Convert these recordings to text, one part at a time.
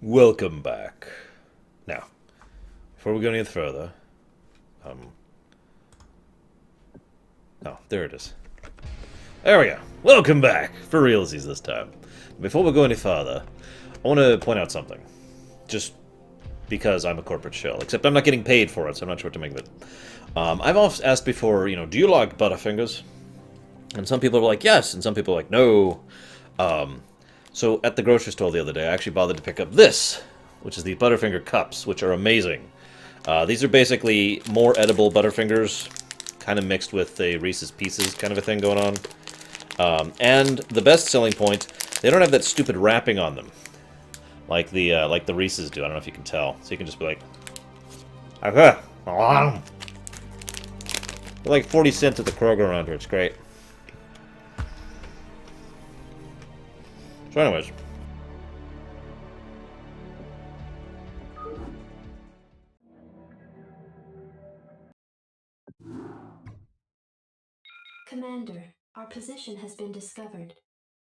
Welcome back. Now, before we go any further, oh, there it is. There we go. Welcome back, for realsies this time. Before we go any further, I want to point out something. Just because I'm a corporate shell, except I'm not getting paid for it, so I'm not sure what to make of it. I've often asked before, do you like Butterfingers? And some people are like, yes, and some people are like, no. So at the grocery store the other day, I actually bothered to pick up this, which is the Butterfinger cups, which are amazing. These are basically more edible Butterfingers, kind of mixed with a Reese's Pieces kind of a thing going on. And the best selling point, they don't have that stupid wrapping on them, like the Reese's do. I don't know if you can tell. So you can just be like, okay. They're like 40 cents at the Kroger around here. It's great. So anyways. Commander, our position has been discovered.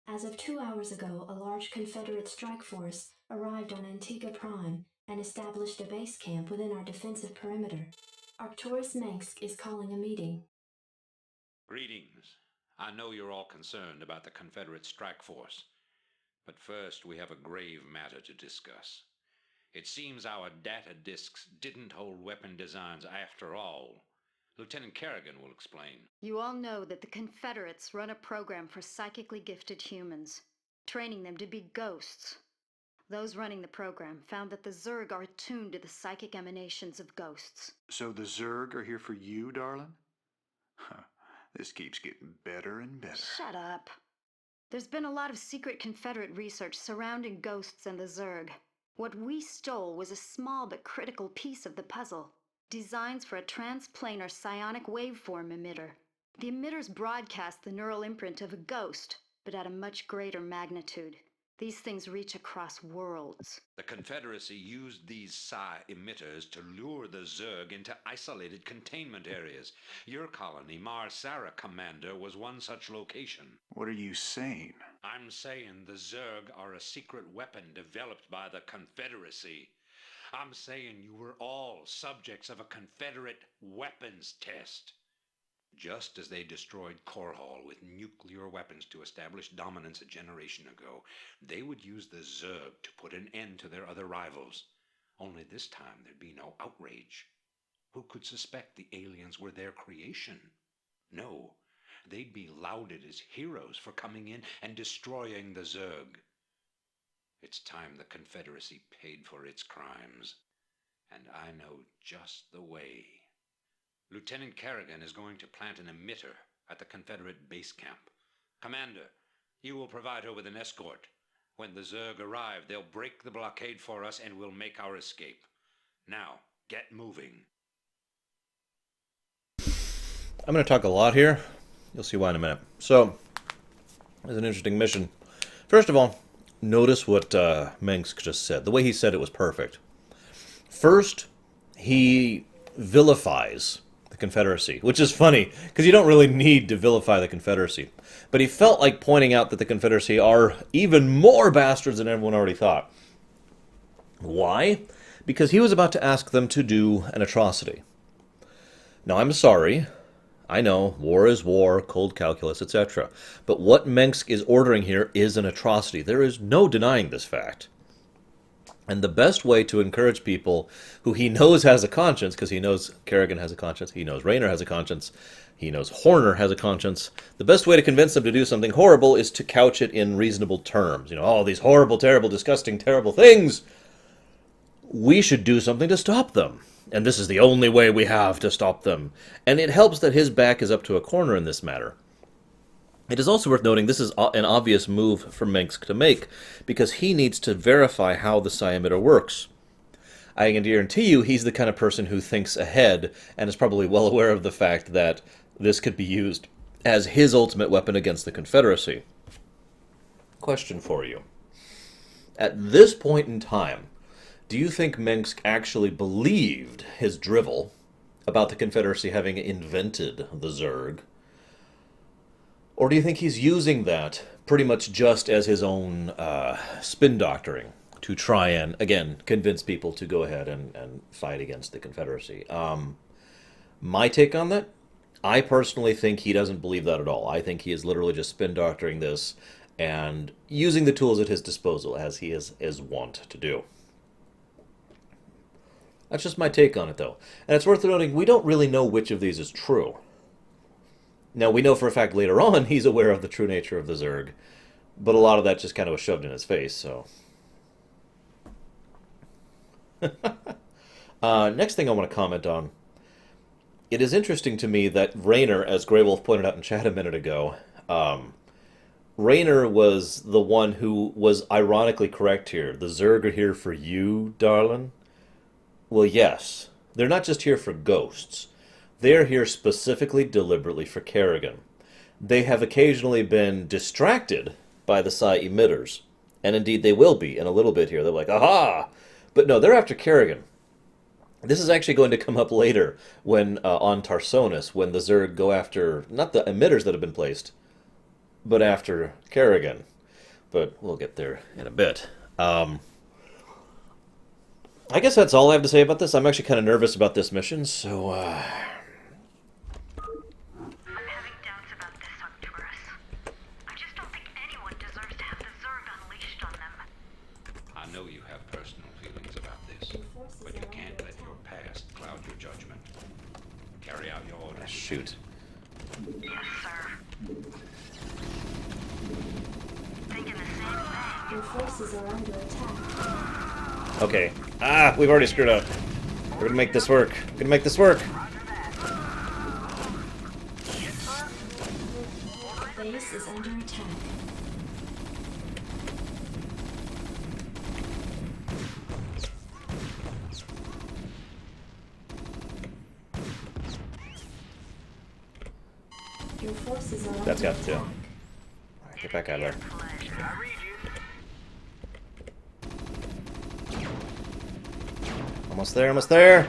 As of 2 hours ago, a large Confederate strike force arrived on Antiga Prime and established a base camp within our defensive perimeter. Arcturus Mengsk is calling a meeting. Greetings. I know you're all concerned about the Confederate strike force. But first, we have a grave matter to discuss. It seems our data disks didn't hold weapon designs after all. Lieutenant Kerrigan will explain. You all know that the Confederates run a program for psychically gifted humans, training them to be ghosts. Those running the program found that the Zerg are attuned to the psychic emanations of ghosts. So the Zerg are here for you, darling? Huh. This keeps getting better and better. Shut up. There's been a lot of secret Confederate research surrounding ghosts and the Zerg. What we stole was a small but critical piece of the puzzle. Designs for a transplanar psionic waveform emitter. The emitters broadcast the neural imprint of a ghost, but at a much greater magnitude. These things reach across worlds. The Confederacy used these psi emitters to lure the Zerg into isolated containment areas. Your colony, Mar-Sara Commander, was one such location. What are you saying? I'm saying the Zerg are a secret weapon developed by the Confederacy. I'm saying you were all subjects of a Confederate weapons test. Just as they destroyed Korhal with nuclear weapons to establish dominance a generation ago, they would use the Zerg to put an end to their other rivals. Only this time there'd be no outrage. Who could suspect the aliens were their creation? No, they'd be lauded as heroes for coming in and destroying the Zerg. It's time the Confederacy paid for its crimes. And I know just the way. Lieutenant Kerrigan is going to plant an emitter at the Confederate base camp. Commander, you will provide her with an escort. When the Zerg arrive, they'll break the blockade for us and we'll make our escape. Now, get moving. I'm going to talk a lot here. You'll see why in a minute. So, it's an interesting mission. First of all, notice what Mengsk just said. The way he said it was perfect. First, he vilifies the Confederacy, which is funny, because you don't really need to vilify the Confederacy. But he felt like pointing out that the Confederacy are even more bastards than everyone already thought. Why? Because he was about to ask them to do an atrocity. Now, I'm sorry. I know, war is war, cold calculus, etc. But what Mengsk is ordering here is an atrocity. There is no denying this fact. And the best way to encourage people who he knows has a conscience, because he knows Kerrigan has a conscience, he knows Raynor has a conscience, he knows Horner has a conscience, the best way to convince them to do something horrible is to couch it in reasonable terms. Oh, these horrible, terrible, disgusting, terrible things. We should do something to stop them. And this is the only way we have to stop them. And it helps that his back is up to a corner in this matter. It is also worth noting this is an obvious move for Mengsk to make, because he needs to verify how the psi emitter works. I can guarantee you he's the kind of person who thinks ahead, and is probably well aware of the fact that this could be used as his ultimate weapon against the Confederacy. Question for you. At this point in time, do you think Mengsk actually believed his drivel about the Confederacy having invented the Zerg? Or do you think he's using that pretty much just as his own spin doctoring to try and, again, convince people to go ahead and fight against the Confederacy. My take on that, I personally think he doesn't believe that at all. I think he is literally just spin doctoring this and using the tools at his disposal, as he is wont to do. That's just my take on it, though. And it's worth noting, we don't really know which of these is true. Now, we know for a fact later on he's aware of the true nature of the Zerg, but a lot of that just kind of was shoved in his face, so... Next thing I want to comment on. It is interesting to me that Raynor, as Grey Wolf pointed out in chat a minute ago, Raynor was the one who was ironically correct here. The Zerg are here for you, darling. Well, yes. They're not just here for ghosts. They're here specifically, deliberately for Kerrigan. They have occasionally been distracted by the psi emitters. And indeed they will be in a little bit here. They're like, aha! But no, they're after Kerrigan. This is actually going to come up later when on Tarsonis, when the Zerg go after, not the emitters that have been placed, but after Kerrigan. But we'll get there in a bit. I guess that's all I have to say about this. I'm actually kind of nervous about this mission, so... I'm having doubts about this, Arcturus. I just don't think anyone deserves to have the Zerg unleashed on them. I know you have personal feelings about this, but you can't let your past cloud your judgment. Carry out your orders. Shoot. Yes, sir. Thinking the same thing. Your forces are under attack. Okay. Ah, we've already screwed up. We're gonna make this work. We're gonna make this work. Base is under attack. Your forces are That's under got to. attack. Alright, get back out of there. Almost there, almost there.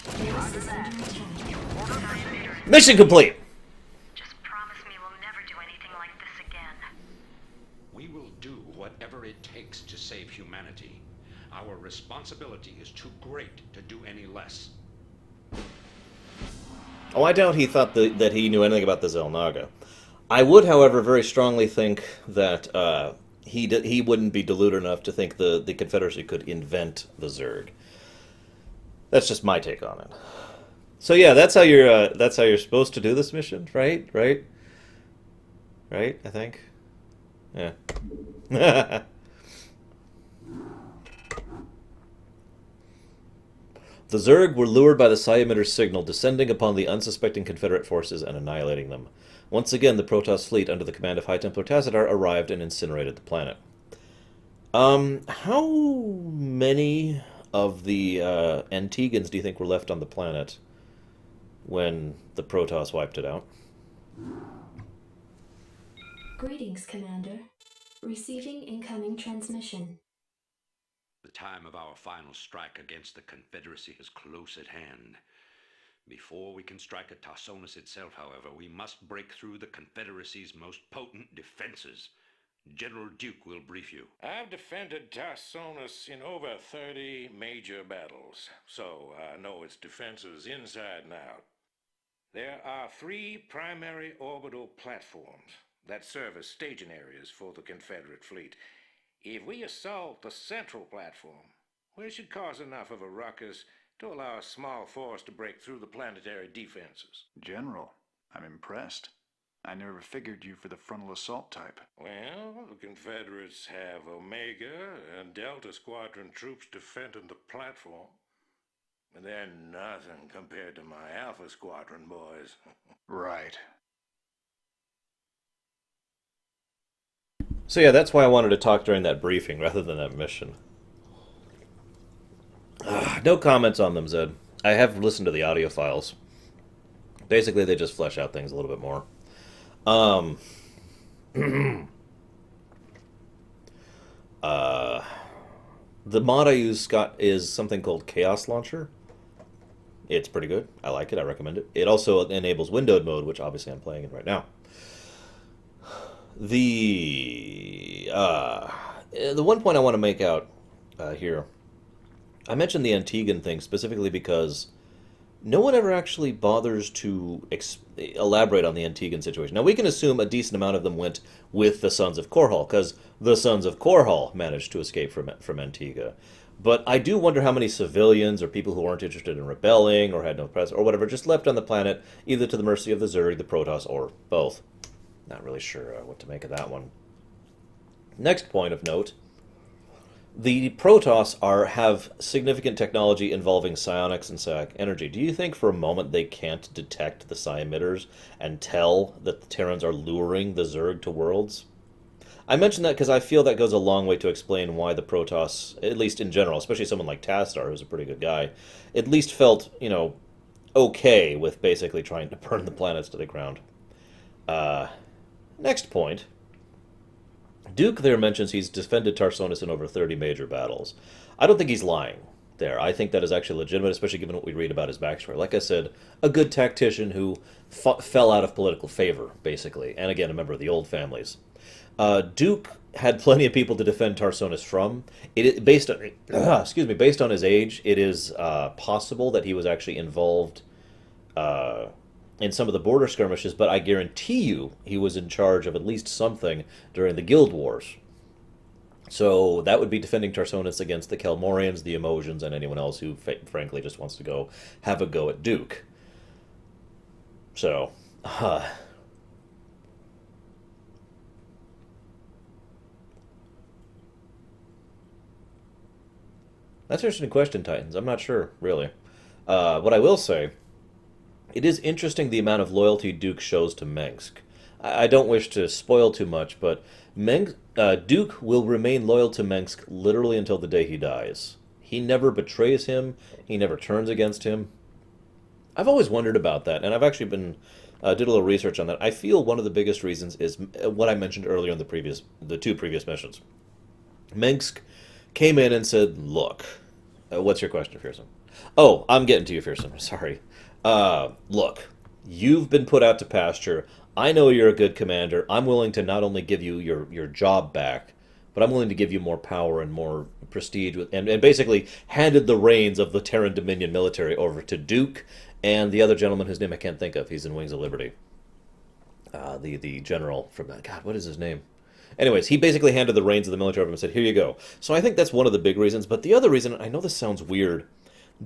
Base is under attack. Mission complete! Just promise me we'll never do anything like this again. We will do whatever it takes to save humanity. Our responsibility is too great to do any less. Oh, I doubt he thought that he knew anything about the Xel'Naga. I would, however, very strongly think that he wouldn't be deluded enough to think the Confederacy could invent the Zerg. That's just my take on it. So yeah, that's how you're supposed to do this mission, right? Right? I think. Yeah. The Zerg were lured by the psi emitter's signal, descending upon the unsuspecting Confederate forces and annihilating them. Once again, the Protoss fleet, under the command of High Templar Tassadar, arrived and incinerated the planet. How many of the Antigans do you think were left on the planet when the Protoss wiped it out? Greetings, Commander. Receiving incoming transmission. The time of our final strike against the Confederacy is close at hand. Before we can strike at Tarsonis itself, however, we must break through the Confederacy's most potent defenses. General Duke will brief you. I've defended Tarsonis in over 30 major battles, so I know its defenses inside and out. There are 3 primary orbital platforms that serve as staging areas for the Confederate fleet. If we assault the central platform, we should cause enough of a ruckus to allow a small force to break through the planetary defenses. General, I'm impressed. I never figured you for the frontal assault type. Well, the Confederates have Omega and Delta Squadron troops defending the platform. But they're nothing compared to my Alpha Squadron boys. Right. So yeah, that's why I wanted to talk during that briefing rather than that mission. No comments on them, Zed. I have listened to the audio files. Basically, they just flesh out things a little bit more. The mod I use, Scott, is something called Chaos Launcher. It's pretty good. I like it. I recommend it. It also enables windowed mode, which obviously I'm playing in right now. The one point I want to make out here, I mentioned the Antiguan thing specifically because no one ever actually bothers to elaborate on the Antiguan situation. Now, we can assume a decent amount of them went with the Sons of Korhal, because the Sons of Korhal managed to escape from Antigua. But I do wonder how many civilians or people who weren't interested in rebelling or had no press or whatever just left on the planet, either to the mercy of the Zerg, the Protoss, or both. Not really sure what to make of that one. Next point of note. The Protoss have significant technology involving psionics and psionic energy. Do you think for a moment they can't detect the psi emitters and tell that the Terrans are luring the Zerg to worlds? I mention that because I feel that goes a long way to explain why the Protoss, at least in general, especially someone like Tastar, who's a pretty good guy, at least felt, okay with basically trying to burn the planets to the ground. Next point. Duke there mentions he's defended Tarsonis in over 30 major battles. I don't think he's lying there. I think that is actually legitimate, especially given what we read about his backstory. Like I said, a good tactician who fell out of political favor, basically, and again, a member of the old families. Duke had plenty of people to defend Tarsonis from. Based on his age, it is possible that he was actually involved in some of the border skirmishes, but I guarantee you he was in charge of at least something during the Guild Wars. So that would be defending Tarsonis against the Kelmorians, the Emosians, and anyone else who, frankly, just wants to go have a go at Duke. So, that's an interesting question, Titans. I'm not sure, really. What I will say, it is interesting the amount of loyalty Duke shows to Mengsk. I don't wish to spoil too much, but Duke will remain loyal to Mengsk literally until the day he dies. He never betrays him. He never turns against him. I've always wondered about that, and I've actually did a little research on that. I feel one of the biggest reasons is what I mentioned earlier in the two previous missions. Mengsk came in and said, "Look, what's your question, Fearsome?" Oh, I'm getting to you, Fearsome. Sorry. Look, you've been put out to pasture. I know you're a good commander. I'm willing to not only give you your job back, but I'm willing to give you more power and more prestige, and basically handed the reins of the Terran Dominion military over to Duke and the other gentleman whose name I can't think of. He's in Wings of Liberty. The general from that. God, what is his name? Anyways, he basically handed the reins of the military over and said, "Here you go." So I think that's one of the big reasons. But the other reason, I know this sounds weird,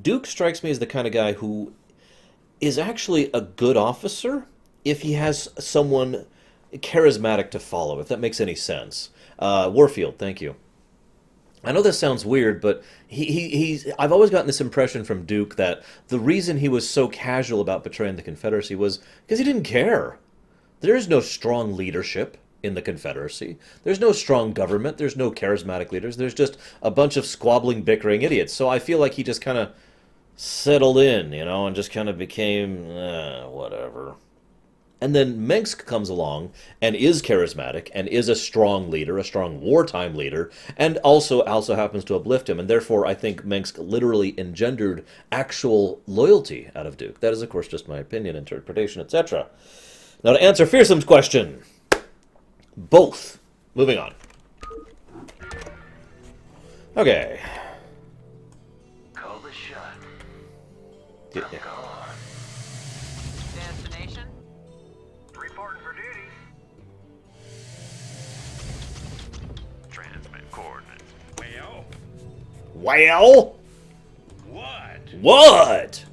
Duke strikes me as the kind of guy who is actually a good officer if he has someone charismatic to follow, if that makes any sense. Warfield, thank you. I know this sounds weird, but I've always gotten this impression from Duke that the reason he was so casual about betraying the Confederacy was because he didn't care. There is no strong leadership in the Confederacy. There's no strong government. There's no charismatic leaders. There's just a bunch of squabbling, bickering idiots. So I feel like he just kind of settled in, and just kind of became, whatever. And then Mengsk comes along and is charismatic and is a strong leader, a strong wartime leader, and also happens to uplift him. And therefore, I think Mengsk literally engendered actual loyalty out of Duke. That is, of course, just my opinion, interpretation, etc. Now, to answer Fearsome's question, both. Moving on. Okay. Call the shot. Yeah. Go on. Destination? Reporting for duty. Transmit coordinates. Well, What? what?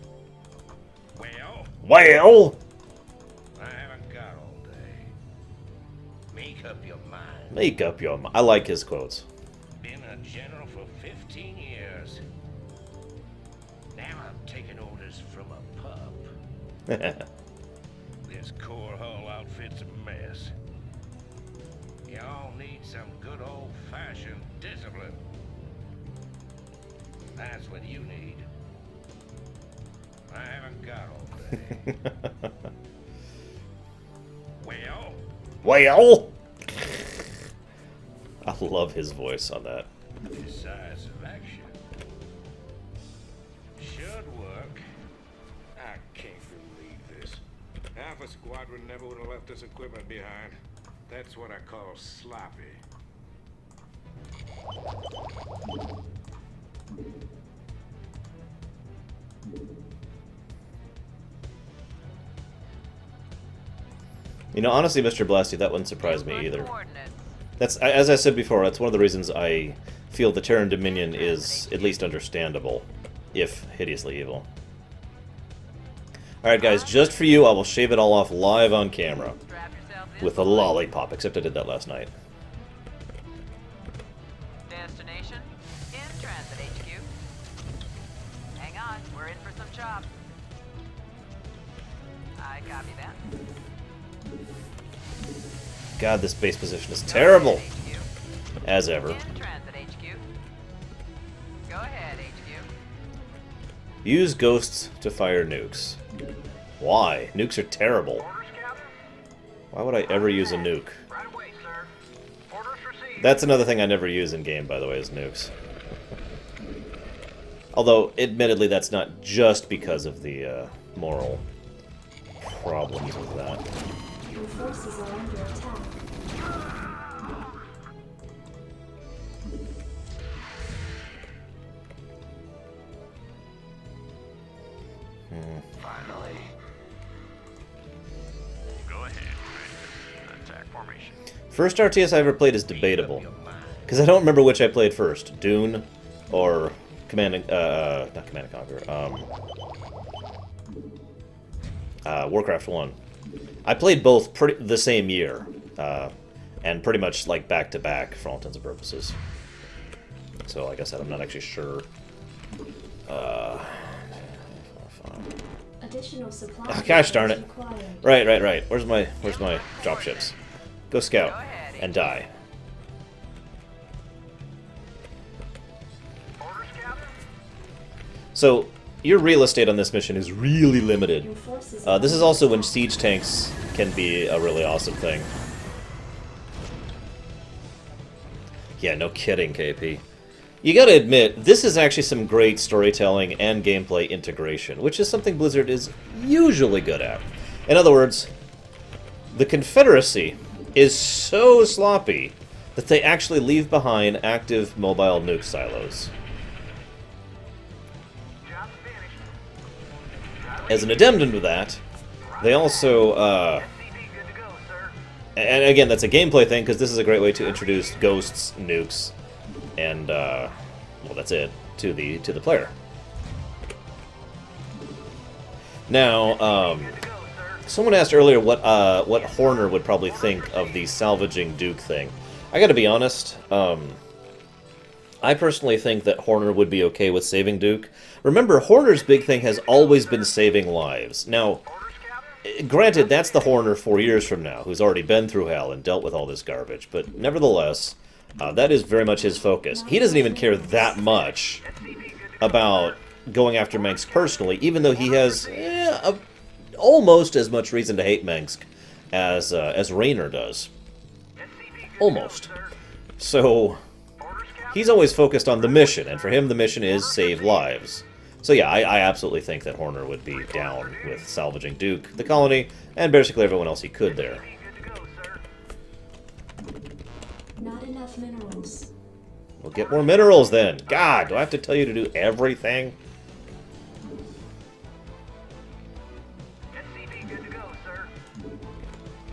Well, I haven't got all day. Make up your mind. Make up your mind. I like his quotes. Been a general for 15 years. Now I'm taking orders from a pup. This core hull outfit's a mess. Y'all need some good old-fashioned discipline. That's what you need. I haven't got all day. Well, I love his voice on that. Decisive action. Should work. I can't believe this. Half a squadron never would have left this equipment behind. That's what I call sloppy. You know, honestly, Mr. Blasty, that wouldn't surprise me either. That's, as I said before, that's one of the reasons I feel the Terran Dominion is at least understandable, if hideously evil. Alright guys, just for you, I will shave it all off live on camera. With a lollipop, except I did that last night. Destination in transit HQ. Hang on, we're in for some chops. I copy that. God, this base position is terrible! As ever. In transit HQ. Go ahead, HQ. Use ghosts to fire nukes. Why? Nukes are terrible. Why would I ever use a nuke? Right away, sir. Orders received. That's another thing I never use in game, by the way, is nukes. Although, admittedly, that's not just because of the moral problems with that. Your forces are under attack. Finally. Go ahead, Commander. Attack formation. First RTS I ever played is debatable. Because I don't remember which I played first. Dune or Command not Command & Conquer. Warcraft 1. I played both the same year. And pretty much like back to back for all intents and purposes. So like I said, I'm not actually sure. Additional supplies. Oh, gosh darn it. required. Right. Where's my dropships? Go scout and die. Orders, Captain. So your real estate on this mission is really limited. Your forces This is also when siege tanks can be a really awesome thing. Yeah, no kidding, KP. You gotta admit, this is actually some great storytelling and gameplay integration, which is something Blizzard is usually good at. In other words, the Confederacy is so sloppy that they actually leave behind active mobile nuke silos. Job finished. As an addendum to that, they also, CP good to go, sir. and again, that's a gameplay thing, because this is a great way to introduce ghosts, nukes, and, well, that's it, to the player. Now, Good to go, sir. someone asked earlier what Horner would probably think of the salvaging Duke thing. I gotta be honest, I personally think that Horner would be okay with saving Duke. Remember, Horner's big thing has always been saving lives. Now, Orders, Captain. granted, that's the Horner 4 years from now, who's already been through hell and dealt with all this garbage, but nevertheless, that is very much his focus. He doesn't even care that much about going after Mengsk personally, even though he has almost as much reason to hate Mengsk as Raynor does. Almost. So, he's always focused on the mission, and for him the mission is save lives. So yeah, I absolutely think that Horner would be down with salvaging Duke, the colony, and basically everyone else he could there. Good to go, sir. Not enough minerals. We'll get more minerals then. God, do I have to tell you to do everything? SCP good to go, sir.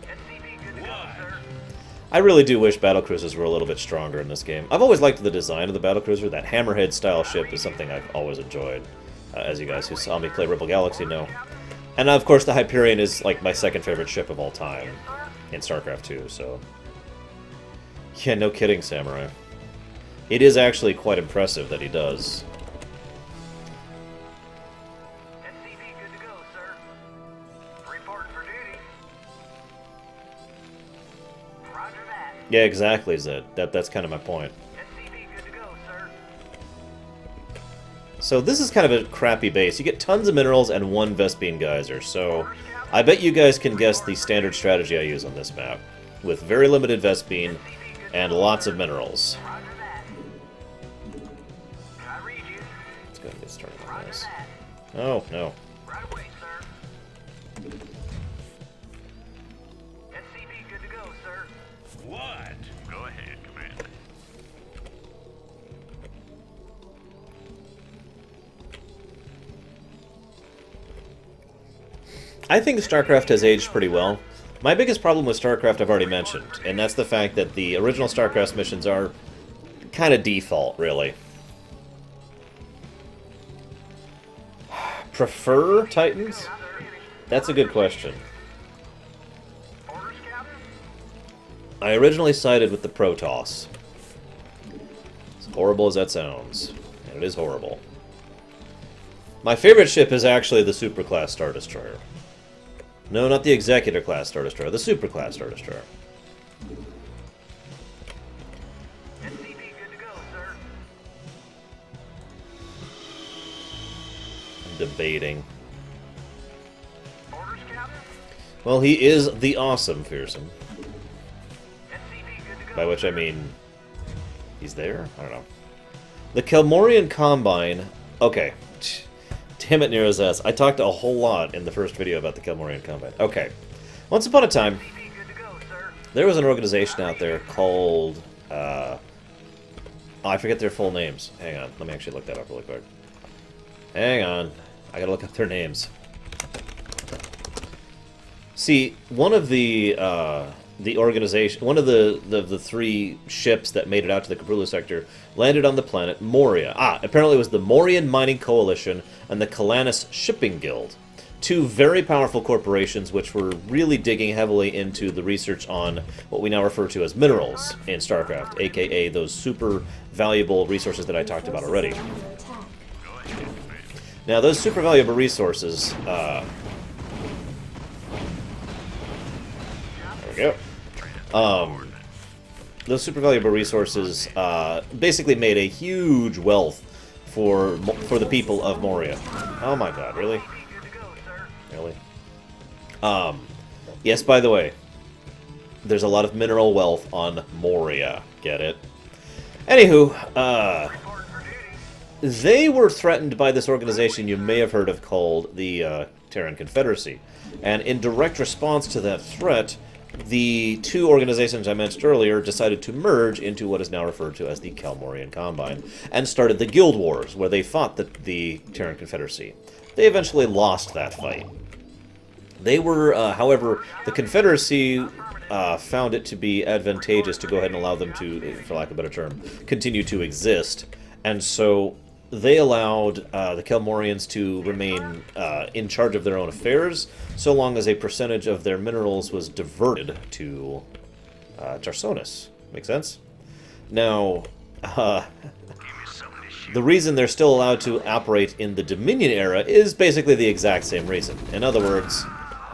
SCP good to go, sir. I really do wish Battlecruisers were a little bit stronger in this game. I've always liked the design of the Battlecruiser. That Hammerhead-style ship is something I've always enjoyed, as you guys who saw me play Rebel Galaxy know. And of course, the Hyperion is like my second favorite ship of all time in Starcraft 2, so... Yeah, no kidding, Samurai. It is actually quite impressive that he does. SCP good to go, sir. Reporting for duty. Roger that. Yeah, exactly, Zed. That's kind of my point. SCP good to go, sir. So this is kind of a crappy base. You get tons of minerals and one Vespene geyser, so I bet you guys can guess the standard strategy I use on this map. With very limited Vespene and lots of minerals. Roger that. I read you. Let's go ahead and get started on Roger this. that. Oh, no. Right away, sir. SCP good to go, sir. What? Go ahead, Commander. I think StarCraft has aged pretty well. My biggest problem with StarCraft I've already mentioned, and that's the fact that the original StarCraft missions are kind of default, really. Prefer Titans? That's a good question. I originally sided with the Protoss. As horrible as that sounds, and it is horrible. My favorite ship is actually the Superclass Star Destroyer. No, not the Executor Class Star Destroyer, the Superclass Star Destroyer. SCV good to go, sir. I'm debating. Orders, Captain? Well, he is the awesome Fearsome. SCV good to go. By which I mean... he's there? I don't know. The Kelmorian Combine... okay. Damn it, Nero's ass. I talked a whole lot in the first video about the Kelmorian Combine. Okay. Once upon a time, SCV good to go, sir. there was an organization out there called... oh, I forget their full names. Hang on. Let me actually look that up really quick. Hang on. I gotta look up their names. See, one of the organization, one of the three ships that made it out to the Kapulu sector landed on the planet Moria. Apparently it was the Morian Mining Coalition and the Kalanis Shipping Guild. Two very powerful corporations which were really digging heavily into the research on what we now refer to as minerals in StarCraft, aka those super valuable resources that I talked about already. Now, those super valuable resources, there we go. Those super valuable resources basically made a huge wealth for the people of Moria. Oh my god, really? Really? Yes, by the way, there's a lot of mineral wealth on Moria. Get it? Anywho, they were threatened by this organization you may have heard of called the Terran Confederacy. And in direct response to that threat, the two organizations I mentioned earlier decided to merge into what is now referred to as the Kelmorian Combine, and started the Guild Wars, where they fought the Terran Confederacy. They eventually lost that fight. They were, however, the Confederacy found it to be advantageous to go ahead and allow them to, for lack of a better term, continue to exist, and so they allowed the Kelmorians to remain in charge of their own affairs, so long as a percentage of their minerals was diverted to Tarsonis. Make sense? Now, the reason they're still allowed to operate in the Dominion era is basically the exact same reason. In other words,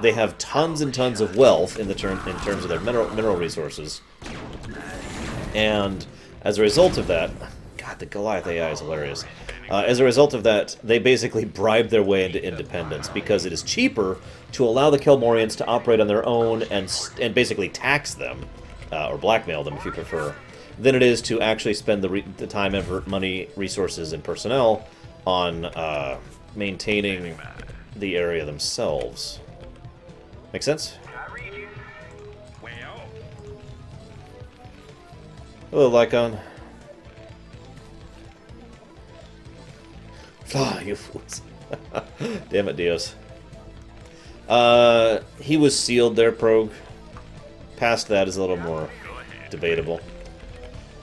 they have tons and tons of wealth in terms of their mineral resources, and as a result of that, God, the Goliath AI is hilarious. As a result of that, they basically bribe their way into independence because it is cheaper to allow the Kelmorians to operate on their own and basically tax them, or blackmail them if you prefer, than it is to actually spend the time, effort, money, resources, and personnel on maintaining the area themselves. Make sense? Hello, Lycon. Ah, you fools. Damn it, Dios. He was sealed there, Progue. Past that is a little more debatable.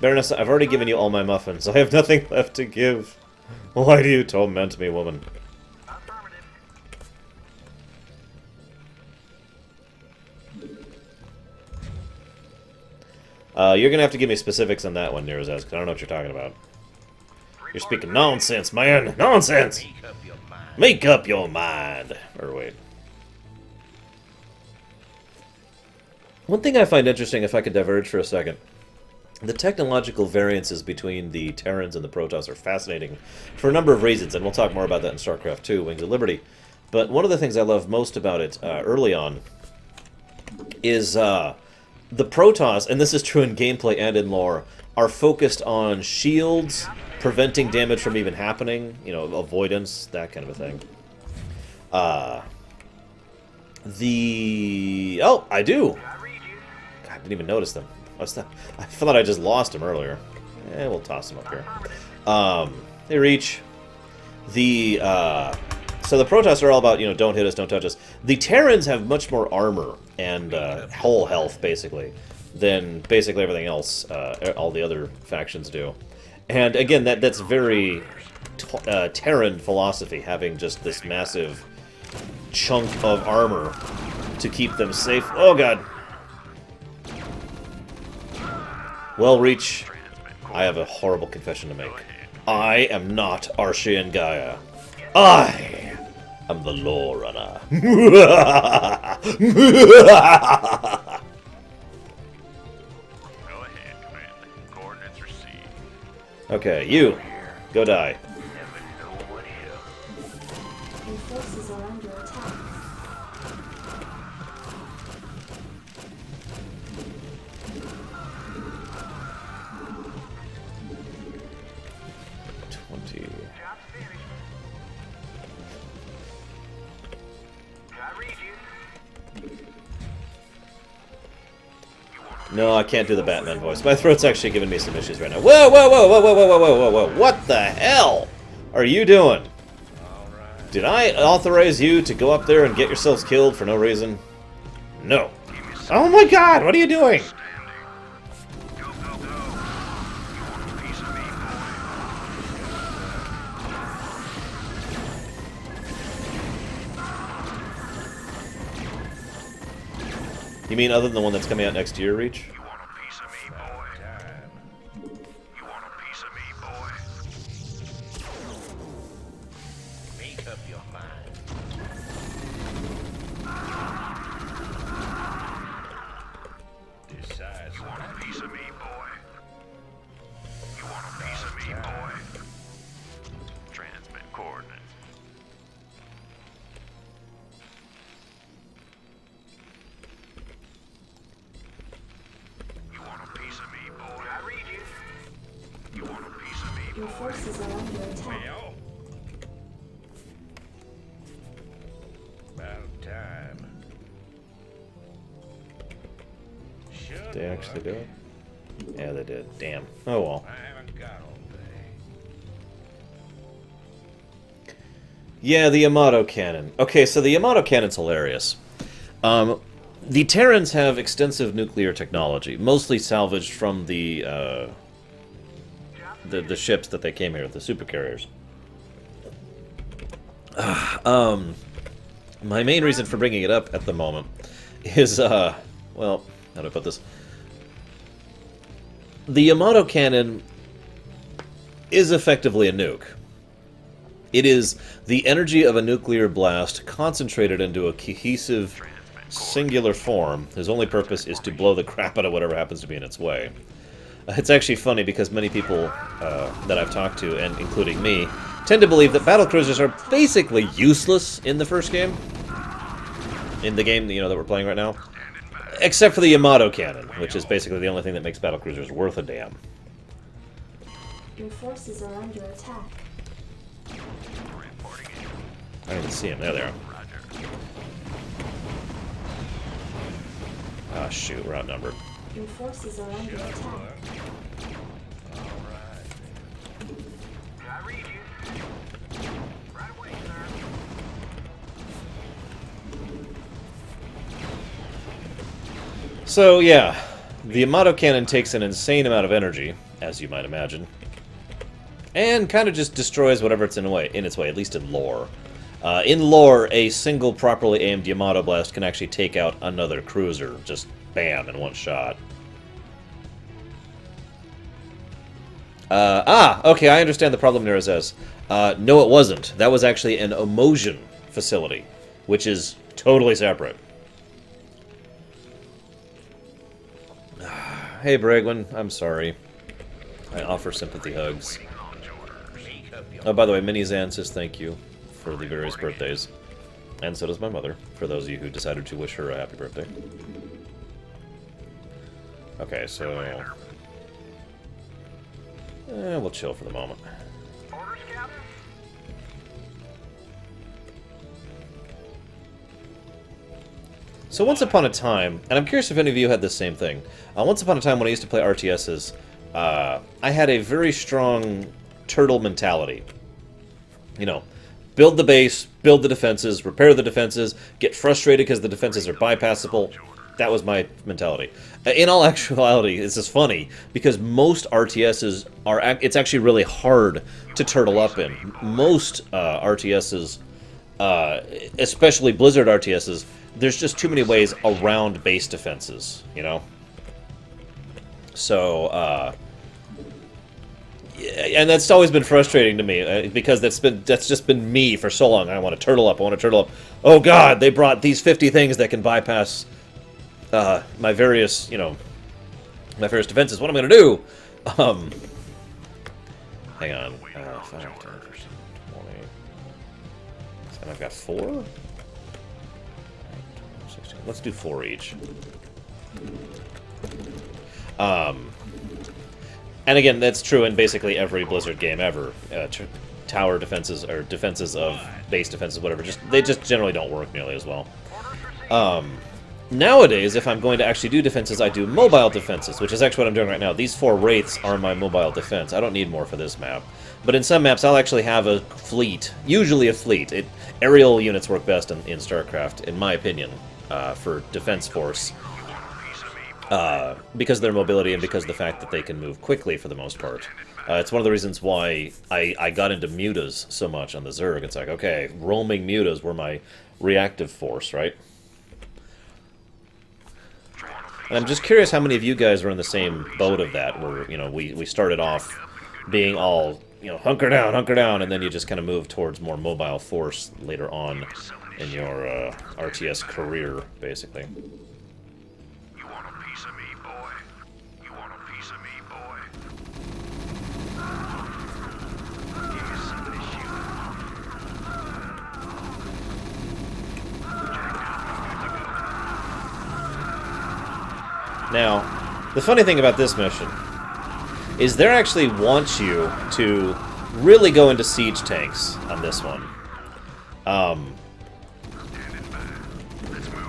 Baroness, I've already given you all my muffins. I have nothing left to give. Why do you torment me, woman? You're gonna have to give me specifics on that one, Nero's, because I don't know what you're talking about. You're speaking nonsense, man! Nonsense! Make up your mind! Or wait. One thing I find interesting, if I could diverge for a second, the technological variances between the Terrans and the Protoss are fascinating for a number of reasons, and we'll talk more about that in StarCraft 2, Wings of Liberty. But one of the things I love most about it early on is the Protoss, and this is true in gameplay and in lore, are focused on shields, preventing damage from even happening, you know, avoidance, that kind of a thing. Oh, I do! God, I didn't even notice them. I thought I just lost them earlier. We'll toss them up here. They reach. The So the Protoss are all about, don't hit us, don't touch us. The Terrans have much more armor and whole health, basically, than basically everything else all the other factions do. And again, that's very Terran philosophy, having just this massive chunk of armor to keep them safe. Oh god. Well, Reach, I have a horrible confession to make. I am not Arshian Gaia. I am the Lorerunner. Go ahead, Commander. Coordinates received. Okay, you. Go die. Never know what hell. Your forces are under attack. Job's finished. I read you. No, I can't do the Batman voice. My throat's actually giving me some issues right now. Whoa, whoa, whoa, whoa, whoa, whoa, whoa, whoa, whoa, whoa. What the hell are you doing? Did I authorize you to go up there and get yourselves killed for no reason? No. Oh my god, what are you doing? Go, go, go. You want a piece of me, You mean other than the one that's coming out next year, Reach? You want a piece of me, boy? You want a piece of me, boy? Make up your mind. Decides You want a piece of me, boy? You want a piece of me, boy? Transmit coordinates. You want a piece of me, boy? I read you. You want a piece of me, Your boy? forces are under attack. Well, about time. Should They actually work. do it? Yeah, they did. Damn. Oh well. I haven't got all day. Yeah, the Yamato cannon. Okay, so the Yamato cannon's hilarious. The Terrans have extensive nuclear technology, mostly salvaged from the ships that they came here with, the supercarriers. My main reason for bringing it up at the moment is, well, how do I put this? The Yamato cannon is effectively a nuke. It is the energy of a nuclear blast concentrated into a cohesive, singular form. His only purpose is to blow the crap out of whatever happens to be in its way. It's actually funny because many people that I've talked to, and including me, tend to believe that battlecruisers are basically useless in the first game. In the game, that we're playing right now. Except for the Yamato cannon, which is basically the only thing that makes battlecruisers worth a damn. Your forces are under attack. I didn't see him. There they are. Ah, shoot, we're outnumbered. Your forces are under attack. I read you. Right away, sir. So, yeah, the Yamato cannon takes an insane amount of energy, as you might imagine, and kind of just destroys whatever it's in its way, at least in lore. In lore, a single properly aimed Yamato blast can actually take out another cruiser, just bam, in one shot. Okay, I understand the problem Nira says. No, it wasn't. That was actually an Emotion facility, which is totally separate. Hey, Bragwin, I'm sorry. I offer sympathy hugs. Oh, by the way, Minizan says thank you for the various birthdays. And so does my mother, for those of you who decided to wish her a happy birthday. Okay, so... we'll chill for the moment. Orders, Captain? So once upon a time, and I'm curious if any of you had the same thing. Once upon a time when I used to play RTSs, I had a very strong turtle mentality. build the base, build the defenses, repair the defenses, get frustrated because the defenses are bypassable. That was my mentality. In all actuality, this is funny, because most RTSs are... It's actually really hard to turtle up in. Most RTSs, especially Blizzard RTSs, there's just too many ways around base defenses, you know? So, and that's always been frustrating to me, because that's just been me for so long. I want to turtle up, Oh god, they brought these 50 things that can bypass my various, my various defenses. What am I going to do? Hang on. 5, 10, 20. And I've got 4? 16. Let's do 4 each. And again, that's true in basically every Blizzard game ever. Tower defenses, or defenses of base defenses, whatever, they just generally don't work nearly as well. Nowadays, if I'm going to actually do defenses, I do mobile defenses, which is actually what I'm doing right now. These 4 wraiths are my mobile defense. I don't need more for this map. But in some maps, I'll actually have a fleet. Usually a fleet. Aerial units work best in StarCraft, in my opinion, for defense force. Because of their mobility and because of the fact that they can move quickly for the most part. It's one of the reasons why I got into mutas so much on the Zerg. It's like, okay, roaming mutas were my reactive force, right? And I'm just curious how many of you guys were in the same boat of that, where, we started off being all, hunker down, and then you just kind of move towards more mobile force later on in your RTS career, basically. You want a piece of me, boy? You want a piece of me, boy? Give me somebody Now, the funny thing about this mission is they actually want you to really go into siege tanks on this one.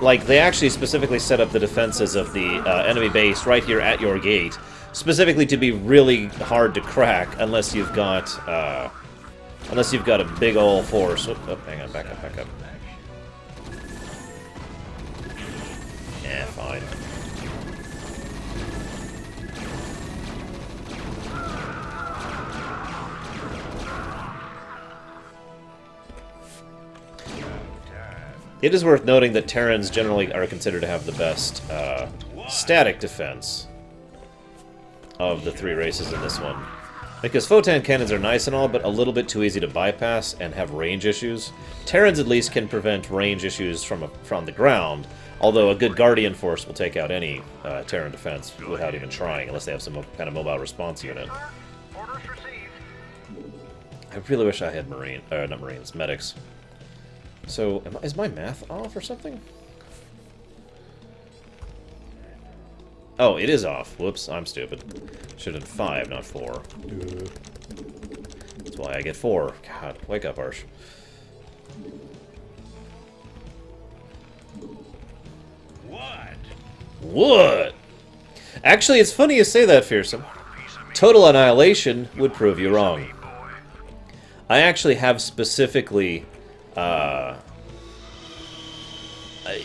Like, they actually specifically set up the defenses of the enemy base right here at your gate, specifically to be really hard to crack unless you've got a big ol' force. Oh, hang on, back up. Yeah, fine. It is worth noting that Terrans generally are considered to have the best static defense of the 3 races in this one. Because photon cannons are nice and all, but a little bit too easy to bypass and have range issues. Terrans at least can prevent range issues from the ground, although a good Guardian force will take out any Terran defense without even trying, unless they have some kind of mobile response unit. Orders received. I really wish I had not Marines, medics. So, is my math off or something? Oh, it is off. Whoops, I'm stupid. Should have been 5, not 4. That's why I get 4. God, wake up, Arsh. What? Actually, it's funny you say that, Fearsome. Total annihilation would prove you wrong. I actually have specifically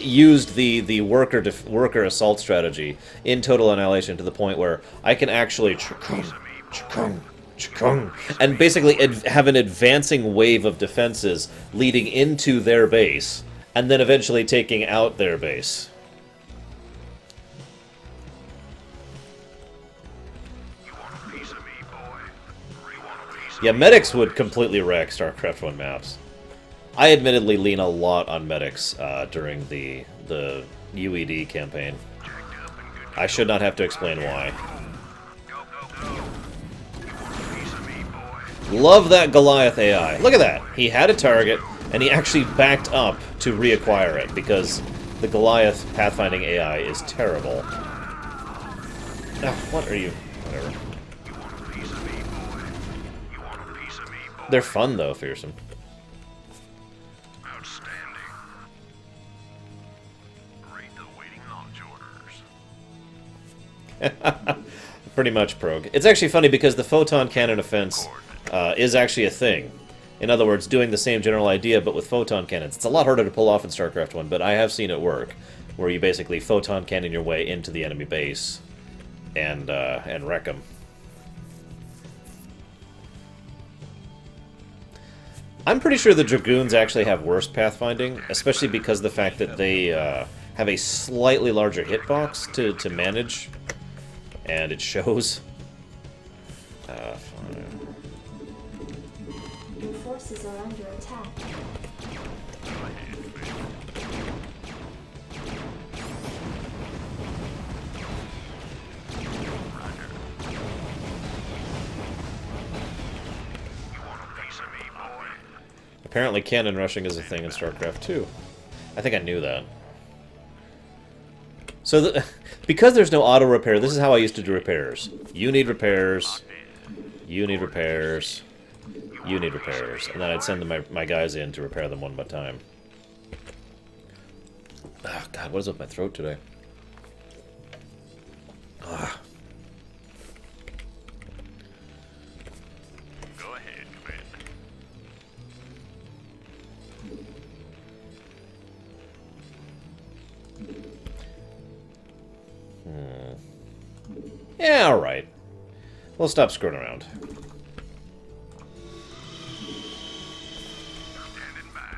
used the worker assault strategy in Total Annihilation to the point where I can actually and basically have an advancing wave of defenses leading into their base, and then eventually taking out their base. Yeah, medics would completely wreck StarCraft 1 maps. I admittedly lean a lot on medics during the UED campaign. I should not have to explain why. Love that Goliath AI. Look at that. He had a target, and he actually backed up to reacquire it, because the Goliath Pathfinding AI is terrible. What are you? Whatever. They're fun, though, Fearsome. Outstanding. Rate the waiting launch orders. Pretty much, Prog. It's actually funny because the photon cannon offense is actually a thing. In other words, doing the same general idea, but with photon cannons. It's a lot harder to pull off in StarCraft 1, but I have seen it work, where you basically photon cannon your way into the enemy base and wreck them. I'm pretty sure the Dragoons actually have worse pathfinding, especially because of the fact that they have a slightly larger hitbox to manage, and it shows. Fine. Your forces are under attack. Apparently cannon rushing is a thing in StarCraft 2. I think I knew that. So, because there's no auto repair, this is how I used to do repairs. You need repairs. You need repairs. You need repairs. And then I'd send my guys in to repair them one by time. Oh, God, what is up my throat today? Ugh. Go ahead, Commander. Yeah, alright. We'll stop screwing around. Standing by.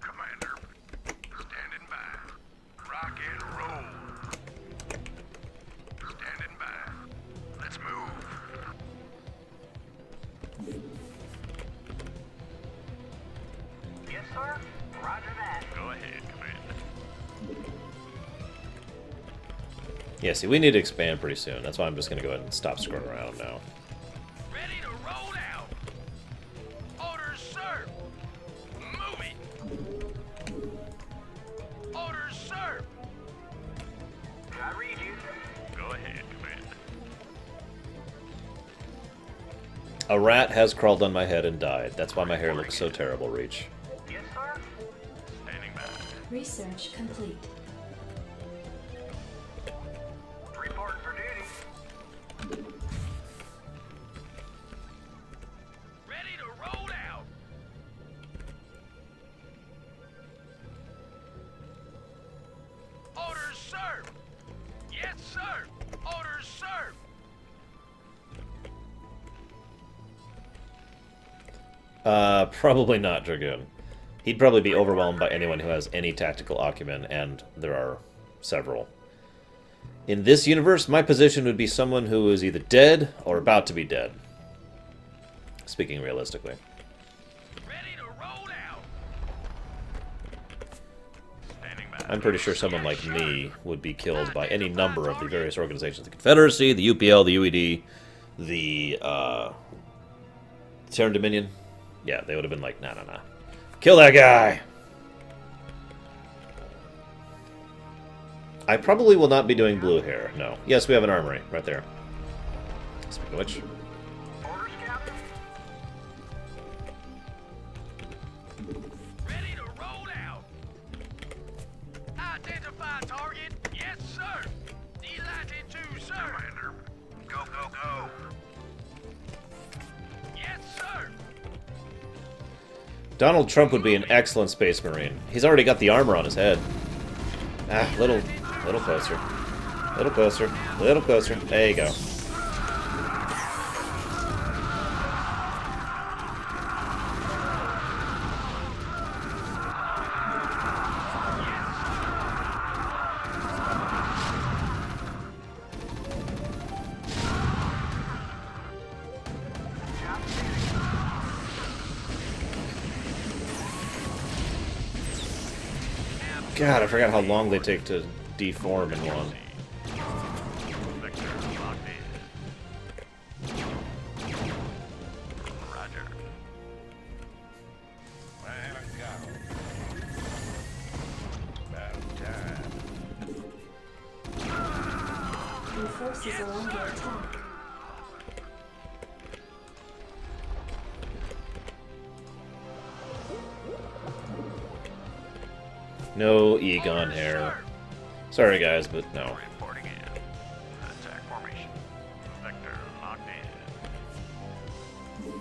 Commander, standing by. Rock and roll. Standing by. Let's move. Yes, sir. Roger that. Go ahead, Commander. Yeah, see, we need to expand pretty soon. That's why I'm just going to go ahead and stop screwing around now. Ready to roll out. Orders, sir. Move it. Orders, sir. I read you. Go ahead, Commander. A rat has crawled on my head and died. That's why my hair looks so terrible, Reach. Yes, sir. Standing by. Research complete. Reporting for duty. Ready to roll out. Orders, sir. Yes, sir. Orders, sir. Probably not Dragoon. He'd probably be overwhelmed by anyone who has any tactical acumen, and there are several. In this universe, my position would be someone who is either dead or about to be dead. Speaking realistically. Ready to roll out. Standing by. I'm pretty sure someone like me would be killed by any number of the various organizations. The Confederacy, the UPL, the UED, the, Terran Dominion. Yeah, they would have been like, nah. Kill that guy! I probably will not be doing blue hair, no. Yes, we have an armory, right there. Speaking of which... Orders, Captain. Ready to roll out. Identify target. Yes, sir. Delighted to, sir. Commander, go, go, go. Yes, sir. Donald Trump would be an excellent Space Marine. He's already got the armor on his head. Ah, little closer. Little closer. Little closer. There you go. God, I forgot how long they take to deform in one. Roger. Well, go. About time. Your forces are under attack. No Egon hair. Sorry guys, but no. Reporting in. Attack formation. Vector locked in.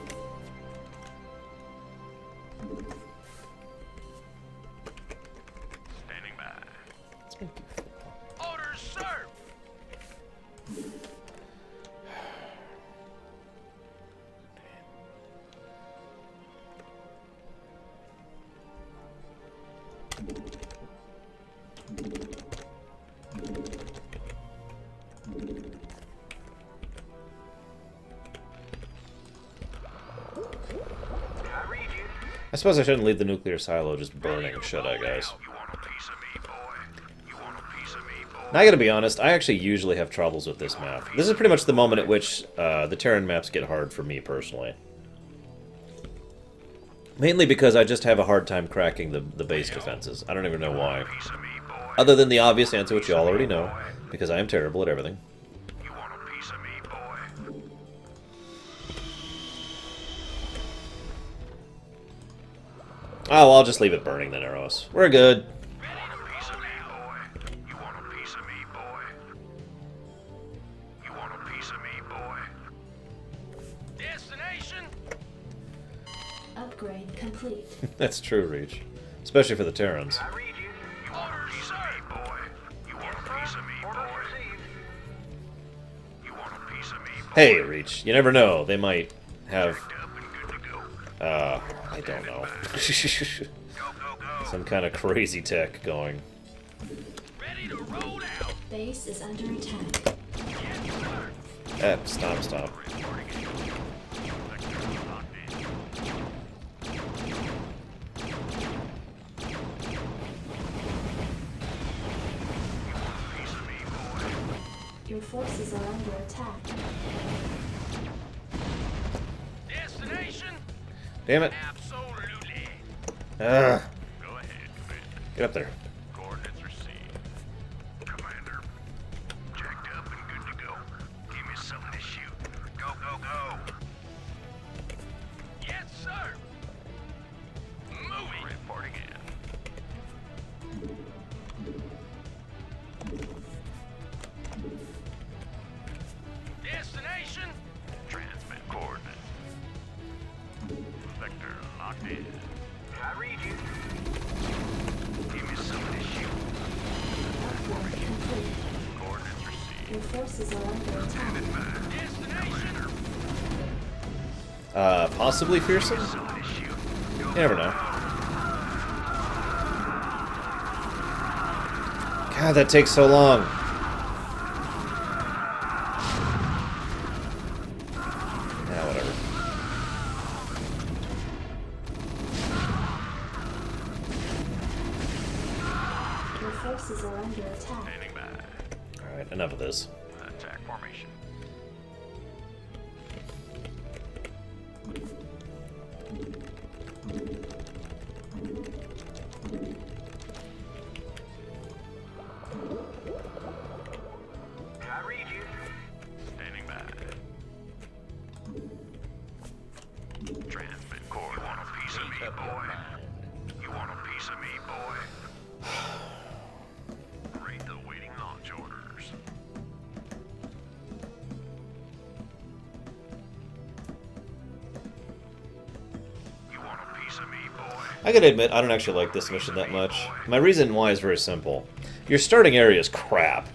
I suppose I shouldn't leave the nuclear silo just burning, should I, guys? Now, I gotta be honest, I actually usually have troubles with this map. This is pretty much the moment at which the Terran maps get hard for me, personally. Mainly because I just have a hard time cracking the base defenses. I don't even know why. Other than the obvious answer, which you all already know, because I am terrible at everything. Oh, well, I'll just leave it burning then, Eros. We're good. Upgrade complete. That's true, Reach. Especially for the Terrans. Hey, Reach, you never know. They might have... I don't know. Some kind of crazy tech going. Base is under attack. Stop. Your forces are under attack. Destination? Damn it. Absolutely. Go ahead, Get up there. Coordinates received. Commander, jacked up and good to go. Give me something to shoot. Go. Yes, sir. Moving. Reporting in. Destination? Transmit coordinates. Vector locked in. I read you. Give me something to shoot. Upgrade complete. Coordinates received. Your forces are under attack. Destination? Possibly fearsome? Something to shoot. You never know. God, that takes so long. Yeah, whatever. Your forces are under attack. Standing by. Alright, enough of this. Attack formation. I read you. Standing by. Transmit core. You want a piece of me, boy? You want a piece of me, boy? Read the waiting launch orders. You want a piece of me, boy? I gotta admit, I don't actually like this mission that much. My reason why is very simple. Your starting area is crap.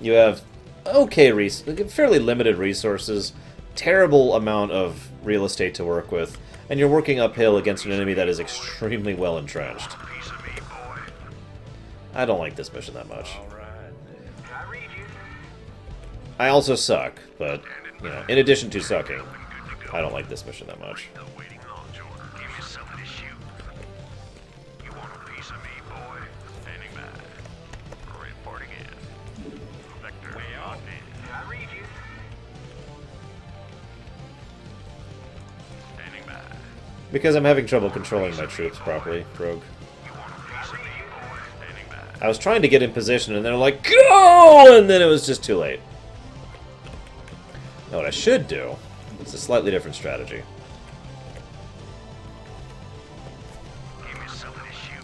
You have fairly limited resources, terrible amount of real estate to work with, and you're working uphill against an enemy that is extremely well entrenched. Piece of me, boy. I don't like this mission that much. All right. I read you. I also suck, but, you know, in addition to sucking, I don't like this mission that much. The waiting launch order. Give me something to shoot. You want a piece of me, boy? Standing by. Reporting in. Vector locked in. I read you. Standing by. Because I'm having trouble controlling my troops properly, Rogue. You want a piece of me, boy? Standing by. I was trying to get in position, and they're like, go! And then it was just too late. Now what I should do is a slightly different strategy. Give me something to shoot.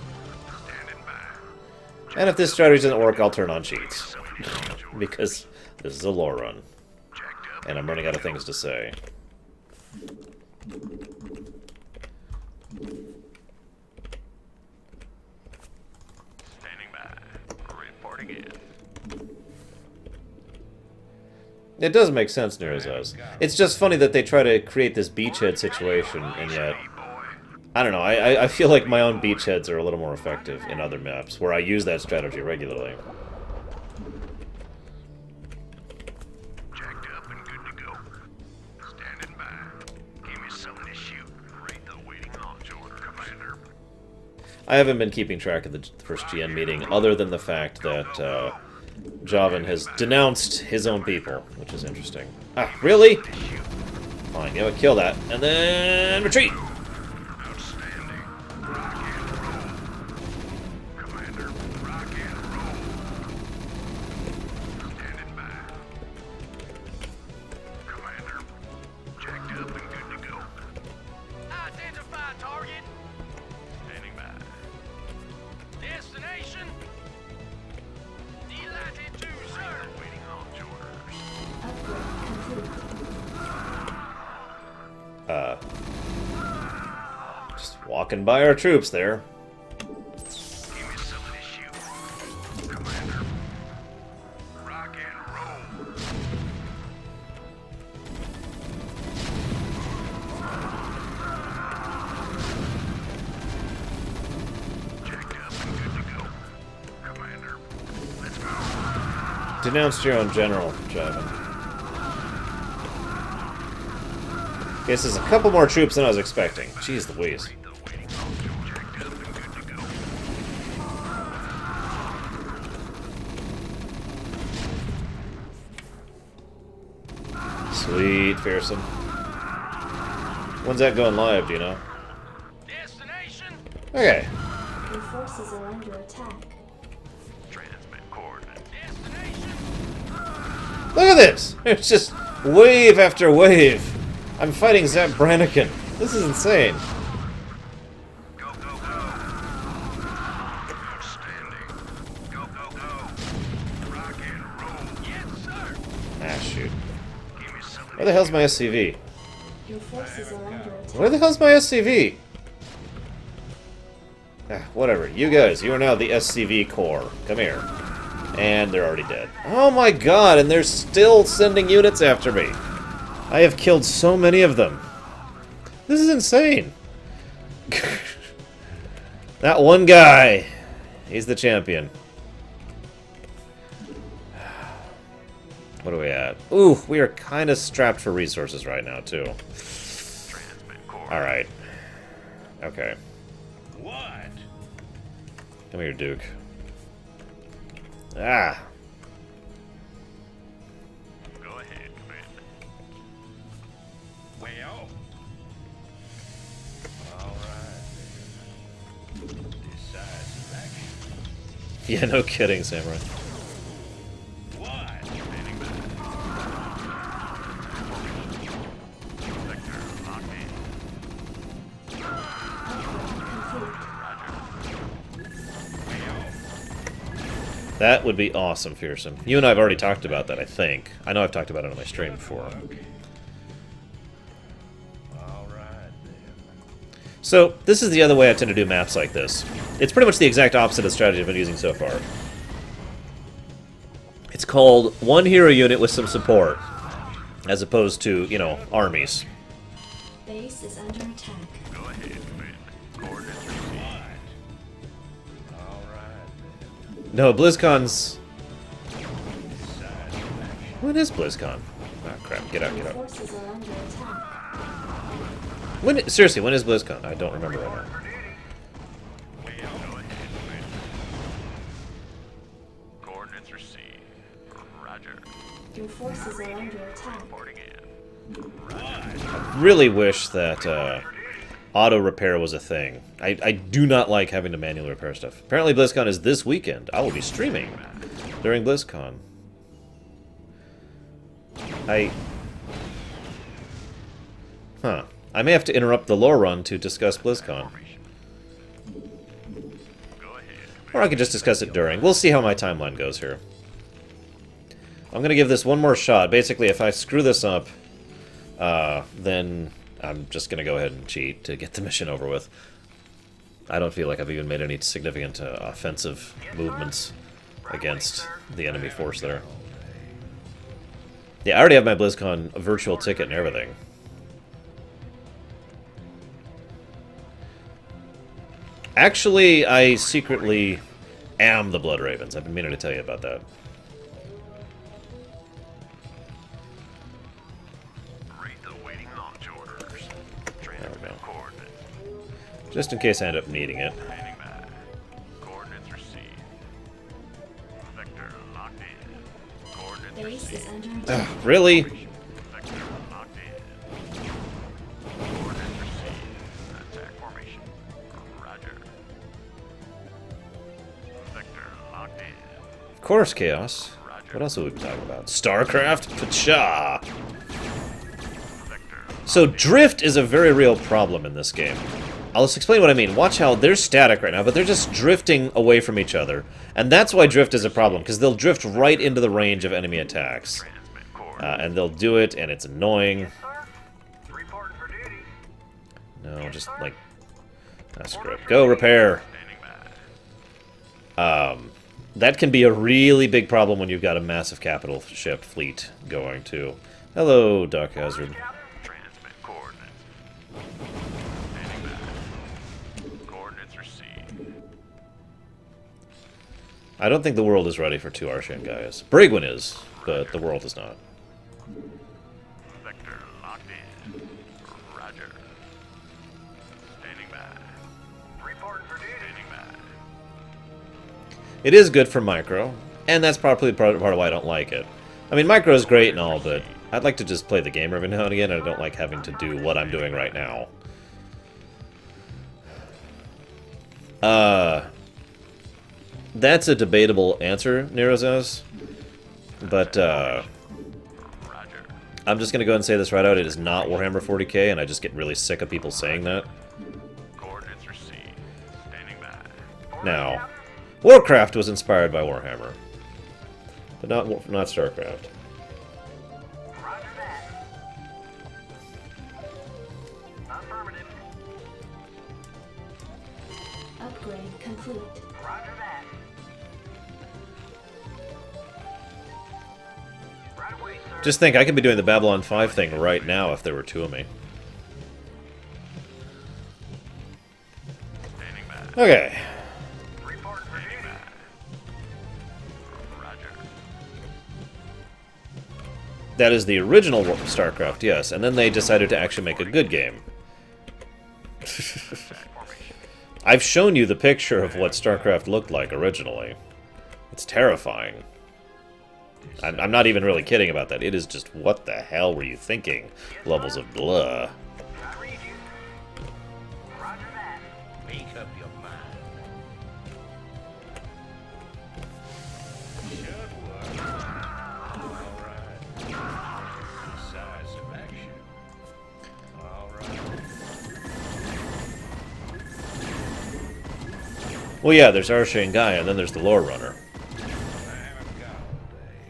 Standing by. And if this strategy doesn't work, I'll turn on cheats. Because this is a lore run. Jacked up. And I'm running out of things to say. Standing by. Reporting in. It does make sense, Nero's does. It's just funny that they try to create this beachhead situation, and yet I don't know, I feel like my own beachheads are a little more effective in other maps, where I use that strategy regularly. Jacked up and good to go. Standing by. Give me something to shoot. Rate the waiting launch order, Commander. I haven't been keeping track of the first GN meeting, other than the fact that Javan has denounced his own people, which is interesting. Ah, really? Fine, you know what, kill that, and then retreat! Outstanding. Rock and roll. Commander, rock and roll. Standing by. Commander, jacked up and good to go. Identify target. Standing by. Destination. Delighted to serve. Waiting launch orders. Upgrade complete. Just walking by our troops there. Give me something to shoot. Commander. Rock and roll. Jacked up and good to go. Commander. Let's go. Denounced your own general, Javan. Guess there's a couple more troops than I was expecting. Jeez Louise. Rate the waiting launch order. Jacked up and good to go. Sweet, fearsome. When's that going live, do you know? Destination. Okay. Your forces are under attack. Transmit coordinates. Destination. Look at this! It's just wave after wave. I'm fighting Zap Brannigan. This is insane. Go, go, go. Outstanding. Go, go, go. Rock and roll. Yes, sir. Ah, shoot. Give me something. Where the hell's my SCV? Your forces are under attack. Where the hell's my SCV? Ah, whatever. You guys, you are now the SCV core. Come here. And they're already dead. Oh my god, and they're still sending units after me. I have killed so many of them. This is insane. That one guy. He's the champion. What are we at? Ooh, we are kind of strapped for resources right now, too. Transmit coordinates. Alright. Okay. What? Come here, Duke. Ah. Go ahead, Commander. Well. All right. Decisive action. Yeah, no kidding, Samurai. What? Standing by. Sector locked in. That would be awesome, Fearsome. You and I have already talked about that, I think. I know I've talked about it on my stream before. All right, then. So, this is the other way I tend to do maps like this. It's pretty much the exact opposite of the strategy I've been using so far. It's called one hero unit with some support, as opposed to, you know, armies. Base is under attack. Go ahead, Commander. Coordinates received. All right, then. No, BlizzCon's... Decisive action. When is BlizzCon? Ah, crap. Get out, Your get out. forces are under attack. When, seriously, when is BlizzCon? I don't remember right now. Well, go ahead, Commander. Coordinates received. Roger. Your forces are under attack. Reporting in. Really wish that auto repair was a thing. I do not like having to manually repair stuff. Apparently BlizzCon is this weekend. I will be streaming during BlizzCon. I may have to interrupt the Lorerun to discuss BlizzCon. Go ahead. Or I could just discuss it during. We'll see how my timeline goes here. I'm going to give this one more shot. Basically, if I screw this up, then I'm just going to go ahead and cheat to get the mission over with. I don't feel like I've even made any significant offensive movements against the enemy force there. Yeah, I already have my BlizzCon virtual ticket and everything. Actually, I secretly am the Blood Ravens. I've been meaning to tell you about that. Read the waiting launch orders. Transmit coordinates. Just in case I end up needing it. Standing by. Coordinates received. Vector locked in. Coordinates Base is received. under attack. Really? Vector locked in. Coordinates received. Attack formation. Roger. Vector locked in. Of course, Chaos. What else have we been talking about? Starcraft? Pacha! Vector. So drift is a very real problem in this game. I'll just explain what I mean. Watch how they're static right now, but they're just drifting away from each other. And that's why drift is a problem, because they'll drift right into the range of enemy attacks. Transmit coordinates. And they'll do it, and it's annoying. Sir, reporting for duty. No, just, like... screw it. Go repair! Standing by. That can be a really big problem when you've got a massive capital ship fleet going, too. Hello, Dark Hazard. Transmit coordinates. Standing by. Coordinates received. I don't think the world is ready for 2 Arshan guys. Brigwin is, but the world is not. Vector locked in. Roger. Standing by. Reporting for duty. Standing by. It is good for micro, and that's probably part of why I don't like it. I mean, micro is great and all, but I'd like to just play the game every now and again, and I don't like having to do what I'm doing right now. That's a debatable answer, Nerozaz, but Roger. I'm just going to go ahead and say this right out. It is not Warhammer 40k, and I just get really sick of people saying that. Coordinates received. Standing by. Now, Warcraft was inspired by Warhammer, but not Starcraft. Roger that. Affirmative. Upgrade complete. Roger that. Right away, sir. Just think, I could be doing the Babylon 5 thing right now if there were 2 of me. Standing by. Okay. Reporting for duty. Roger. That is the original StarCraft, yes, and then they decided to actually make a good game. Attack formation. I've shown you the picture of what StarCraft looked like originally. It's terrifying. I'm not even really kidding about that. It is just, what the hell were you thinking? Levels of blah. I read you. Roger that. Make up your mind. Should work. All right. Decisive action. All right. Well, yeah, there's Arshan Gaia, and then there's the Lorerunner. Lamb of God Day.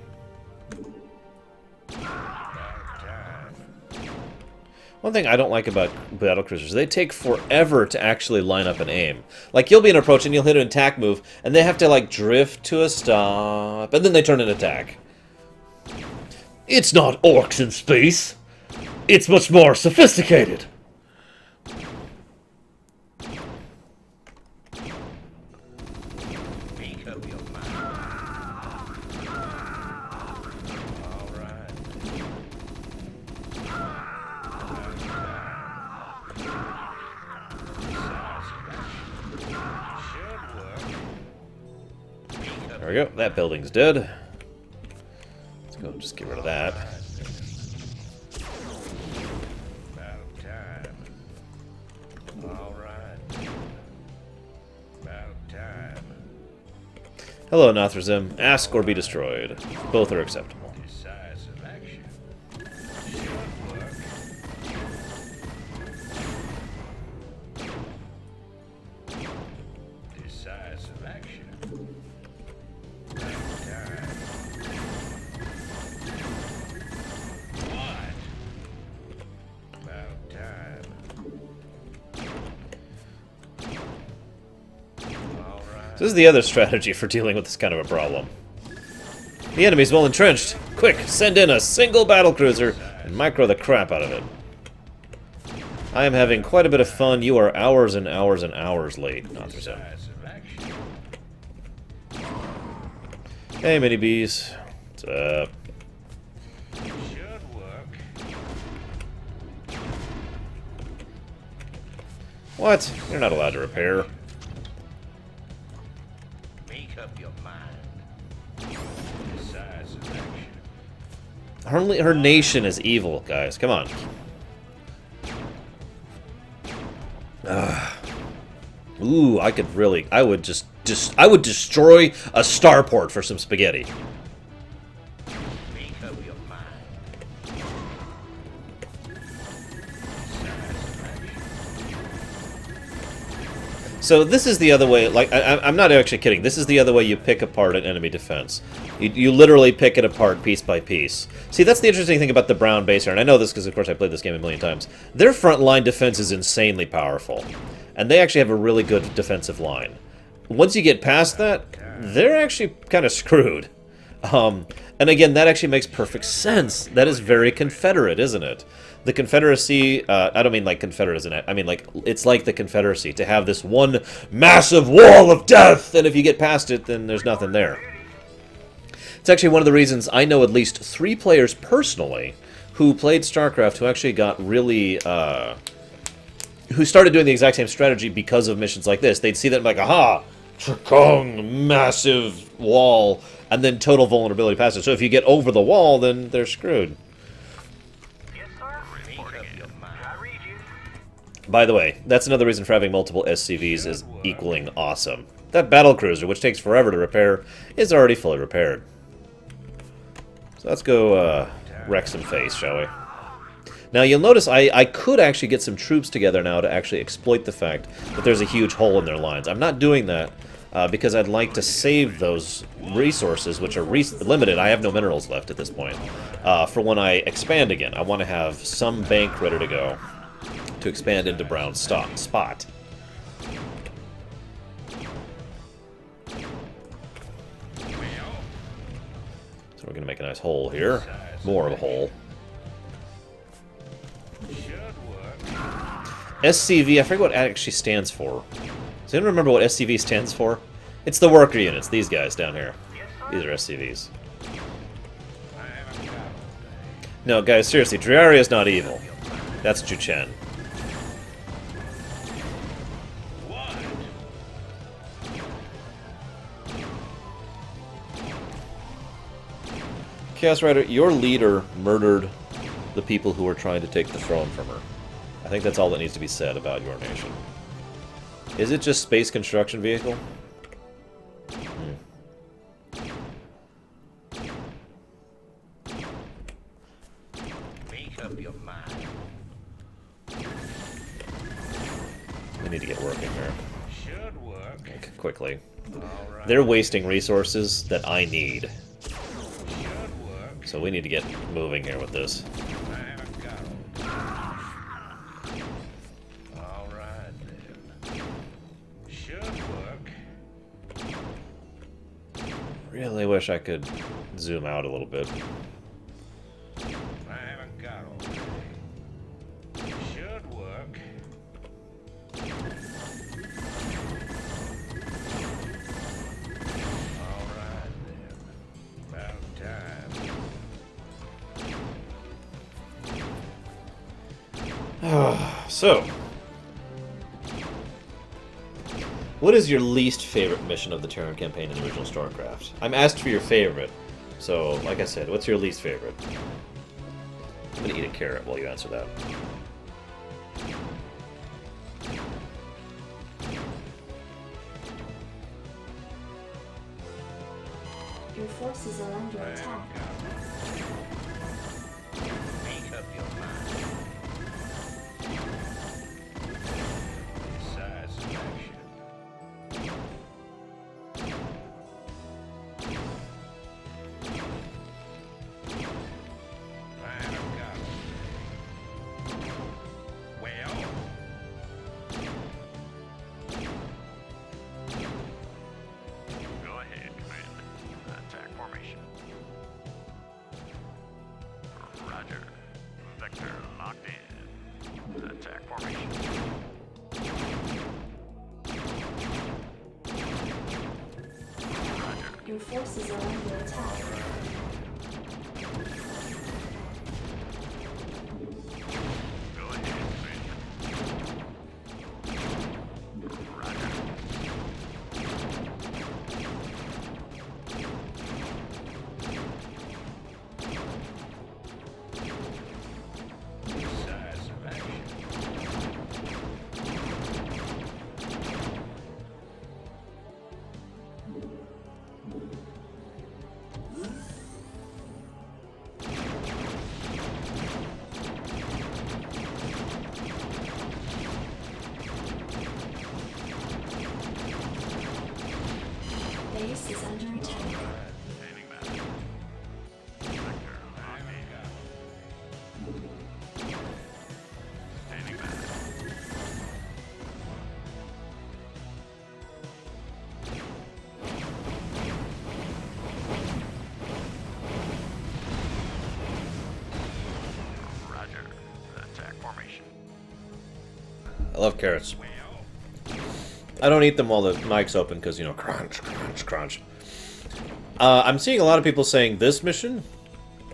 About time. One thing I don't like about Battlecruisers, they take forever to actually line up and aim. Like, you'll be in approach and you'll hit an attack move, and they have to, like, drift to a stop, and then they turn an attack. It's not orcs in space. It's much more sophisticated. Make up your mind. All right. Should work. There we go. That building's dead. Let's go just get rid of that. About time. All right. About time. Hello, Nothrazim. Ask or be destroyed. Both are acceptable. Decisive action. Should work. Decisive action. About time. What? About time. All right. This is the other strategy for dealing with this kind of a problem. The enemy's well entrenched. Quick, send in a single battlecruiser and micro the crap out of it. I am having quite a bit of fun. You are hours and hours and hours late. Not there's a... Hey, mini bees. What's up? Should work. What? You're not allowed to repair. Make up your mind. Decisive action. Her nation is evil, guys. Come on. Ooh, I could really... I would I would destroy a starport for some spaghetti. Make up your mind. So this is the other way, like, I'm not actually kidding, this is the other way you pick apart an enemy defense. You literally pick it apart piece by piece. See, that's the interesting thing about the brown base here, and I know this because, of course, I played this game a million times. Their front line defense is insanely powerful, and they actually have a really good defensive line. Once you get past that, they're actually kind of screwed. And again, that actually makes perfect sense. That is very Confederate, isn't it? The Confederacy, I don't mean like Confederate, isn't it? I mean like, it's like the Confederacy, to have this one massive wall of death, and if you get past it, then there's nothing there. It's actually one of the reasons I know at least 3 players personally who played Starcraft who actually got really, who started doing the exact same strategy because of missions like this. They'd see that and be like, aha, Chakong, massive wall, and then total vulnerability past it. So if you get over the wall, then they're screwed. By the way, that's another reason for having multiple SCVs is equaling awesome. That Battlecruiser, which takes forever to repair, is already fully repaired. So let's go wreck some face, shall we? Now you'll notice I could actually get some troops together now to actually exploit the fact that there's a huge hole in their lines. I'm not doing that because I'd like to save those resources, which are limited. I have no minerals left at this point. For when I expand again, I want to have some bank ready to go to expand into brown spot. So we're going to make a nice hole here. More of a hole. SCV, I forget what it actually stands for. Does anyone remember what SCV stands for? It's the worker units, these guys down here. These are SCVs. No, guys, seriously, Driaria is not evil. That's Juchen. Chaos Rider, your leader murdered the people who were trying to take the throne from her. I think that's all that needs to be said about your nation. Is it just space construction vehicle? Make up your mind. We need to get working here. Should work. Okay, quickly. Alright. They're wasting resources that I need. Should work. So we need to get moving here with this. I haven't got 'em. Alright then. Should work. Really wish I could zoom out a little bit. I haven't got 'em. Should work. Alright then. About time. So, what is your least favorite mission of the Terran campaign in the original StarCraft? I'm asked for your favorite, so like I said, what's your least favorite? I'm gonna eat a carrot while you answer that. Your forces are under attack. Make up your mind. Decisive action. I haven't got 'em. Well. Go ahead, Command. Attack formation. Your forces are under attack. Go ahead, Commander. Roger. Decisive action. Base is under attack. Standing by. Vector on me. Standing by. Roger. Attack formation. I love carrots. I don't eat them while the mic's open because, you know, crunch, crunch, crunch. I'm seeing a lot of people saying this mission.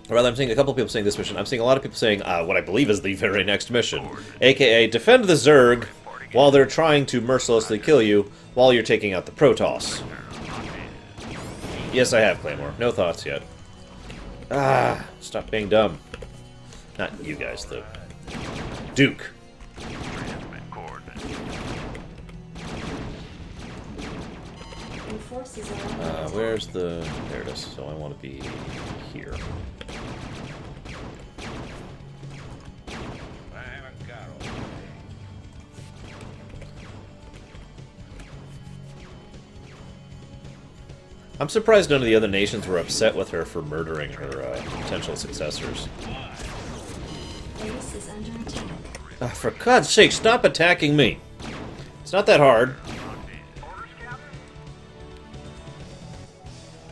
Or rather, I'm seeing a couple of people saying this mission. I'm seeing a lot of people saying what I believe is the very next mission. AKA, defend the Zerg while they're trying to mercilessly kill you while you're taking out the Protoss. Yes, I have, Claymore. No thoughts yet. Stop being dumb. Not you guys, though. Duke. Transmit coordinates. Your forces are under attack. Where's the... There it is. So I want to be here. I haven't got all day. I'm surprised none of the other nations were upset with her for murdering her potential successors. Base is under attack. For God's sake, stop attacking me! It's not that hard. Orders, Captain?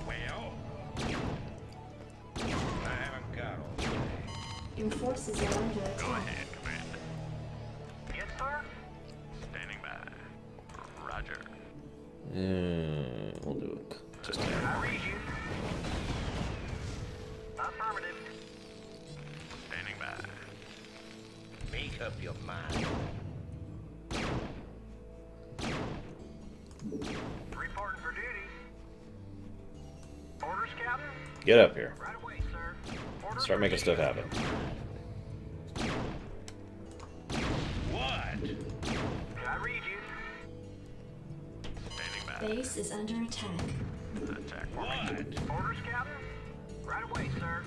Well, I haven't got all day. Your forces are under Go attack. ahead, Commander. Yes, sir? Standing by. Roger. We'll do it. Just I read you. Affirmative. Standing by. Make up your mind. Reporting for duty. Orders, Captain? get up here. Right away, sir. Orders Start making stuff happen. What? I read you. Standing by. Base is under attack. Attack formation. Orders, Captain? Right away, sir.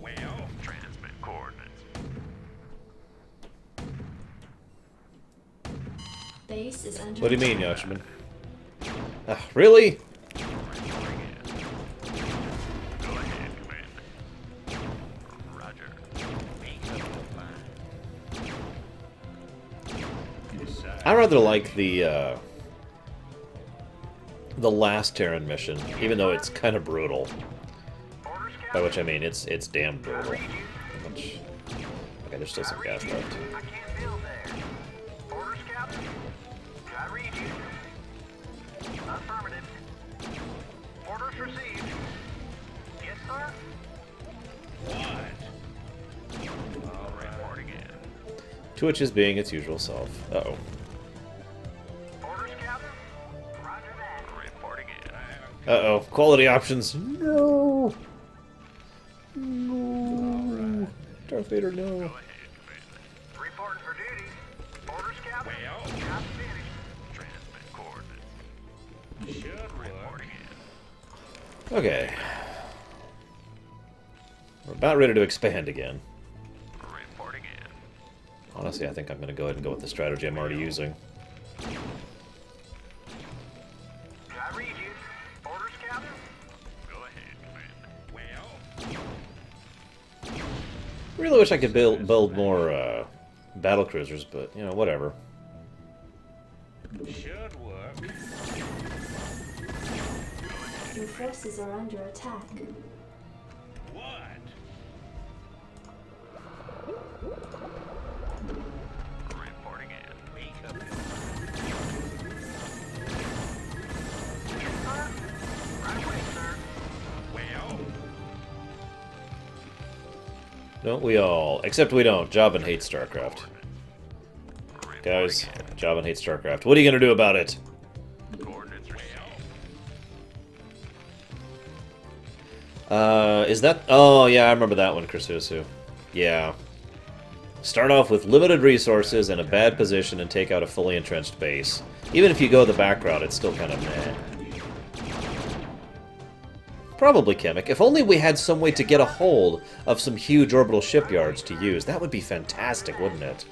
Well, Transmit coordinates. Base is under What do you mean, attack. Yoshman? Really? Reporting in. Go ahead, Commander. Roger. make up your mind. Decide. I rather like the last Terran mission, even though it's kind of brutal. Orders, By Captain? which I mean it's damn brutal. Read you. Which, okay, there's still some gas left. I can't build there. Orders, Captain? I read you. Affirmative. Orders received. Yes, sir? What? All right. Reporting in. Twitch is being its usual self. Uh-oh. Orders, Captain? Roger that. Reporting in. Uh-oh. Quality options. No! No! Darth Vader, no. Go ahead, Commander. Reporting for duty. Orders, Captain? Well. Job finished. Transmit coordinates. Should work. Reporting in. Okay. We're about ready to expand again. Reporting in. Honestly, I think I'm going to go ahead and go with the strategy I'm already using. I read you. Orders, Captain? Go ahead, Commander. Well, Really wish I could build more Battlecruisers, but, you know, whatever. should work. Your forces are under attack. What? Reporting in. Make up your Yes, sir. Right away, Don't we all? Except we don't. Jobin hates Starcraft. Guys, Jobin hates Starcraft. What are you gonna do about it? Coordinates received. Is that... Oh, yeah, I remember that one, Krisusu. Yeah. Start off with limited resources and a bad position and take out a fully entrenched base. Even if you go the back route, it's still kind of meh. Probably Chemic. If only we had some way to get a hold of some huge orbital shipyards to use. That would be fantastic, wouldn't it?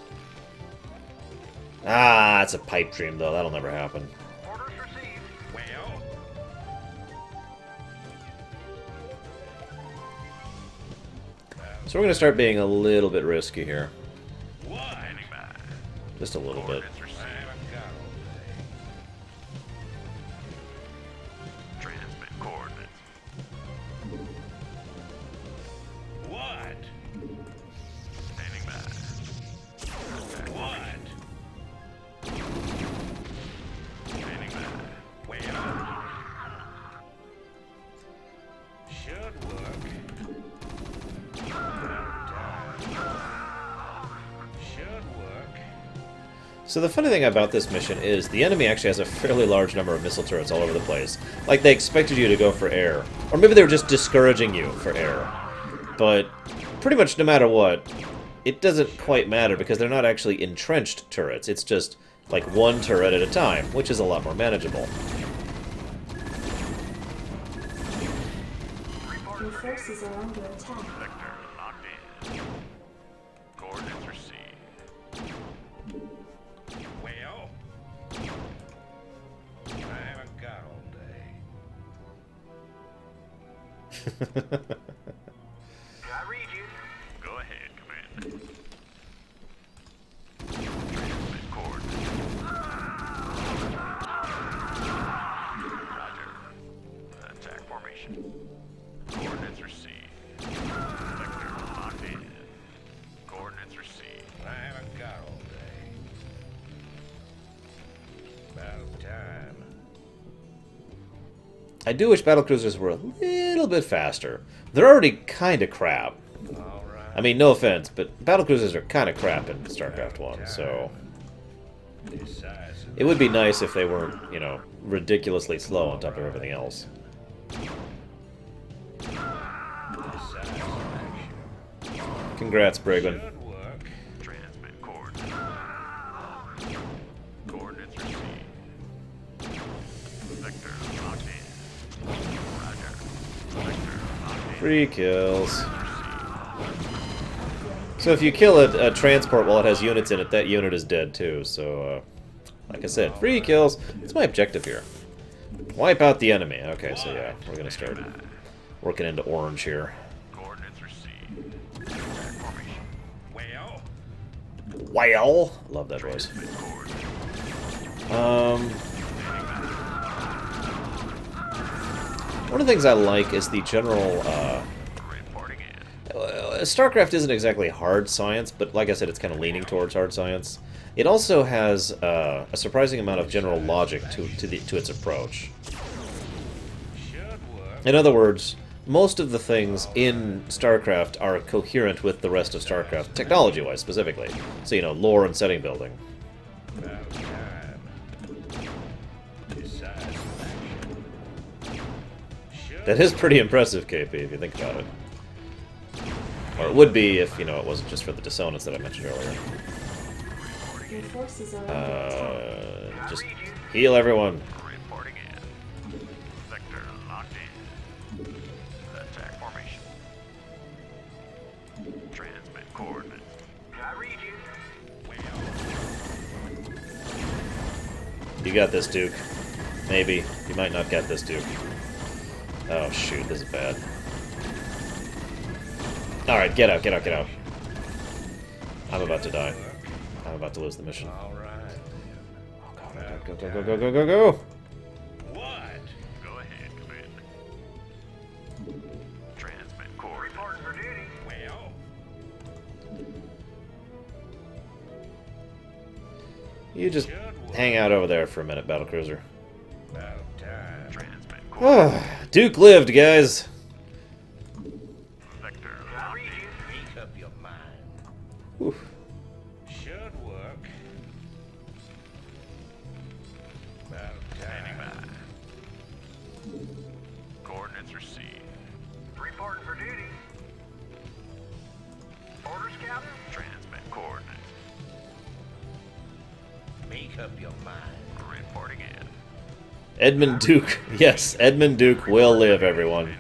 Ah, it's a pipe dream, though. That'll never happen. Orders received. Well, So we're going to start being a little bit risky here. what? Standing by. Just a little bit. Coordinates received. Transmit coordinates. What? Standing by. What? Standing by. Well, should work. Should work. So the funny thing about this mission is the enemy actually has a fairly large number of missile turrets all over the place. Like they expected you to go for air. Or maybe they were just discouraging you for air. But pretty much no matter what, it doesn't quite matter because they're not actually entrenched turrets. It's just like one turret at a time, which is a lot more manageable. Your forces are under attack. Sector locked in. Coordinates received. Well, I haven't got all day. I read you. Go ahead, Commander. Transmit coordinates. Roger. Attack formation. Coordinates received. Sector locked in. Coordinates received. I haven't got all day. About time. I do wish Battlecruisers were a little bit faster. They're already kind of crap. All right. I mean, no offense, but Battlecruisers are kind of crap in StarCraft 1, so... Decisive. It would be nice if they weren't, you know, ridiculously slow on top of everything else. Decisive action. Congrats, Brigman. Should work. Transmit coordinates. Coordinates received. Sector locked in. Roger. Sector locked in. 3 kills. So if you kill a transport while it has units in it, that unit is dead too, so, like I said, 3 kills. That's my objective here. Wipe out the enemy. Okay, so yeah, we're gonna start working into orange here. Coordinates received. Attack formation. Well, Well, love that voice. transmit coordinates. One of the things I like is the general, Reporting in. StarCraft isn't exactly hard science, but like I said, it's kind of leaning towards hard science. It also has a surprising amount of general logic to its approach. Should work. In other words, most of the things in StarCraft are coherent with the rest of StarCraft, technology-wise specifically. So, you know, lore and setting building. About time. Decisive action. Should That is pretty impressive, KP, if you think about it. Or it would be if, you know, it wasn't just for the dissonance that I mentioned earlier. Your forces are under attack. Just heal everyone. reporting in. Sector locked in. Attack formation. Transmit coordinates. I read you. Well, You got this, Duke. Maybe. You might not get this, Duke. Oh, shoot. This is bad. Alright, get out, get out, get out. I'm about to die. I'm about to lose the mission. all right. Oh, God. Go, go, go, go, go, go, go! What? Go ahead, Commander. Transmit coordinates. Reporting for duty. Well, You just hang out over there for a minute, Battlecruiser. about time. Transmit coordinates. Duke lived, guys! Sector locked in. Make up your Make up your mind. Reporting in. Edmund Duke. Yes, Edmund Duke will live, everyone.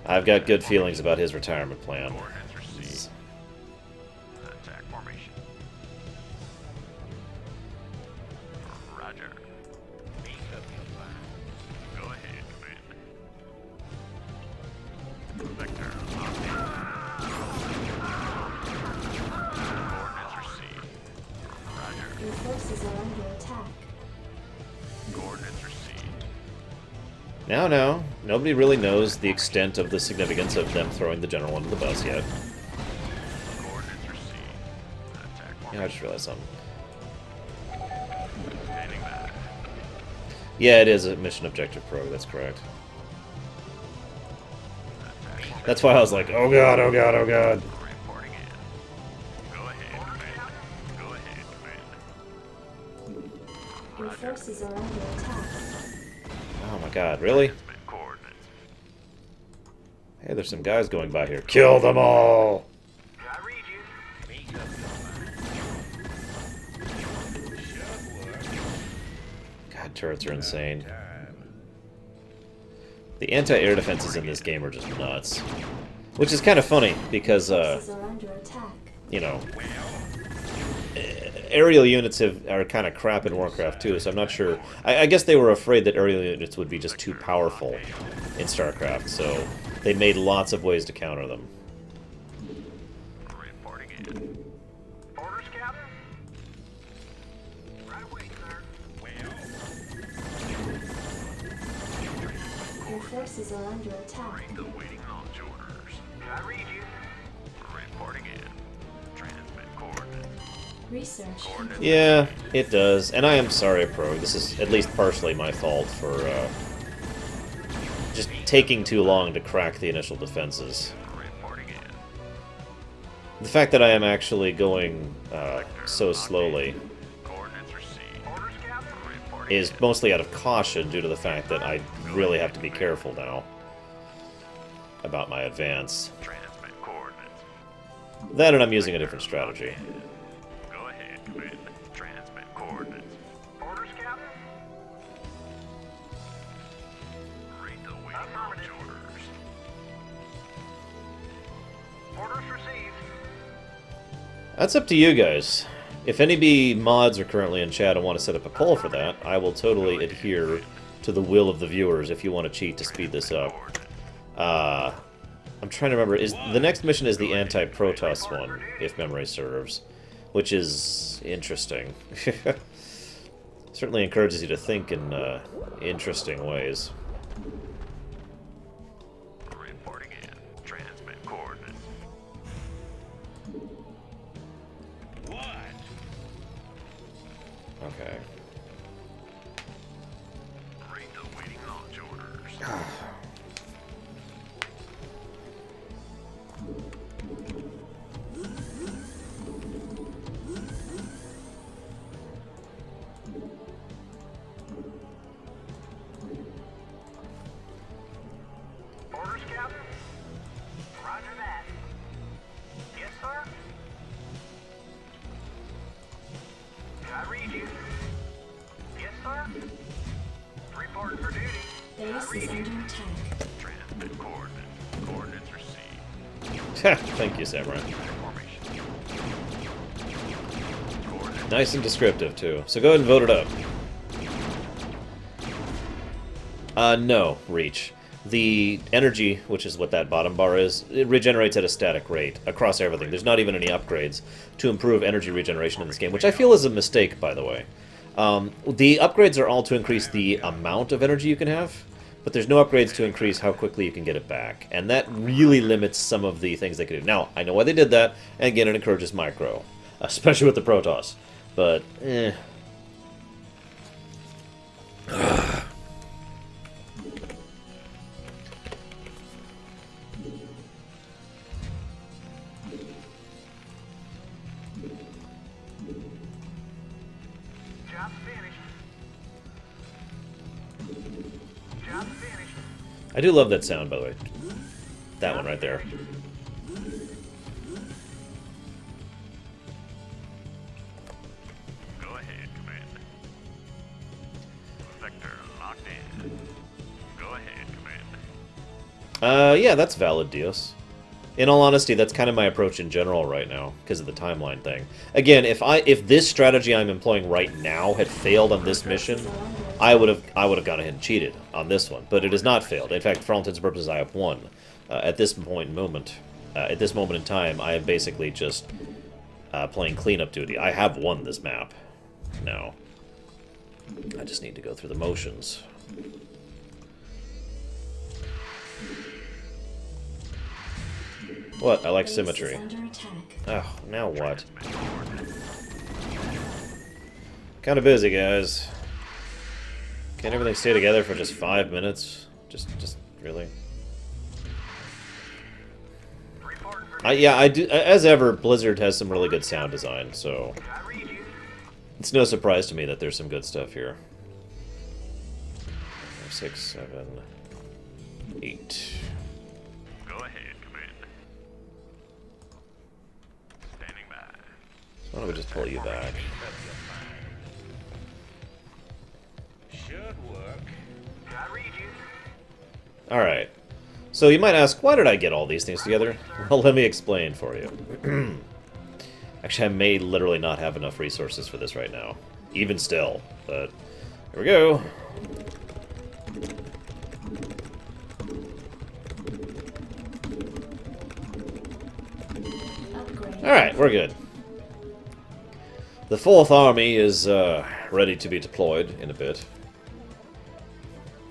I've got good feelings about his retirement plan. Coordinates received. Attack formation. Roger. Make up your mind. Go ahead, Commander. Vector locked in. Coordinates received. Roger. Your forces are under attack. Coordinates received. Now, nobody really knows the extent of the significance of them throwing the general under the bus yet. Coordinates received. Attack formation. Yeah, I just realized something. Standing by. Yeah, it is a mission objective probe, that's correct. Attack formation. That's why I was like, oh god, oh god, oh god. Reporting in. Go ahead, Commander. Go ahead, Commander. Your forces are under attack. Oh my god, really? Transmit coordinates. Hey, there's some guys going by here. Kill them all! I read you. Make up your mind. Sure work. God, turrets are insane. Time. The anti-air defenses in this game are just nuts. Which is kind of funny, because, Forces are under attack. you know, aerial units are kind of crap in Warcraft 2, so I'm not sure. I guess they were afraid that aerial units would be just too powerful in Starcraft, so they made lots of ways to counter them. Reporting in. Orders, Captain? Right away, sir. Your forces are under attack. Bring the waiting launch orders. I read you. Reporting in. Transmit coordinates. Research complete. Yeah, it does. And I am sorry, Pro. This is at least partially my fault for just taking too long to crack the initial defenses. Reporting in. The fact that I am actually going so slowly Coordinates received. Orders, Captain? Reporting is mostly out of caution due to the fact that I really have to be careful now about my advance. Transmit coordinates. That and I'm using a different strategy. Go ahead, Commander. Transmit coordinates. Orders, Captain? Read the waiting launch orders. Orders received. That's up to you guys. If any B mods are currently in chat and want to set up a poll for that, I will totally adhere to the will of the viewers if you want to cheat to speed this up. I'm trying to remember. Is the next mission is the anti-Protoss one, if memory serves, which is interesting. Certainly encourages you to think in interesting ways. Reporting in. Transmit coordinates. What? Okay. Read the waiting launch orders. Orders, Captain? Roger that. Yes, sir? I read you. Yes, sir? Reporting for duty. Base is under attack. Transmit coordinates. Coordinates received. Thank you, Samurai. Formation. Coordinates. Nice and descriptive, too. So go ahead and vote it up. No, Reach. The energy, which is what that bottom bar is, it regenerates at a static rate across everything. There's not even any upgrades to improve energy regeneration in this game, which I feel is a mistake, by the way. The upgrades are all to increase the amount of energy you can have, but there's no upgrades to increase how quickly you can get it back. And that really limits some of the things they can do. Now, I know why they did that, and again, it encourages micro, especially with the Protoss. But, eh. Job's finished. Job's finished. I do love that sound, by the way. That one right there. Go ahead, Commander. locked in. Go ahead, Commander. Yeah, that's valid, Dios. In all honesty, that's kind of my approach in general right now, because of the timeline thing. Again, if this strategy I'm employing right now had failed on this mission, I would have gone ahead and cheated on this one. But it has not failed. In fact, for all intents and purposes, I have won. At this moment in time, I am basically just playing cleanup duty. I have won this map now. I just need to go through the motions. What? I like symmetry. Oh, now what? Kind of busy, guys. Can't everything stay together for just 5 minutes? Just really? Yeah, I do. As ever, Blizzard has some really good sound design, so it's no surprise to me that there's some good stuff here. 5, 6, 7, 8. Go ahead, Commander. Standing by. Why don't we just pull you back? Should work. Alright. So you might ask, why did I get all these things together? Well, let me explain for you. Actually, I may literally not have enough resources for this right now. Even still. But, here we go. Alright, we're good. The 4th Army is ready to be deployed in a bit.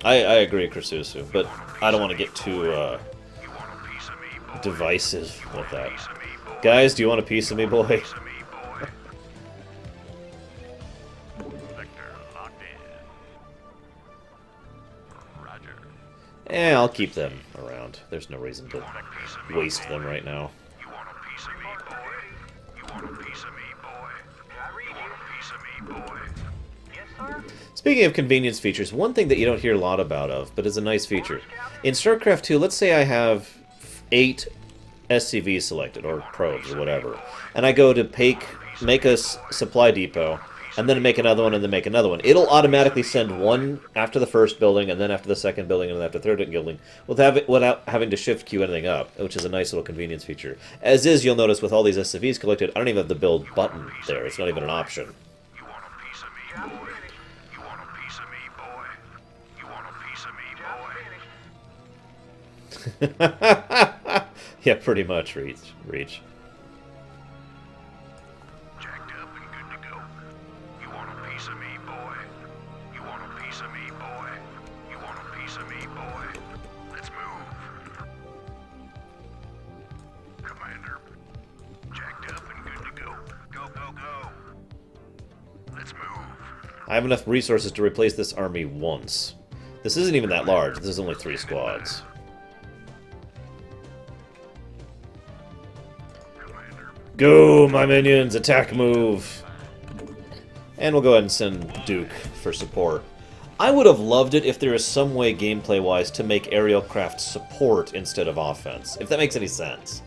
I agree, Krasusu, but I don't want to get too divisive with that. Guys, do you want a piece of me, boy? Vector locked in. Roger. I'll keep them around. There's no reason to waste them right now. You want a piece of me, boy? You want a piece of me, boy? You want a piece of me, boy? Yes, sir. Speaking of convenience features, one thing that you don't hear a lot about but is a nice feature. In StarCraft 2, let's say I have 8 SCVs selected, or probes, or whatever, and I go to make a supply depot, and then make another one, and then make another one. It'll automatically send one after the first building, and then after the second building, and then after the third building, without having to shift queue anything up, which is a nice little convenience feature. As is, you'll notice with all these SCVs collected, I don't even have the build button there. It's not even an option. You want a piece of me, boy? You want a piece of me, boy? You want a piece of me, boy? Yeah, pretty much, Reach. Jacked up and good to go. You want a piece of me, boy? You want a piece of me, boy? You want a piece of me, boy? Let's move. Commander, jacked up and good to go. Go, go, go. Let's move. I have enough resources to replace this army once. This isn't even that large. This is only 3 squads. Go, my minions! Attack move! And we'll go ahead and send Duke for support. I would have loved it if there is some way gameplay-wise to make aerial craft support instead of offense, if that makes any sense.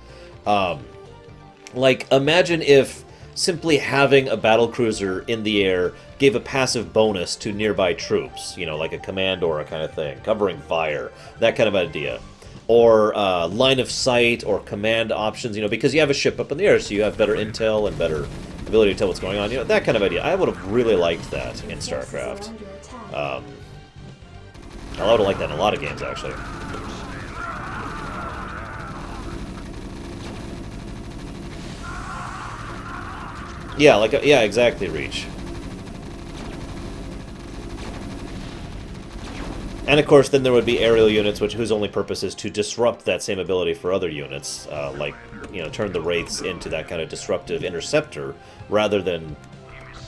Like, imagine if simply having a battlecruiser in the air gave a passive bonus to nearby troops, you know, like a command aura kind of thing, covering fire, that kind of idea. Or line of sight or command options, you know, because you have a ship up in the air, so you have better intel and better ability to tell what's going on, you know, that kind of idea. I would have really liked that in StarCraft. I would have liked that in a lot of games, actually. Yeah, yeah, exactly, Reach. And of course, then there would be aerial units, whose only purpose is to disrupt that same ability for other units, like, you know, turn the Wraiths into that kind of disruptive interceptor, rather than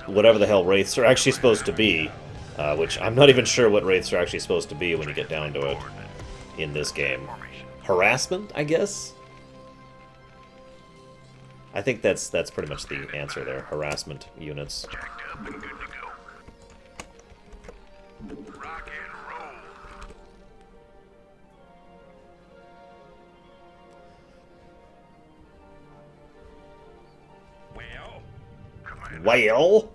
whatever the hell Wraiths are actually supposed to be, which I'm not even sure what Wraiths are actually supposed to be when you get down to it in this game. Harassment, I guess? I think that's pretty much the answer there. Harassment units. Well?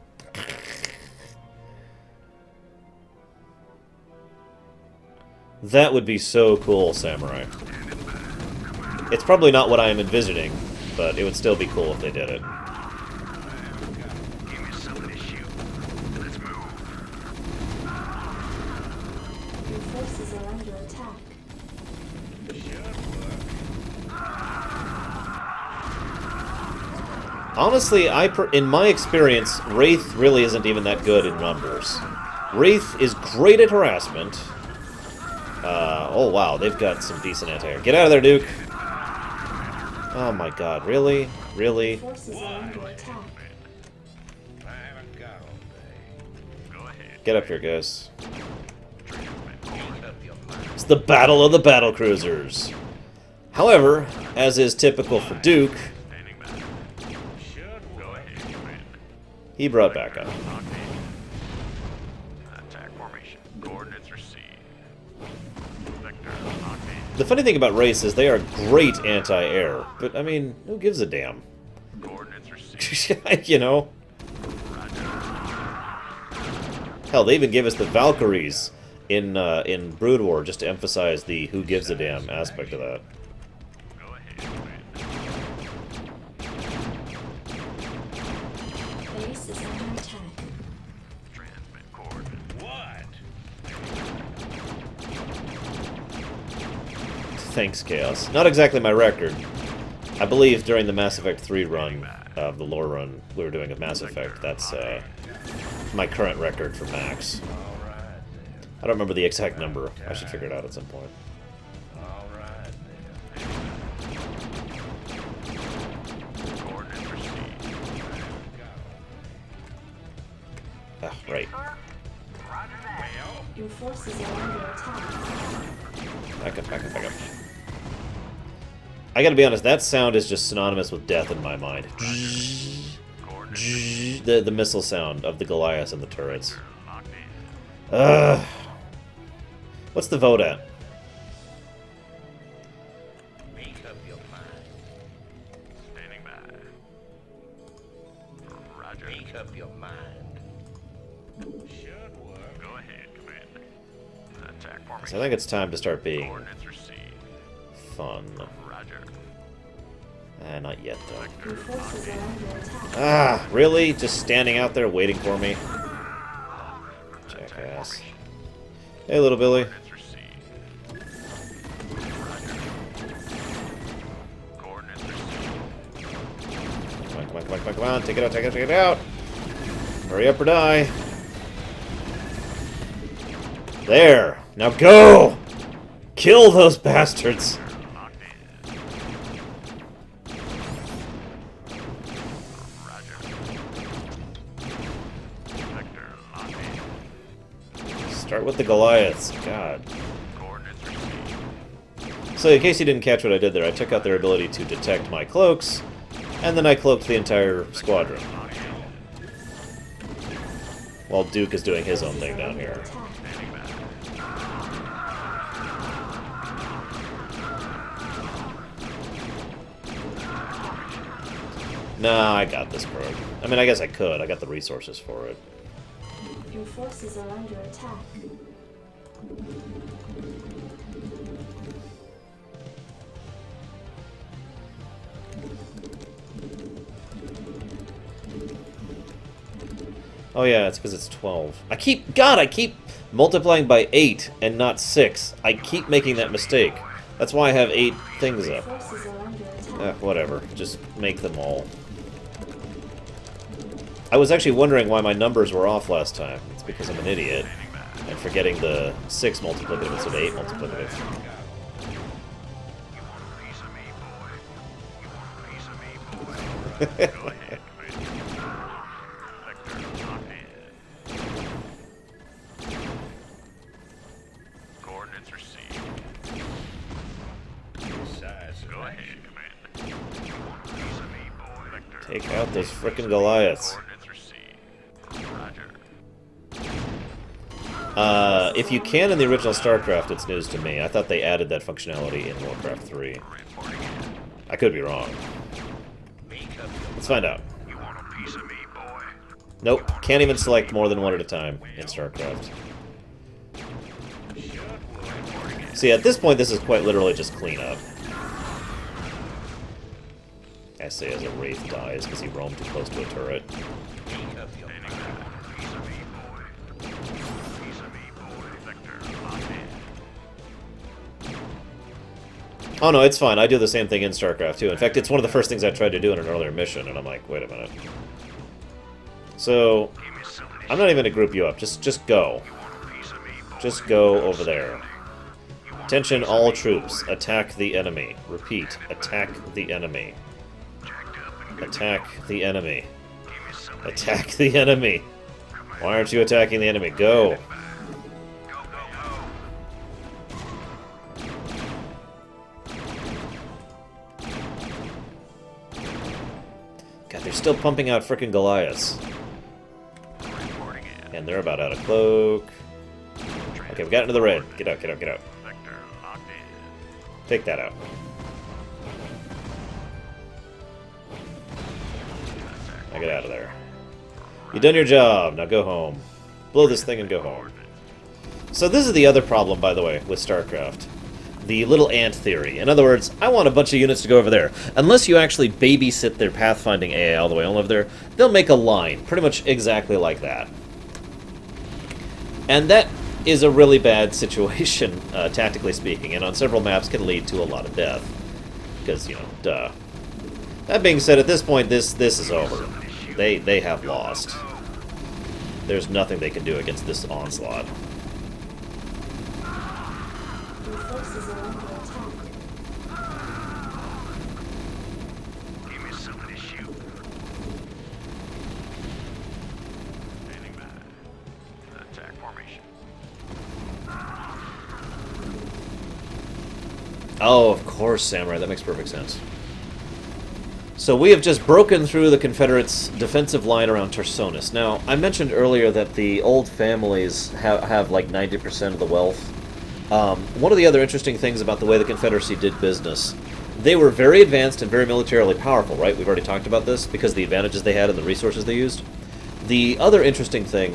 That would be so cool, Samurai. It's probably not what I am envisioning, but it would still be cool if they did it. Give me some of this shoe. Let's move. Your forces are under attack. Honestly, in my experience, Wraith really isn't even that good in numbers. Wraith is great at harassment. Oh wow, they've got some decent anti-air. Get out of there, Duke! Oh my god, really? Really? Forces are under attack. I haven't got all day. Go ahead. Get up here, guys. Make up your mind. It's the Battle of the Battlecruisers. However, as is typical for Duke, Standing by. Should Go work. ahead, Commander. he brought back up. Locked in. Attack formation. Coordinates received. Vector locked in. The funny thing about Wraiths is they are great anti-air, but I mean, who gives a damn? Coordinates received. You know? Hell, they even gave us the Valkyries in Brood War just to emphasize the who gives a damn aspect of that. Go ahead, Commander. Base is under attack. Transmit coordinates. What? Thanks, Chaos. Not exactly my record. I believe during the Mass Effect 3 run of the Lorerun we were doing a Mass Effect. That's my current record for Max. All right I don't remember the exact number. I should figure it out at some point. then. All right then. Coordinates received. Ah, right. Your forces are under attack. Back up, back up, back up. I gotta be honest, that sound is just synonymous with death in my mind. The missile sound of the Goliaths and the turrets. Locked in. What's the vote at? Make up your mind. Standing by. Roger. Make up your mind. Should work. Go ahead, Commander. Attack So formation. I think it's time to start being Coordinates received. fun. Roger. Not yet, though. Your forces are under attack. Ah, really? Just standing out there waiting for me? Jackass. Hey, little Billy. Coordinates received. Coordinates received. Come on, come on, come on, come on, come on. Take it out, take it out, take it out. Hurry up or die. There. Now go! Kill those bastards! Locked in. Roger. Vector locked in. Start with the Goliaths. God. Coordinates received. So, in case you didn't catch what I did there, I took out their ability to detect my cloaks, and then I cloaked the entire squadron. Locked in. While Duke is doing his own thing down here. Standing by. Nah, I got this, bro. I mean, I guess I could. I got the resources for it. Your forces are under attack. Oh yeah, it's because it's 12. I keep multiplying by 8 and not 6. I keep making that mistake. That's why I have 8 things up. Forces are under attack. Whatever. Just make them all. I was actually wondering why my numbers were off last time. It's because I'm an idiot. And forgetting the 6 multiplicative instead of 8 multiplicative. You want a piece of me, boy? You want a piece of me, boy? Go ahead, Commander. Vector locked in. Coordinates received. Size of Go ahead, action. Commander. You want a piece of me, boy? Vector. Take out those frickin' Goliaths. Coordinates received. Roger. If you can in the original Starcraft, it's news to me. I thought they added that functionality in Warcraft 3. Reporting in. I could be wrong. Make up your Let's find out. You want a piece of me, boy? Nope, can't even select more than one at a time in Starcraft. should work. Reporting See, at this point, this is quite literally just cleanup. I say as a Wraith dies because he roamed too close to a turret. Oh no, it's fine. I do the same thing in Starcraft too. In fact, it's one of the first things I tried to do in an earlier mission, and I'm like, wait a minute. So, I'm not even going to group you up. Just go. Just go over there. Attention all troops. Attack the enemy. Repeat. Attack the enemy. Attack the enemy. Attack the enemy. Why aren't you attacking the enemy? Go. God, they're still pumping out frickin' Goliaths. And they're about out of cloak. Okay, we got into the red. Get out, get out, get out. Take that out. Now get out of there. You've done your job. Now go home. Blow this thing and go home. So this is the other problem, by the way, with StarCraft. The little ant theory. In other words, I want a bunch of units to go over there. Unless you actually babysit their pathfinding AI all the way over there, they'll make a line, pretty much exactly like that. And that is a really bad situation, tactically speaking, and on several maps can lead to a lot of death. Because, you know, duh. That being said, at this point, this is over. They have lost. There's nothing they can do against this onslaught. Your forces are under attack. Give me something to shoot. Standing by. Attack formation. Oh, of course, Samurai. That makes perfect sense. So we have just broken through the Confederates' defensive line around Tarsonis. Now, I mentioned earlier that the old families have like 90% of the wealth. One of the other interesting things about the way the Confederacy did business, they were very advanced and very militarily powerful, right? We've already talked about this, because of the advantages they had and the resources they used. The other interesting thing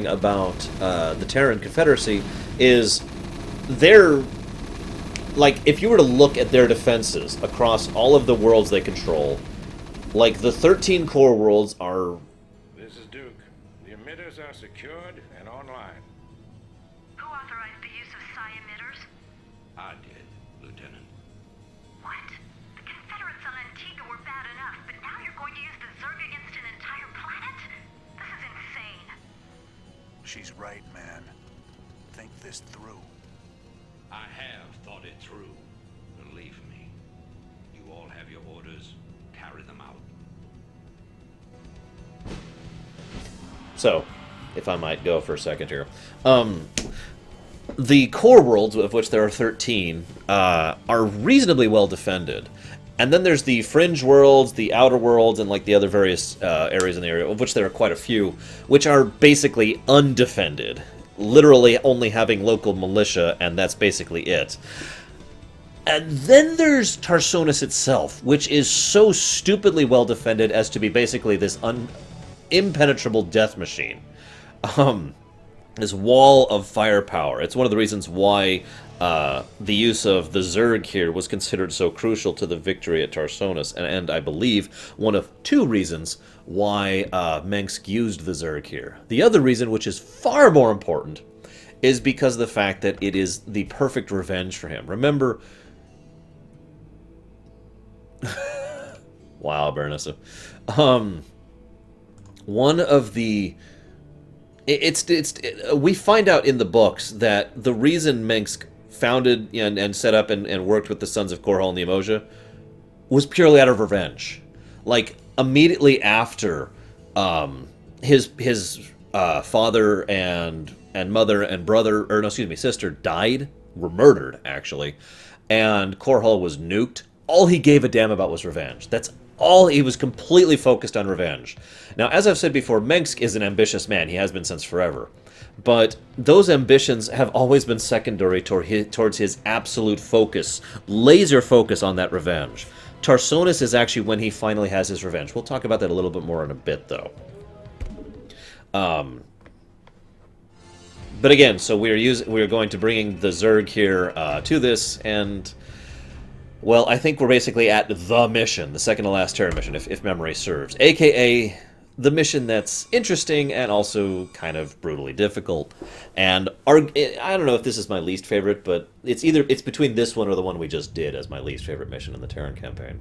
about the Terran Confederacy is they're... Like, if you were to look at their defenses across all of the worlds they control, like, the 13 core worlds are... This is Duke. The emitters are secured and online. Who authorized the use of psi emitters? I did, Lieutenant. What? The Confederates on Antigua were bad enough, but now you're going to use the Zerg against an entire planet? This is insane. She's right, man. Think this through. I have thought it through. Believe me. You all have your orders. Carry them out. So, if I might go for a second here. The core worlds, of which there are 13, are reasonably well defended. And then there's the fringe worlds, the outer worlds, and like the other various areas in the area, of which there are quite a few, which are basically undefended. Literally only having local militia, and that's basically it. And then there's Tarsonis itself, which is so stupidly well defended as to be basically this impenetrable death machine. This wall of firepower. It's one of the reasons why the use of the Zerg here was considered so crucial to the victory at Tarsonis, and I believe one of two reasons why Mengsk used the Zerg here. The other reason, which is far more important, is because of the fact that it is the perfect revenge for him. Remember... Wow, Bernissa. One of the... we find out in the books that the reason Mengsk founded and set up and worked with the Sons of Korhal and the Emoja was purely out of revenge. Like, immediately after his father and mother and brother, or no, excuse me, sister died, were murdered, actually, and Korhal was nuked, all he gave a damn about was revenge. That's all. He was completely focused on revenge. Now, as I've said before, Mengsk is an ambitious man. He has been since forever. But those ambitions have always been secondary towards his absolute focus, laser focus on that revenge. Tarsonis is actually when he finally has his revenge. We'll talk about that a little bit more in a bit, though. But again, so we're going to bring the Zerg here to this, and well, I think we're basically at the mission, the second to last Terra mission, if memory serves, aka the mission that's interesting and also kind of brutally difficult. And I don't know if this is my least favorite, but it's between this one or the one we just did as my least favorite mission in the Terran campaign.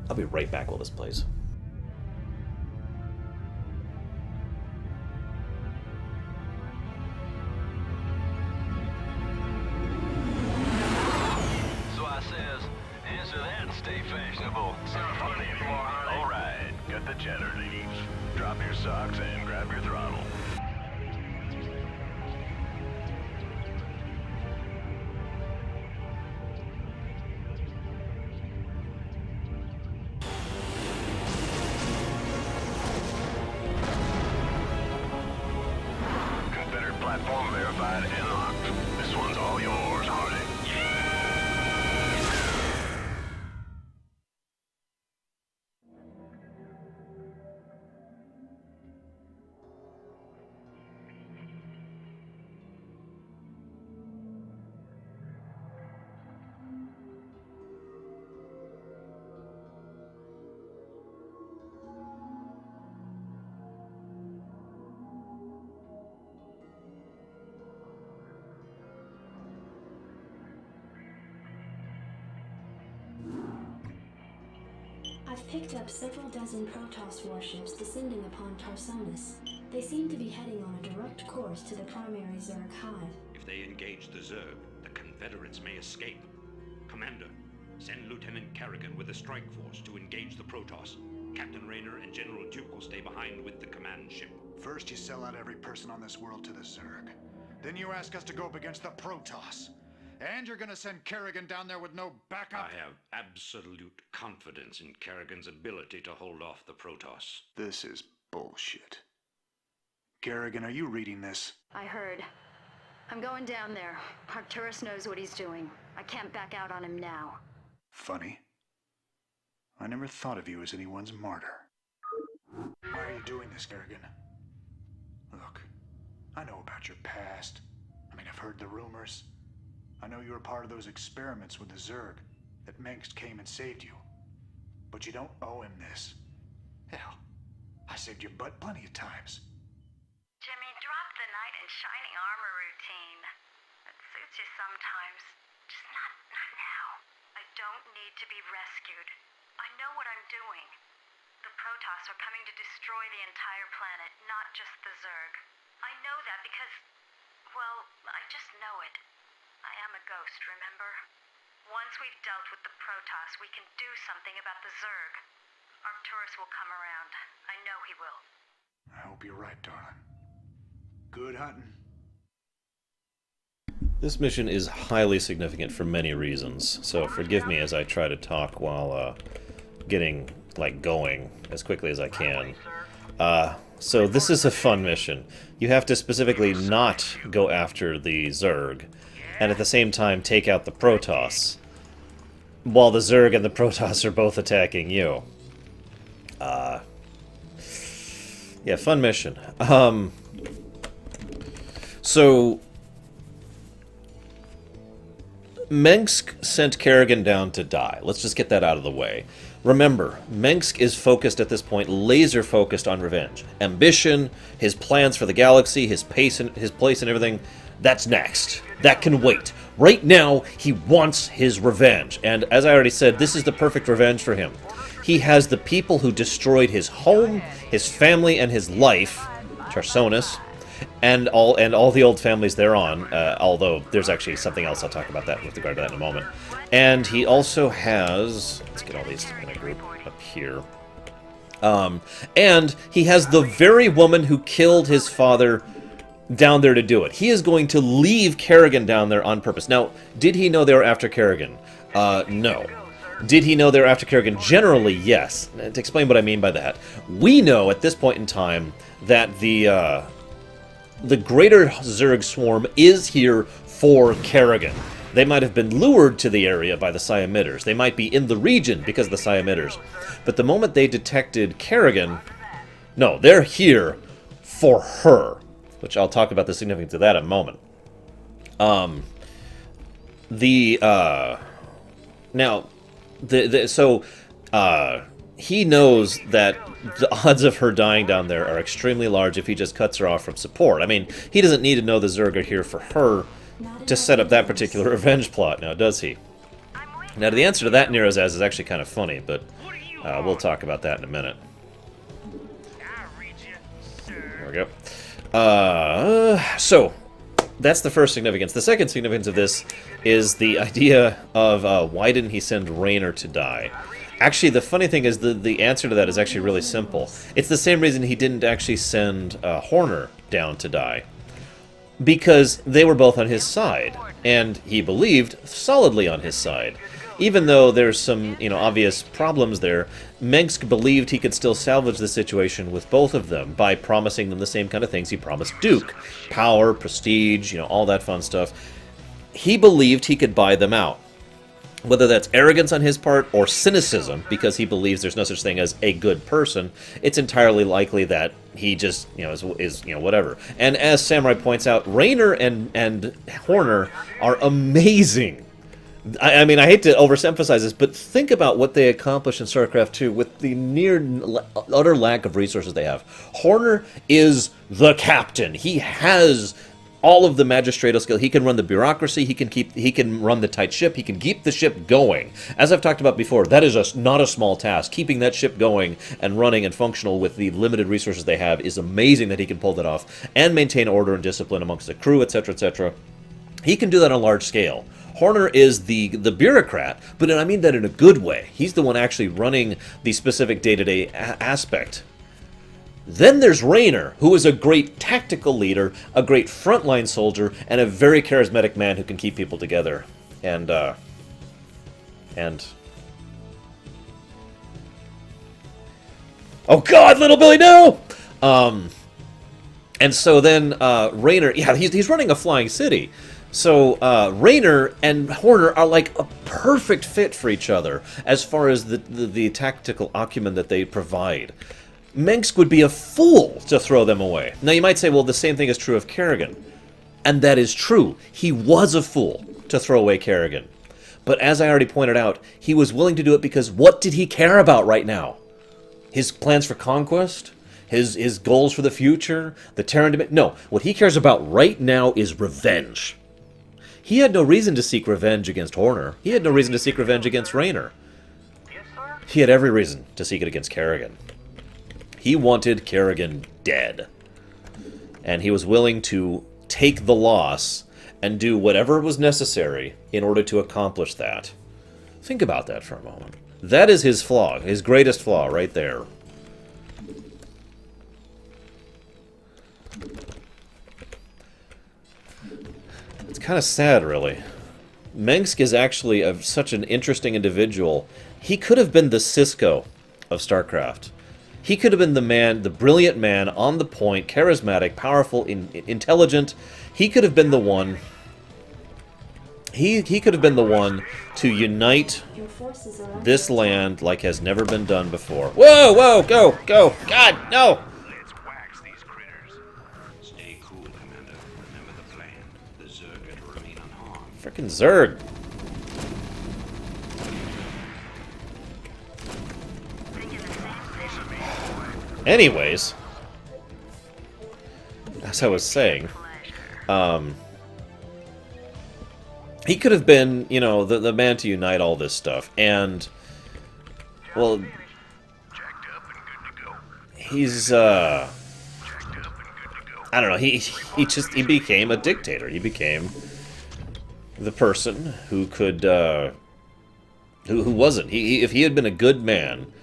I'll be right back while this plays. So I says, answer that and stay fashionable. Not funny anymore, honey. All right, got the cheddar leaves. Drop your socks and grab your throttle. Confederate platform verified and locked. This one's all yours, Hardy. I've picked up several dozen Protoss warships descending upon Tarsonis. They seem to be heading on a direct course to the primary Zerg hive. If they engage the Zerg, the Confederates may escape. Commander, send Lieutenant Kerrigan with a strike force to engage the Protoss. Captain Rayner and General Duke will stay behind with the command ship. First you sell out every person on this world to the Zerg. Then you ask us to go up against the Protoss. And you're gonna send Kerrigan down there with no backup? I have absolute confidence in Kerrigan's ability to hold off the Protoss. This is bullshit. Kerrigan, are you reading this? I heard. I'm going down there. Arcturus knows what he's doing. I can't back out on him now. Funny. I never thought of you as anyone's martyr. Why are you doing this, Kerrigan? Look, I know about your past. I mean, I've heard the rumors. I know you were part of those experiments with the Zerg, that Mengsk came and saved you. But you don't owe him this. Hell, I saved your butt plenty of times. Jimmy, drop the knight in shining armor routine. That suits you sometimes. Just not now. I don't need to be rescued. I know what I'm doing. The Protoss are coming to destroy the entire planet, not just the Zerg. I know that because, well, I just know it. I am a ghost, remember? Once we've dealt with the Protoss, we can do something about the Zerg. Arcturus will come around. I know he will. I hope you're right, darling. Good hunting. This mission is highly significant for many reasons, so forgive me as I try to talk while getting, going as quickly as I can. So this is a fun mission. You have to specifically not go after the Zerg, and at the same time take out the Protoss, while the Zerg and the Protoss are both attacking you. Yeah, fun mission. So Mengsk sent Kerrigan down to die. Let's just get that out of the way. Remember, Mengsk is focused at this point, laser focused on revenge. Ambition, his plans for the galaxy, his place and everything, that's next. That can wait. Right now, he wants his revenge. And as I already said, this is the perfect revenge for him. He has the people who destroyed his home, his family, and his life, Tarsonis, and all the old families thereon, although there's actually something else. I'll talk about that with regard to that in a moment. And he also has... Let's get all these in a group up here. And he has the very woman who killed his father down there to do it. He is going to leave Kerrigan down there on purpose. Now, did he know they were after Kerrigan? No. Did he know they were after Kerrigan? Generally, yes. To explain what I mean by that, we know at this point in time that the greater Zerg swarm is here for Kerrigan. They might have been lured to the area by the Psi-emitters. They might be in the region because of the Psi-emitters. But the moment they detected Kerrigan, No, they're here for her, which I'll talk about the significance of that in a moment. He knows that the odds of her dying down there are extremely large if he just cuts her off from support. I mean, he doesn't need to know the Zerg are here for her to set up that particular revenge plot, now does he? Now, the answer to that, Nerazaz, is actually kind of funny, but we'll talk about that in a minute. There we go. So, that's the first significance. The second significance of this is the idea of why didn't he send Raynor to die? Actually, the funny thing is the answer to that is actually really simple. It's the same reason he didn't actually send Horner down to die. Because they were both on his side, and he believed solidly on his side. Even though there's some, obvious problems there, Mengsk believed he could still salvage the situation with both of them by promising them the same kind of things he promised Duke. Power, prestige, all that fun stuff. He believed he could buy them out. Whether that's arrogance on his part or cynicism, because he believes there's no such thing as a good person, it's entirely likely that he just, is whatever. And as Samurai points out, Raynor and Horner are amazing. I mean, I hate to overemphasize this, but think about what they accomplished in StarCraft 2 with the utter lack of resources they have. Horner is the captain. He has all of the magistral skill. He can run the bureaucracy. He can run the tight ship. He can keep the ship going. As I've talked about before, that is not a small task. Keeping that ship going and running and functional with the limited resources they have is amazing that he can pull that off and maintain order and discipline amongst the crew, etc., etc. He can do that on a large scale. Horner is the bureaucrat, but I mean that in a good way. He's the one actually running the specific day-to-day aspect. Then there's Raynor, who is a great tactical leader, a great frontline soldier, and a very charismatic man who can keep people together. And oh God, little Billy, no! And so then Raynor, yeah, he's running a flying city. So Raynor and Horner are like a perfect fit for each other as far as the tactical acumen that they provide. Mengsk would be a fool to throw them away. Now you might say, well, the same thing is true of Kerrigan. And that is true. He was a fool to throw away Kerrigan. But as I already pointed out, he was willing to do it because what did he care about right now? His plans for conquest? His goals for the future? The Terran? No, what he cares about right now is revenge. He had no reason to seek revenge against Horner. He had no reason to seek revenge against Raynor. He had every reason to seek it against Kerrigan. He wanted Kerrigan dead. And he was willing to take the loss and do whatever was necessary in order to accomplish that. Think about that for a moment. That is his flaw, his greatest flaw right there. It's kind of sad, really. Mengsk is actually such an interesting individual. He could have been the Cisco of StarCraft. He could have been the man, the brilliant man, on the point, charismatic, powerful, intelligent. He could have been the one. He could have been the one to unite this land like has never been done before. Whoa, whoa, go, go! God, no! Let's wax these critters. Stay cool, Commander. Remember the plan. The Zerg are to remain unharmed. Frickin' Zerg. Anyways, as I was saying, he could have been, the man to unite all this stuff, and, well, he's, I don't know, he became a dictator. He became the person who could, who wasn't. If he had been a good man,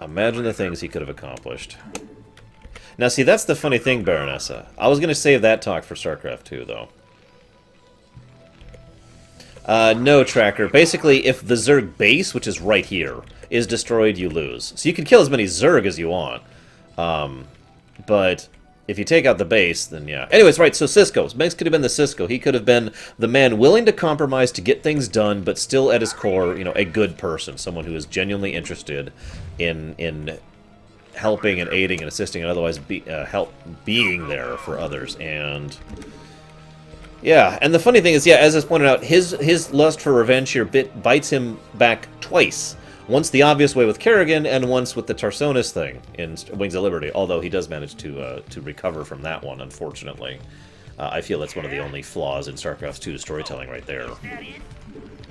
imagine the things he could have accomplished. Now, see, that's the funny thing, Baronessa. I was going to save that talk for StarCraft 2, though. No, Tracker. Basically, if the Zerg base, which is right here, is destroyed, you lose. So you can kill as many Zerg as you want. But if you take out the base, then yeah. Anyways, right, so Cisco. Mengsk could have been the Cisco. He could have been the man willing to compromise to get things done, but still at his core, a good person. Someone who is genuinely interested in helping and aiding and assisting and otherwise being there for others. And yeah, and the funny thing is, yeah, as is pointed out, his lust for revenge here bites him back twice. Once the obvious way with Kerrigan, and once with the Tarsonis thing in Wings of Liberty, although he does manage to recover from that one, unfortunately. I feel that's one of the only flaws in StarCraft 2 storytelling right there.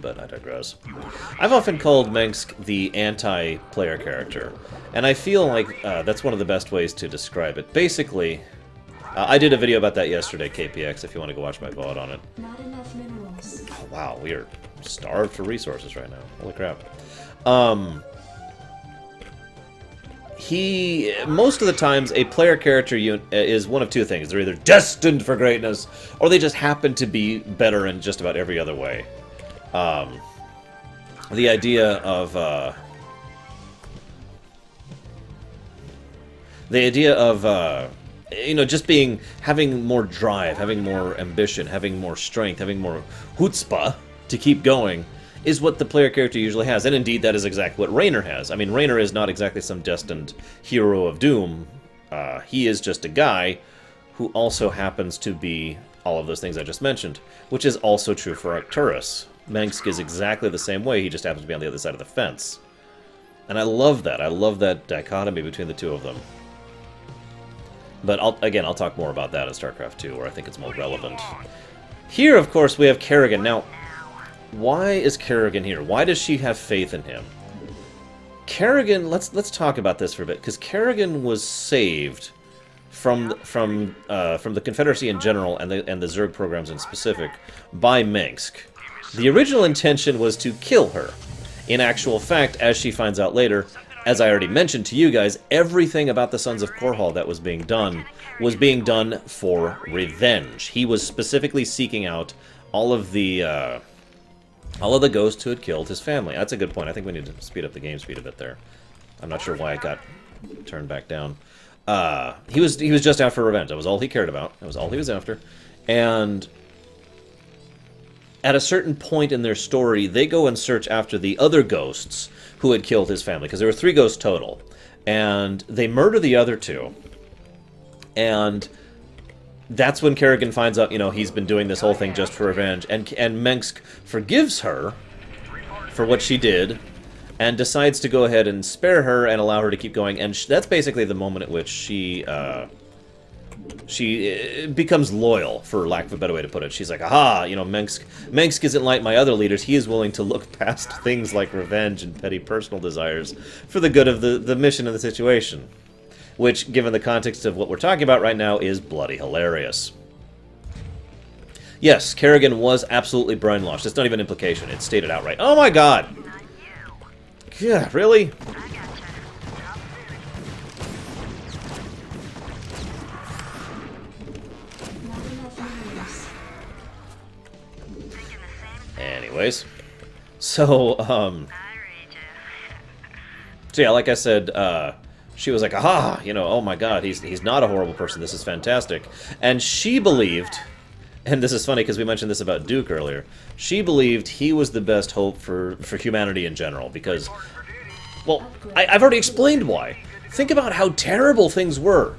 But I digress. I've often called Mengsk the anti-player character, and I feel like that's one of the best ways to describe it. Basically, I did a video about that yesterday, KPX, if you want to go watch my VOD on it. Not enough minerals. Oh, wow, we are starved for resources right now. Holy crap. Most of the times, a player character is one of two things. They're either destined for greatness, or they just happen to be better in just about every other way. The idea of, you know, just having more drive, having more ambition, having more strength, having more chutzpah to keep going, is what the player character usually has. And indeed, that is exactly what Raynor has. I mean, Raynor is not exactly some destined hero of doom. He is just a guy who also happens to be all of those things I just mentioned, which is also true for Arcturus. Mengsk is exactly the same way, he just happens to be on the other side of the fence. And I love that. I love that dichotomy between the two of them. But I'll talk more about that in StarCraft 2, where I think it's more relevant. Here, of course, we have Kerrigan. Now, why is Kerrigan here? Why does she have faith in him? Kerrigan, let's talk about this for a bit, because Kerrigan was saved from the Confederacy in general and the Zerg programs in specific by Mengsk. The original intention was to kill her. In actual fact, as she finds out later, as I already mentioned to you guys, everything about the Sons of Korhal that was being done for revenge. He was specifically seeking out all of the ghosts who had killed his family. That's a good point. I think we need to speed up the game speed a bit there. I'm not sure why it got turned back down. He was just out for revenge. That was all he cared about. That was all he was after. And at a certain point in their story, they go and search after the other ghosts who had killed his family, because there were 3 ghosts total. And they murder the other 2. And that's when Kerrigan finds out, you know, he's been doing this whole thing just for revenge. And Mengsk forgives her for what she did, and decides to go ahead and spare her and allow her to keep going. And that's basically the moment at which she becomes loyal, for lack of a better way to put it. She's like, aha, you know, Mengsk isn't like my other leaders. He is willing to look past things like revenge and petty personal desires for the good of the mission and the situation. Which, given the context of what we're talking about right now, is bloody hilarious. Yes, Kerrigan was absolutely brainwashed. It's not even an implication. It's stated outright. Oh my god! Yeah, really? Anyways. So yeah, like I said, she was like, aha, you know, oh my god, he's not a horrible person, this is fantastic. And she believed, and this is funny because we mentioned this about Duke earlier, she believed he was the best hope for humanity in general, because, well, I've already explained why. Think about how terrible things were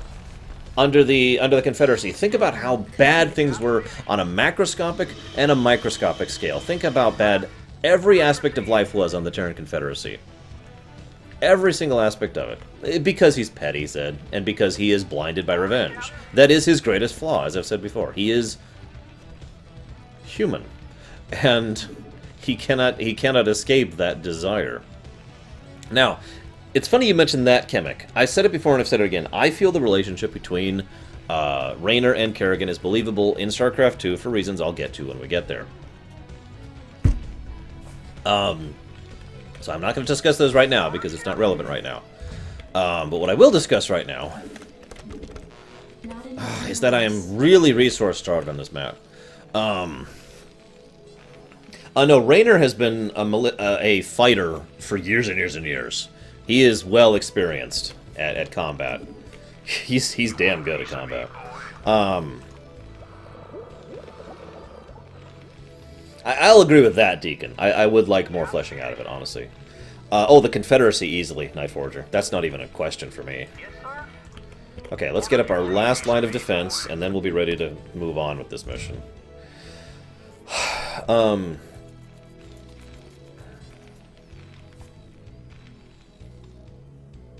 under the Confederacy. Think about how bad things were on a macroscopic and a microscopic scale. Think about how bad every aspect of life was on the Terran Confederacy. Every single aspect of it. Because he's petty, said, and because he is blinded by revenge. That is his greatest flaw, as I've said before. He is human. And he cannot escape that desire. Now, it's funny you mentioned that, Kemek. I said it before and I've said it again. I feel the relationship between Raynor and Kerrigan is believable in StarCraft 2 for reasons I'll get to when we get there. So I'm not going to discuss those right now because it's not relevant right now. But what I will discuss right now is that I am really resource-starved on this map. No, Raynor has been a fighter for years and years and years. He is well experienced at combat. He's damn good at combat. I'll agree with that, Deacon. I would like more fleshing out of it, honestly. Oh, the Confederacy easily, Night Forger. That's not even a question for me. Okay, let's get up our last line of defense, and then we'll be ready to move on with this mission.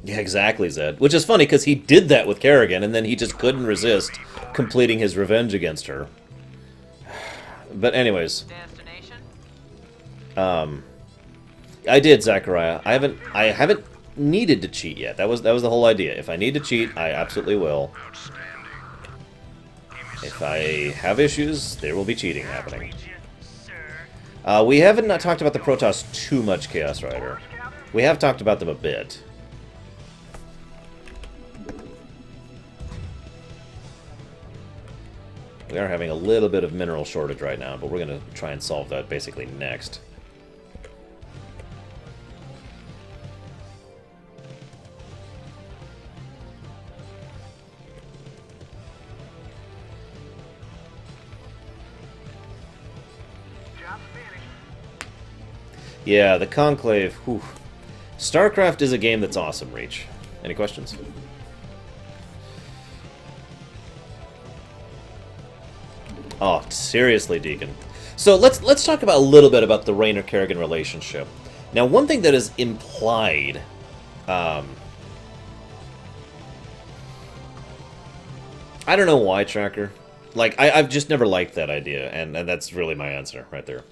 Yeah, exactly, Zed. Which is funny, because he did that with Kerrigan, and then he just couldn't resist completing his revenge against her. But anyways. Destination? I did, Zachariah. I haven't needed to cheat yet. That was the whole idea. If I need to cheat, I absolutely will. If I have issues, there will be cheating happening. We haven't talked about the Protoss too much, Chaos Rider. We have talked about them a bit. We are having a little bit of mineral shortage right now, but we're going to try and solve that basically next. Yeah, the Conclave. Whew. Starcraft is a game that's awesome, Reach. Any questions? Oh, seriously, Deacon. So let's talk about a little bit about the Raynor-Kerrigan relationship. Now, one thing that is implied, I don't know why, Tracker. Like, I've just never liked that idea, and that's really my answer right there.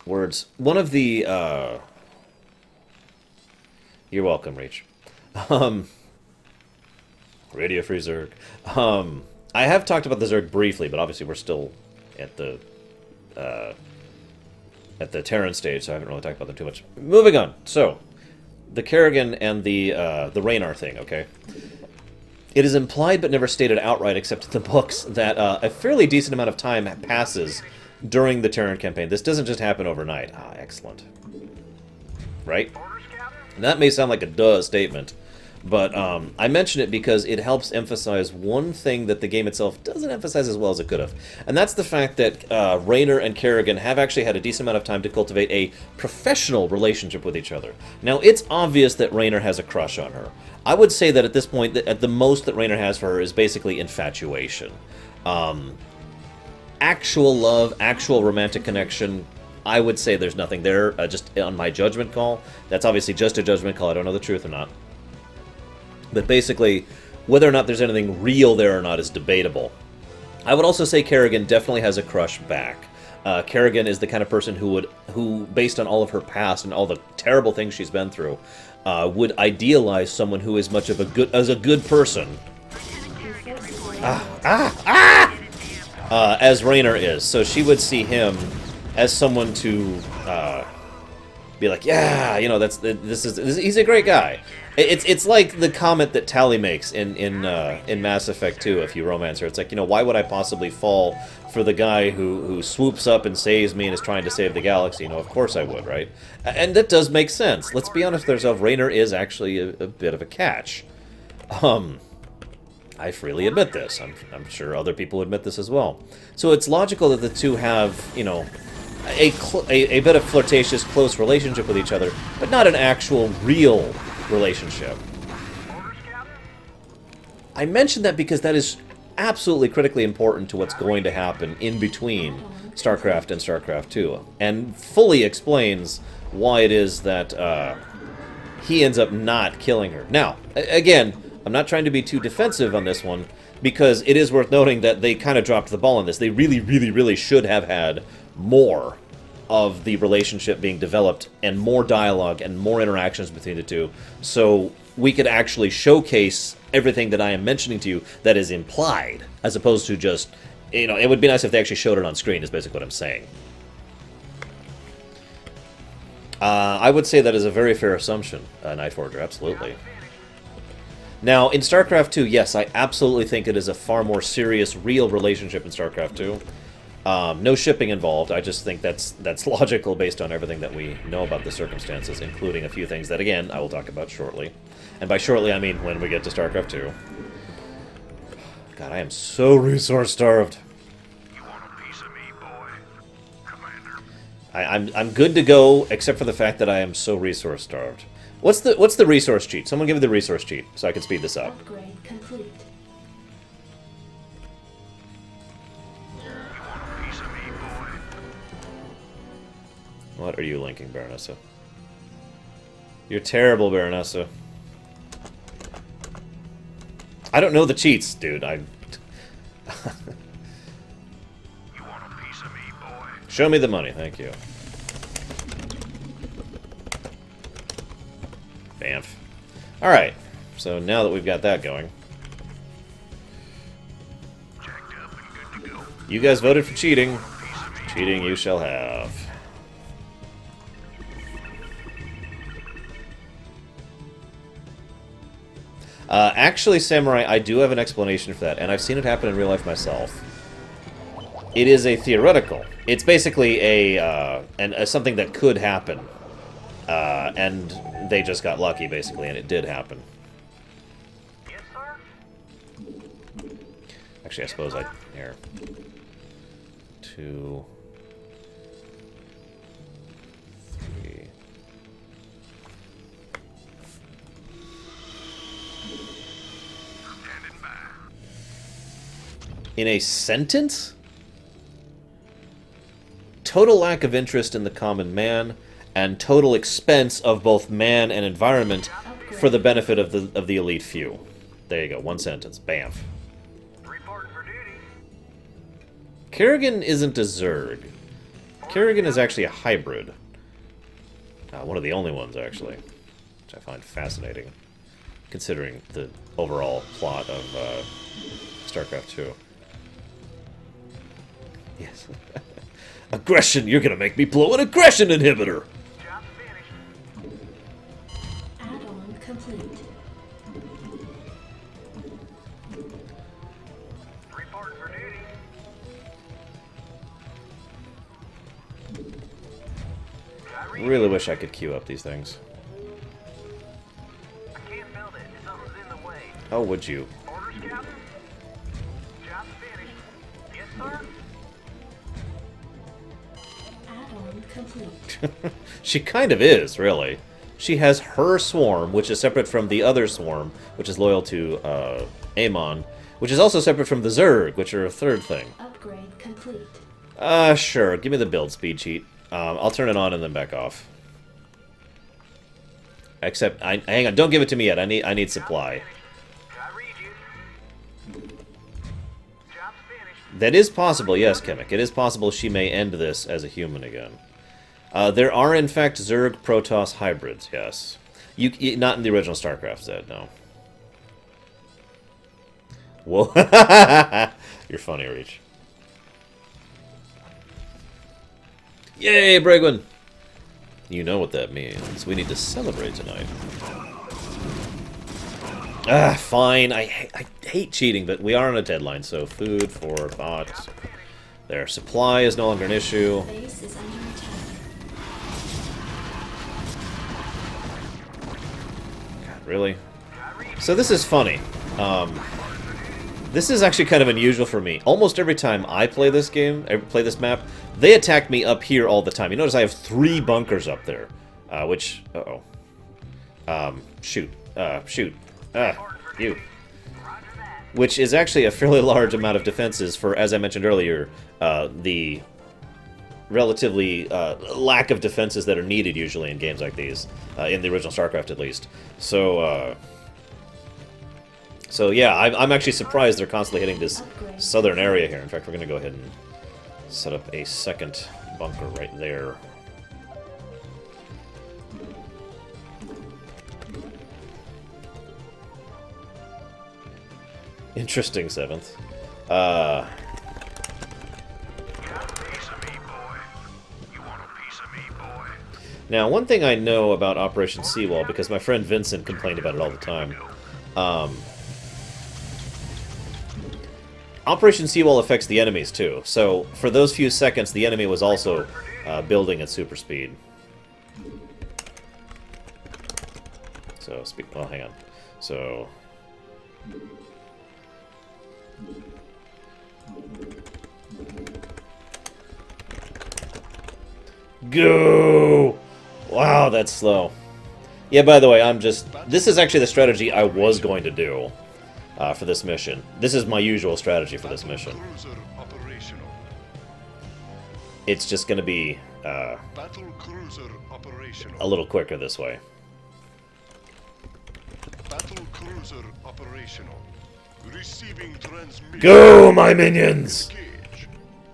Words. One of the, You're welcome, Reach. Radio Free Zerg. I have talked about the Zerg briefly, but obviously we're still at the Terran stage, so I haven't really talked about them too much. Moving on. So, the Kerrigan and the Raynor thing, okay? It is implied but never stated outright, except in the books, that a fairly decent amount of time passes during the Terran campaign. This doesn't just happen overnight. Ah, excellent. Right? And that may sound like a duh statement, but I mention it because it helps emphasize one thing that the game itself doesn't emphasize as well as it could have. And that's the fact that Raynor and Kerrigan have actually had a decent amount of time to cultivate a professional relationship with each other. Now, it's obvious that Raynor has a crush on her. I would say that at this point, at the most that Raynor has for her is basically infatuation. Actual love, actual romantic connection, I would say there's nothing there, just on my judgment call. That's obviously just a judgment call. I don't know the truth or not. But basically, whether or not there's anything real there or not is debatable. I would also say Kerrigan definitely has a crush back. Kerrigan is the kind of person who, based on all of her past and all the terrible things she's been through, would idealize someone who is much of a good person. As Raynor is. So she would see him as someone to be like, yeah, you know, he's a great guy. It's like the comment that Tally makes in Mass Effect 2 if you romance her. It's like, you know, why would I possibly fall for the guy who swoops up and saves me and is trying to save the galaxy? You know, of course I would, right? And that does make sense. Let's be honest with ourselves, Raynor is actually a bit of a catch. I freely admit this. I'm sure other people admit this as well. So it's logical that the two have, you know, a bit of flirtatious, close relationship with each other, but not an actual, real relationship. I mention that because that is absolutely critically important to what's going to happen in between StarCraft and StarCraft 2, and fully explains why it is that he ends up not killing her. Now, again, I'm not trying to be too defensive on this one, because it is worth noting that they kind of dropped the ball on this. They really, really, really should have had more of the relationship being developed and more dialogue and more interactions between the two, so we could actually showcase everything that I am mentioning to you that is implied, as opposed to just, you know, it would be nice if they actually showed it on screen, is basically what I'm saying. I would say that is a very fair assumption, Night Forger, absolutely. Now, in StarCraft 2, yes, I absolutely think it is a far more serious, real relationship in StarCraft 2. No shipping involved. I just think that's logical based on everything that we know about the circumstances, including a few things that, again, I will talk about shortly. And by shortly, I mean when we get to StarCraft 2. God, I am so resource-starved. You want a piece of me, boy? Commander. I'm good to go, except for the fact that I am so resource starved. What's the resource cheat? Someone give me the resource cheat so I can speed this up. Upgrade complete. Piece of me, boy. What are you linking, Baronessa? You're terrible, Baronessa. I don't know the cheats, dude. You want a piece of me, boy? Show me the money, thank you. Bamf. Alright, so now that we've got that going. Jacked up and good to go. You guys voted for cheating. Cheating you shall have. Actually, Samurai, I do have an explanation for that, and I've seen it happen in real life myself. It is a theoretical. It's basically something that could happen. And they just got lucky, basically, and it did happen. Yes, sir? Actually, I suppose I... Here. 2... 3... Standing by. In a sentence? Total lack of interest in the common man, and total expense of both man and environment for the benefit of the elite few. There you go, one sentence. Bamf. Reporting for duty. Kerrigan isn't a Zerg. Kerrigan is actually a hybrid. One of the only ones, actually. Which I find fascinating, considering the overall plot of Starcraft 2. Yes. Aggression! You're gonna make me blow an aggression inhibitor! Job finished. Add-on complete. Reporting for duty. Really wish I could queue up these things. I can't build it. Something's in the way. Oh, would you? Orders, Captain? Job finished. Yes, sir? Add-on complete. She kind of is, really. She has her swarm, which is separate from the other swarm, which is loyal to Amon, which is also separate from the Zerg, which are a third thing. Upgrade complete. Sure. Give me the build speed cheat. I'll turn it on and then back off. Except, hang on, don't give it to me yet. I need supply. I read you. Job's finished. That is possible, yes, Kemek. It is possible she may end this as a human again. There are, in fact, Zerg Protoss hybrids, yes. Not in the original Starcraft, Zed, no. Whoa. You're funny, Reach. Yay, Bregwin! You know what that means. We need to celebrate tonight. Fine. I hate cheating, but we are on a deadline, so food for thought. Their supply is no longer an issue. Base is under attack. God, really? So this is funny. This is actually kind of unusual for me. Almost every time I play this game, play this map, they attack me up here all the time. You notice I have 3 bunkers up there, which... shoot. Shoot. You. Which is actually a fairly large amount of defenses for, as I mentioned earlier, the relatively lack of defenses that are needed usually in games like these, in the original StarCraft at least. So yeah, I'm actually surprised they're constantly hitting this southern area here. In fact, we're going to go ahead and set up a second bunker right there. Interesting, 7th. Now, one thing I know about Operation Seawall, because my friend Vincent complained about it all the time, Operation Seawall affects the enemies, too. So, for those few seconds, the enemy was also building at super speed. So, well, hang on. So... Go! Wow, that's slow. Yeah, by the way, this is actually the strategy I was going to do for this mission. This is my usual strategy for this mission. It's just going to be a little quicker this way. Battlecruiser operational. Receiving transmission. Go, my minions!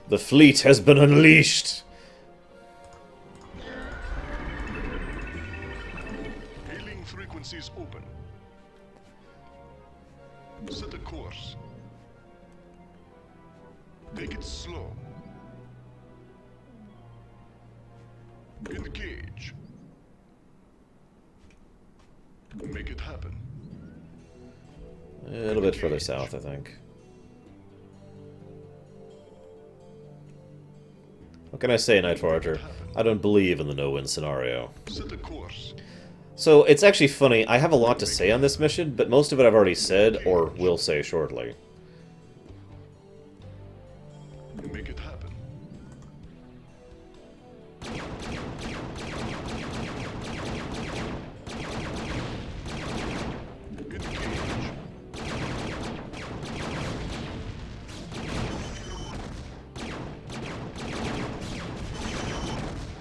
The fleet has been unleashed. Hailing frequencies open. Set a course. Take it slow. Engage. Make it happen. A little bit further south, I think. What can I say, Night Forager? I don't believe in the no-win scenario. Set a course. So, it's actually funny, I have a lot to say on this mission, but most of it I've already said, or will say shortly. Make it happen.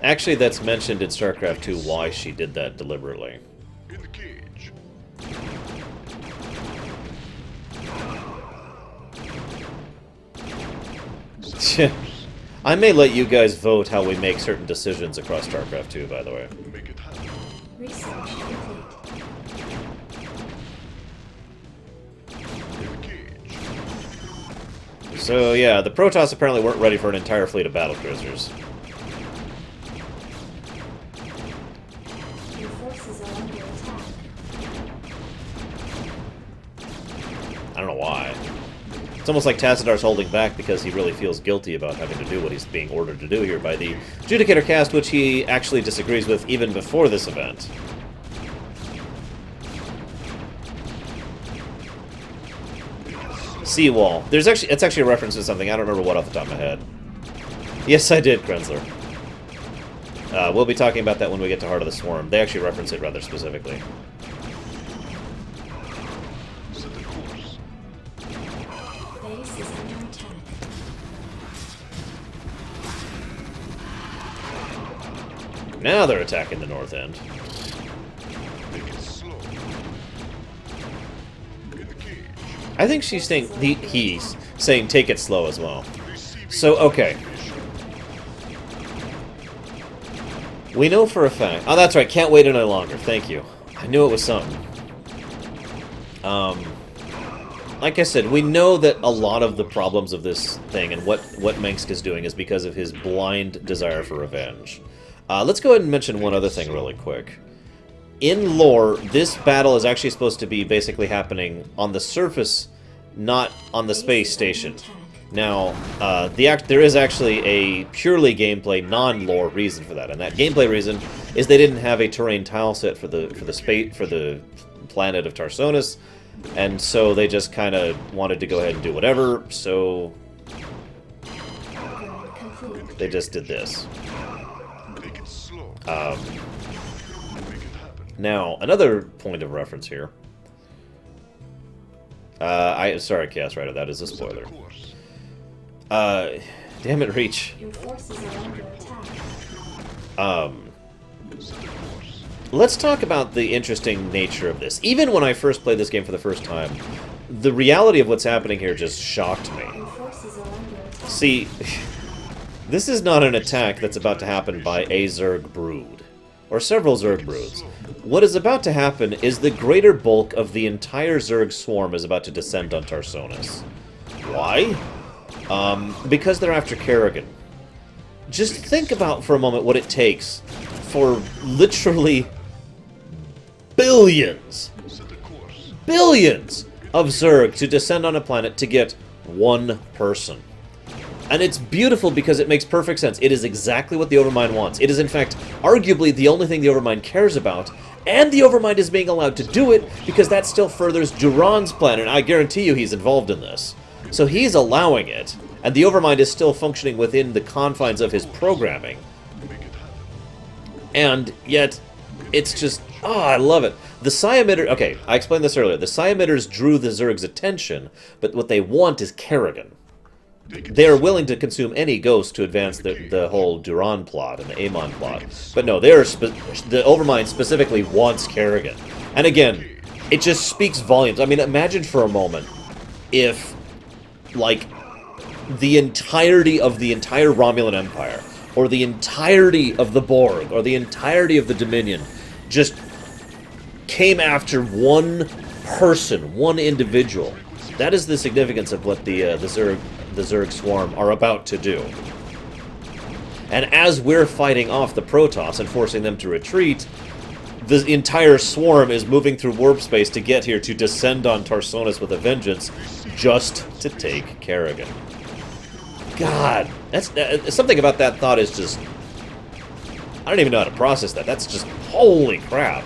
Actually, that's mentioned in Starcraft 2 why she did that deliberately. In the cage. I may let you guys vote how we make certain decisions across Starcraft 2, by the way. Make it happen. Research complete. In the cage. So yeah, the Protoss apparently weren't ready for an entire fleet of battlecruisers. Your forces are under attack. I don't know why. It's almost like Tacidar's holding back because he really feels guilty about having to do what he's being ordered to do here by the Judicator caste, which he actually disagrees with even before this event. Seawall. It's actually a reference to something. I don't remember what off the top of my head. Yes, I did, Krenzler. We'll be talking about that when we get to Heart of the Swarm. They actually reference it rather specifically. Set the course. Base is under attack. Now they're attacking the north end. Make it slow. In the cage. I think she's saying he's saying take it slow as well. So okay. We know for a fact. Oh, that's right. Can't wait any longer. Thank you. I knew it was something. Like I said, we know that a lot of the problems of this thing and what Mengsk is doing is because of his blind desire for revenge. Let's go ahead and mention one other thing really quick. In lore, this battle is actually supposed to be basically happening on the surface, not on the space station. Now, there is actually a purely gameplay, non-lore reason for that, and that gameplay reason is they didn't have a terrain tile set for the planet of Tarsonis, and so they just kind of wanted to go ahead and do whatever. So they just did this. Make it slow. Make it happen. Now, another point of reference here. Sorry, Chaos Rider, that is a Set the spoiler. course. Damn it, Reach. Your forces are under attack. Set the course. Let's talk about the interesting nature of this. Even when I first played this game for the first time, the reality of what's happening here just shocked me. Your forces are under attack. See, this is not an attack that's about to happen by a Zerg brood, or several Zerg broods. What is about to happen is the greater bulk of the entire Zerg swarm is about to descend on Tarsonis. Why? Because they're after Kerrigan. Just think about for a moment what it takes for literally billions of Zerg to descend on a planet to get one person. And it's beautiful because it makes perfect sense. It is exactly what the Overmind wants. It is, in fact, arguably the only thing the Overmind cares about, and the Overmind is being allowed to do it because that still furthers Duran's plan, and I guarantee you he's involved in this. So he's allowing it, and the Overmind is still functioning within the confines of his programming. And yet, it's just, oh, I love it. The psi emitter, okay, I explained this earlier. The psi emitters drew the Zerg's attention, but what they want is Kerrigan. They are willing to consume any ghost to advance the whole Duran plot and the Amon plot. But no, the Overmind specifically wants Kerrigan. And again, it just speaks volumes. I mean, imagine for a moment if, like, the entirety of the entire Romulan Empire, or the entirety of the Borg, or the entirety of the Dominion, just came after one person, one individual. That is the significance of what the Zerg swarm are about to do. And as we're fighting off the Protoss and forcing them to retreat, the entire swarm is moving through warp space to get here to descend on Tarsonis with a vengeance, just to take Kerrigan. God, that's something about that thought is just, I don't even know how to process that. That's just, holy crap.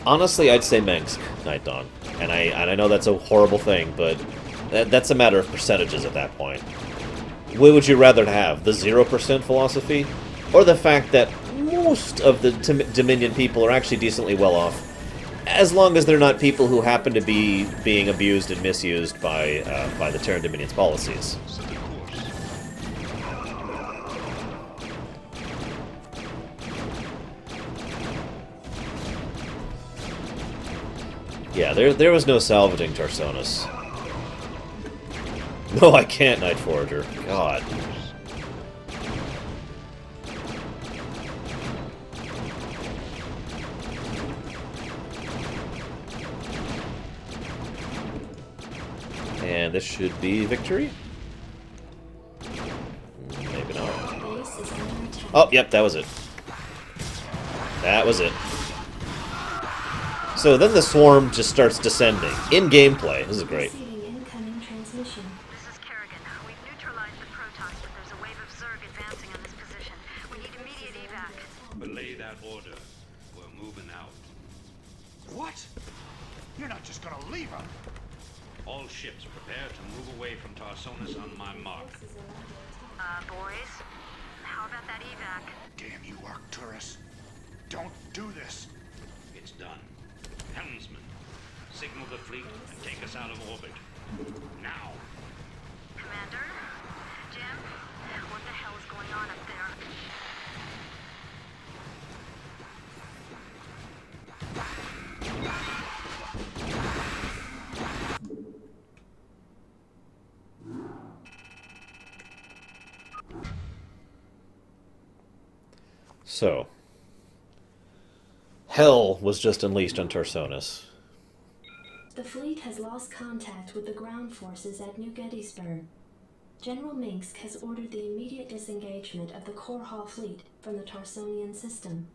Honestly, I'd say Mengsk, Night Dawn. And I know that's a horrible thing, but that's a matter of percentages at that point. What would you rather have? The 0% philosophy? Or the fact that most of the Dominion people are actually decently well off, as long as they're not people who happen to be being abused and misused by the Terran Dominion's policies? Yeah, there was no salvaging Tarsonis. No, I can't, Night Forager. God. And this should be victory? Maybe not. Oh, yep, that was it. That was it. So then the swarm just starts descending. In gameplay. This is great. This is Kerrigan. We've neutralized the Protoss, but there's a wave of Zerg advancing on this position. We need immediate evac. Belay that order. We're moving out. What? You're not just gonna leave him. All ships prepare to move away from Tarsonis on my mark. Boys, how about that evac? Damn you, Arcturus. Don't do this. It's done. Helmsman, signal the fleet and take us out of orbit. Now! Commander? Jim? What the hell is going on up there? So, hell was just unleashed on Tarsonis. The fleet has lost contact with the ground forces at New Gettysburg. General Mengsk has ordered the immediate disengagement of the Korhal fleet from the Tarsonian system.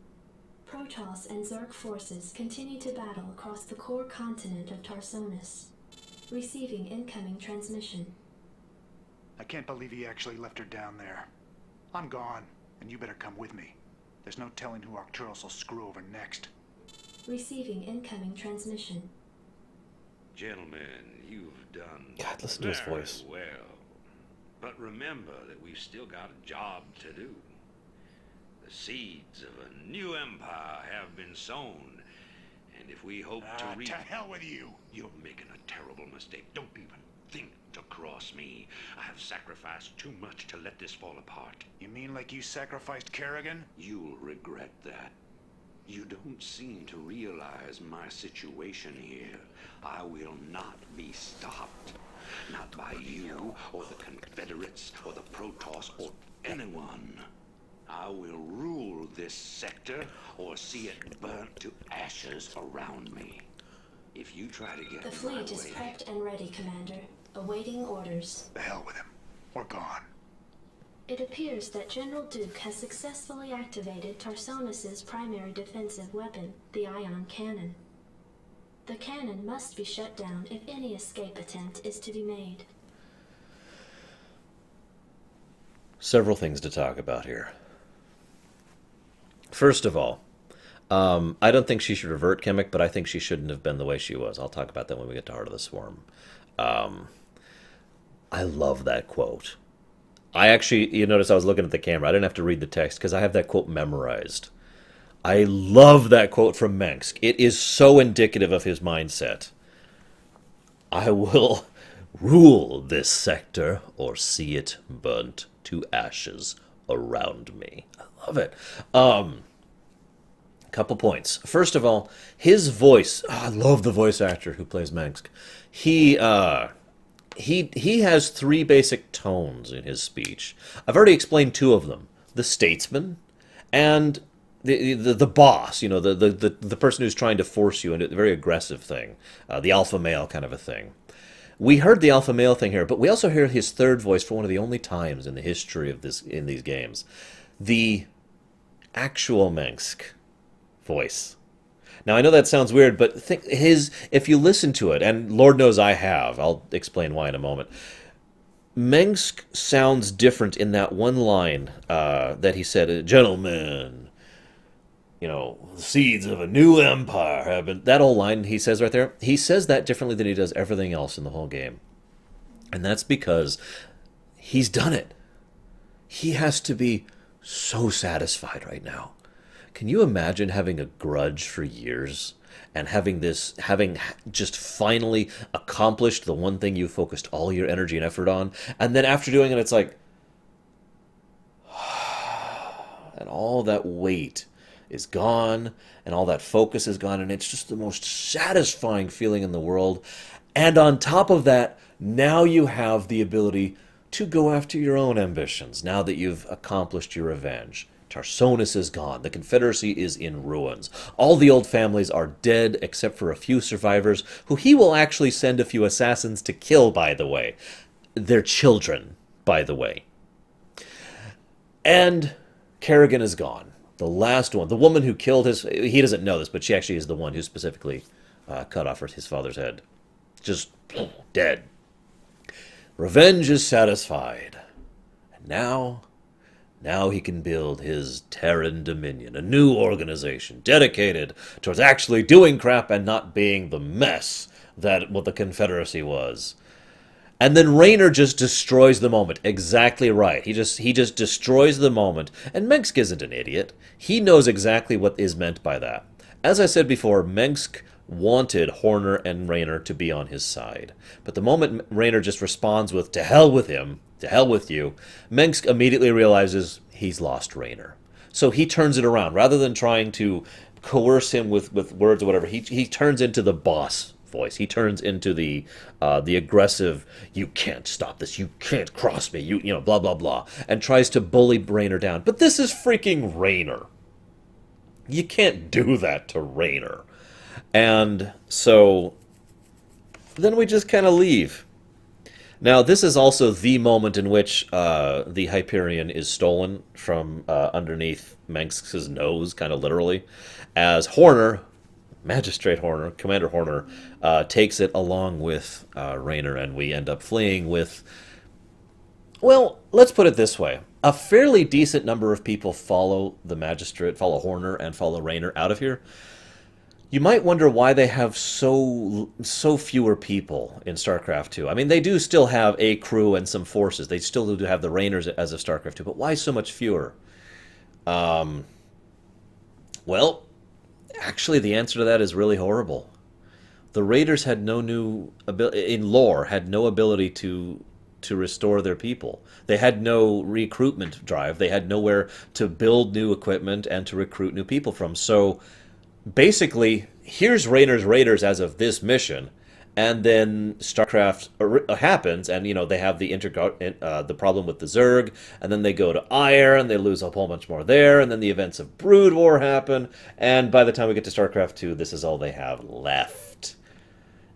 Protoss and Zerg forces continue to battle across the core continent of Tarsonis. Receiving incoming transmission. I can't believe he actually left her down there. I'm gone, and you better come with me. There's no telling who Arcturus will screw over next. Receiving incoming transmission. Gentlemen, you've done God, listen to his very voice. well. But remember that we've still got a job to do. The seeds of a new empire have been sown, and if we hope to reap... To hell with you! You're making a terrible mistake. Don't even think to cross me. I have sacrificed too much to let this fall apart. You mean like you sacrificed Kerrigan? You'll regret that. You don't seem to realize my situation here. I will not be stopped. Not by you, or the Confederates, or the Protoss, or anyone. I will rule this sector, or see it burnt to ashes around me. If you try to get The in fleet my is way... prepped and ready, Commander. Awaiting orders. The hell with him. We're gone. It appears that General Duke has successfully activated Tarsonis' primary defensive weapon, the ion cannon. The cannon must be shut down if any escape attempt is to be made. Several things to talk about here. First of all, I don't think she should revert Chemic, but I think she shouldn't have been the way she was. I'll talk about that when we get to Heart of the Swarm. I love that quote. I actually, you notice I was looking at the camera. I didn't have to read the text because I have that quote memorized. I love that quote from Mengsk. It is so indicative of his mindset. I will rule this sector or see it burnt to ashes around me. I love it. Couple points. First of all, his voice. Oh, I love the voice actor who plays Mengsk. He has three basic tones in his speech. I've already explained two of them: the statesman and the boss. You know, the person who's trying to force you into a very aggressive thing, the alpha male kind of a thing. We heard the alpha male thing here, but we also hear his third voice for one of the only times in the history of this in these games, the actual Mengsk voice. Now I know that sounds weird, but if you listen to it, and Lord knows I have, I'll explain why in a moment. Mengsk sounds different in that one line that he said, "Gentlemen, you know, the seeds of a new empire have been." That old line he says right there, he says that differently than he does everything else in the whole game. And that's because he's done it. He has to be so satisfied right now. Can you imagine having a grudge for years and having just finally accomplished the one thing you focused all your energy and effort on, and then after doing it, it's like, and all that weight is gone, and all that focus is gone, and it's just the most satisfying feeling in the world. And on top of that, now you have the ability to go after your own ambitions, now that you've accomplished your revenge. Tarsonis is gone. The Confederacy is in ruins. All the old families are dead except for a few survivors, who he will actually send a few assassins to kill, by the way. Their children, by the way. And Kerrigan is gone. The last one. The woman who killed he doesn't know this, but she actually is the one who specifically cut off his father's head. Just dead. Revenge is satisfied. And now he can build his Terran Dominion, a new organization dedicated towards actually doing crap and not being the mess that what the Confederacy was. And then Raynor just destroys the moment. Exactly right. He just destroys the moment. And Mengsk isn't an idiot. He knows exactly what is meant by that. As I said before, Mengsk wanted Horner and Raynor to be on his side. But the moment Raynor just responds with, "To hell with him, to hell with you," Mengsk immediately realizes he's lost Raynor. So he turns it around. Rather than trying to coerce him with words or whatever, he turns into the boss voice. He turns into the aggressive, "You can't stop this, you can't cross me, you know, blah, blah, blah," and tries to bully Raynor down. But this is freaking Raynor. You can't do that to Raynor. And so then we just kind of leave. Now, this is also the moment in which the Hyperion is stolen from underneath Mengsk's nose, kind of literally, as Horner, Magistrate Horner, Commander Horner, takes it along with Raynor, and we end up fleeing with, well, let's put it this way. A fairly decent number of people follow the Magistrate, follow Horner, and follow Raynor out of here. You might wonder why they have so fewer people in StarCraft 2. I mean, they do still have a crew and some forces. They still do have the Raynors as of StarCraft 2, but why so much fewer? Well, actually, the answer to that is really horrible. The Raiders had no new ability, in lore, had no ability to restore their people. They had no recruitment drive. They had nowhere to build new equipment and to recruit new people from. So basically, here's Raynor's Raiders as of this mission, and then StarCraft happens, and they have the problem with the Zerg, and then they go to Ire, and they lose a whole bunch more there, and then the events of Brood War happen, and by the time we get to StarCraft 2, this is all they have left.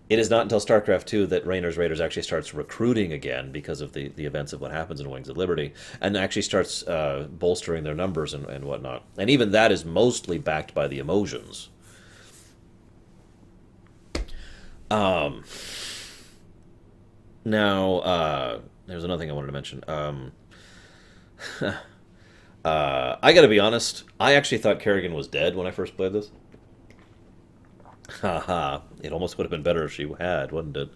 It is not until StarCraft 2 that Raynor's Raiders actually starts recruiting again because of the events of what happens in Wings of Liberty, and actually starts bolstering their numbers and whatnot. And even that is mostly backed by the emotions. Now, there's another thing I wanted to mention. I gotta be honest, I actually thought Kerrigan was dead when I first played this. Haha, it almost would have been better if she had, wouldn't it?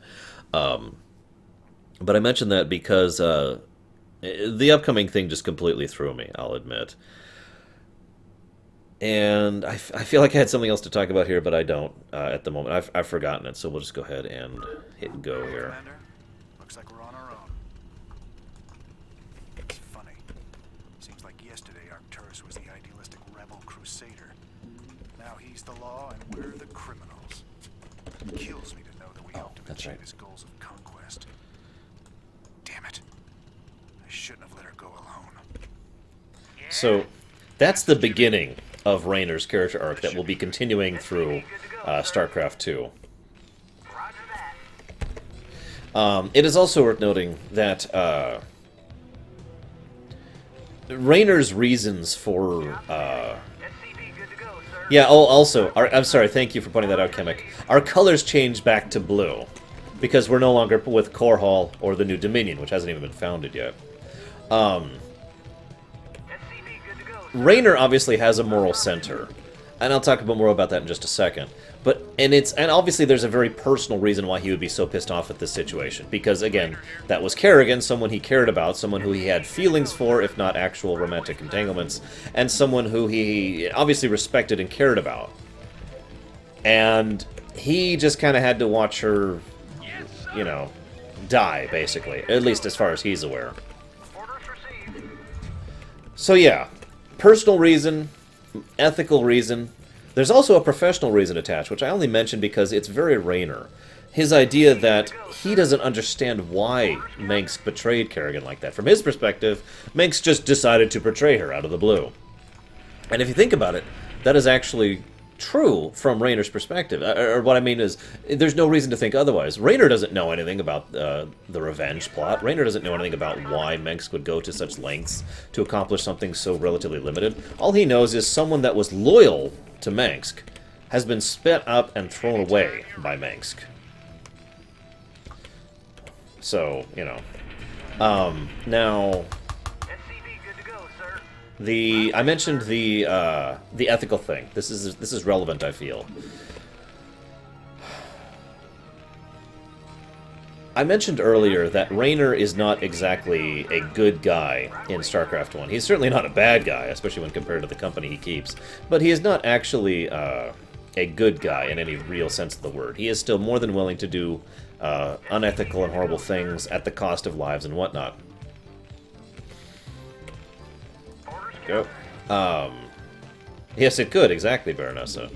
But I mentioned that because The upcoming thing just completely threw me, I'll admit. And I feel like I had something else to talk about here, but I don't at the moment. I've forgotten it, so we'll just go ahead and hit go here. Commander, looks like we're on our own. It's funny. Seems like yesterday Arcturus was the idealistic rebel crusader. Now he's the law and we're the criminals. It kills me to know that we helped him that's achieve right. his goals of conquest. Damn it. I shouldn't have let her go alone. So that's the beginning of Raynor's character arc that will be continuing through Starcraft 2. It is also worth noting that Raynor's reasons for... yeah, oh, also, I'm sorry, thank you for pointing that out, Chemic. Our colors changed back to blue, because we're no longer with Core Hall or the New Dominion, which hasn't even been founded yet. Raynor obviously has a moral center, and I'll talk more about that in just a second. And obviously there's a very personal reason why he would be so pissed off at this situation, because again, that was Kerrigan, someone he cared about, someone who he had feelings for, if not actual romantic entanglements, and someone who he obviously respected and cared about. And he just kind of had to watch her, you know, die, basically, at least as far as he's aware. So yeah. Personal reason, ethical reason. There's also a professional reason attached, which I only mention because it's very Raynor. His idea that he doesn't understand why Mengsk betrayed Kerrigan like that. From his perspective, Mengsk just decided to betray her out of the blue. And if you think about it, that is actually true from Raynor's perspective. Or what I mean is, there's no reason to think otherwise. Raynor doesn't know anything about the revenge plot. Raynor doesn't know anything about why Mengsk would go to such lengths to accomplish something so relatively limited. All he knows is someone that was loyal to Mengsk has been spit up and thrown away by Mengsk. So, you know. Now... I mentioned the ethical thing. This is relevant, I feel. I mentioned earlier that Raynor is not exactly a good guy in StarCraft 1. He's certainly not a bad guy, especially when compared to the company he keeps. But he is not actually a good guy in any real sense of the word. He is still more than willing to do unethical and horrible things at the cost of lives and whatnot. Go. Yes, it could, exactly, Baronessa.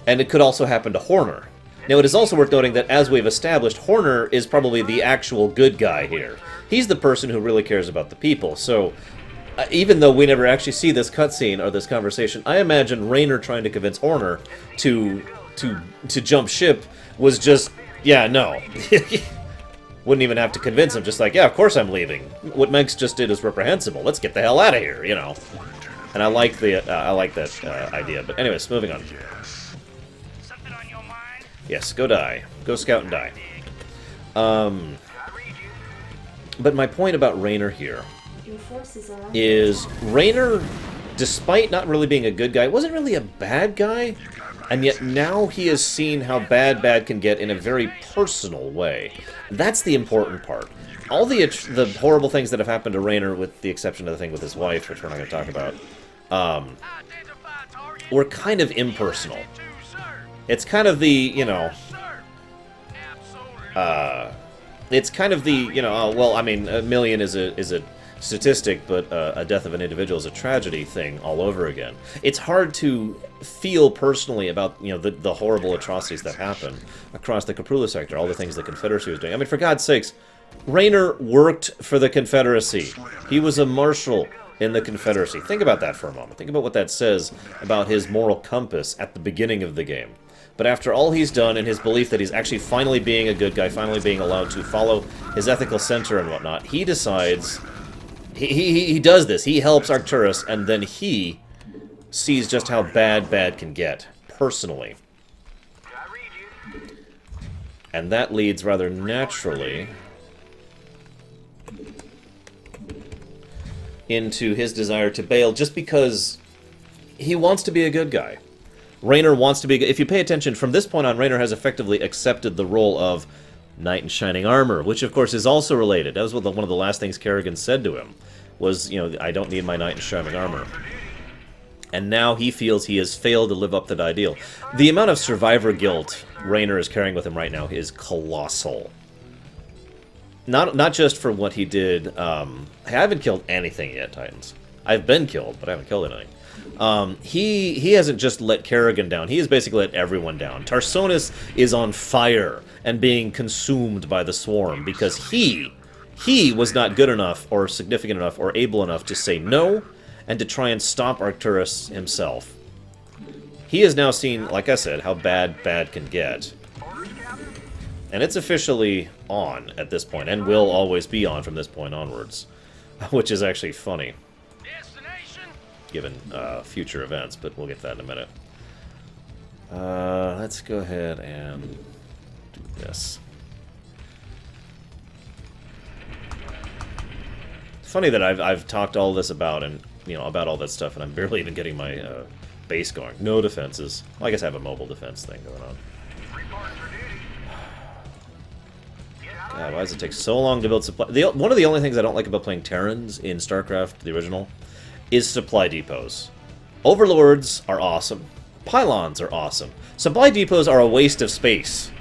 And it could also happen to Horner. Now, it is also worth noting that, as we've established, Horner is probably the actual good guy here. He's the person who really cares about the people, so even though we never actually see this cutscene or this conversation, I imagine Raynor trying to convince Horner to jump ship was just, yeah, no. Wouldn't even have to convince him, just like, yeah, of course I'm leaving. What Mengsk just did is reprehensible. Let's get the hell out of here, you know. And I like that idea. But anyways, moving on. Something on your mind? Yes, go die. Go scout and die. But my point about Raynor here is Raynor, despite not really being a good guy, wasn't really a bad guy. And yet now he has seen how bad can get in a very personal way. That's the important part. All the horrible things that have happened to Raynor, with the exception of the thing with his wife, which we're not going to talk about, were kind of impersonal. It's kind of the, you know... it's kind of the, you know, well, I mean, 1 million is a statistic, but a death of an individual is a tragedy thing all over again. It's hard to feel personally about, you know, the horrible atrocities that happen across the Caprula sector, all the things the Confederacy was doing. I mean, for God's sakes, Raynor worked for the Confederacy. He was a marshal in the Confederacy. Think about that for a moment. Think about what that says about his moral compass at the beginning of the game. But after all he's done, and his belief that he's actually finally being a good guy, finally being allowed to follow his ethical center and whatnot, he decides... He does this. He helps Arcturus, and then he sees just how bad can get, personally. And that leads rather naturally into his desire to bail, just because he wants to be a good guy. Raynor wants to be... If you pay attention, from this point on, Raynor has effectively accepted the role of Knight in shining armor, which of course is also related. That was one of the last things Kerrigan said to him, was, you know, I don't need my knight in shining armor. And now he feels he has failed to live up to that ideal. The amount of survivor guilt Raynor is carrying with him right now is colossal. Not just for what he did. I haven't killed anything yet, Titans. I've been killed, but I haven't killed anything. He hasn't just let Kerrigan down. He has basically let everyone down. Tarsonis is on fire and being consumed by the swarm because he was not good enough or significant enough or able enough to say no and to try and stop Arcturus himself. He has now seen, like I said, how bad can get. And it's officially on at this point, and will always be on from this point onwards. Which is actually funny, given future events, but we'll get to that in a minute. Let's go ahead and do this. Funny that I've talked all this about, and about all that stuff, and I'm barely even getting my base going. No defenses. Well, I guess I have a mobile defense thing going on. God, why does it take so long to build supply? One of the only things I don't like about playing Terrans in Starcraft, the original, is supply depots. Overlords are awesome. Pylons are awesome. Supply depots are a waste of space.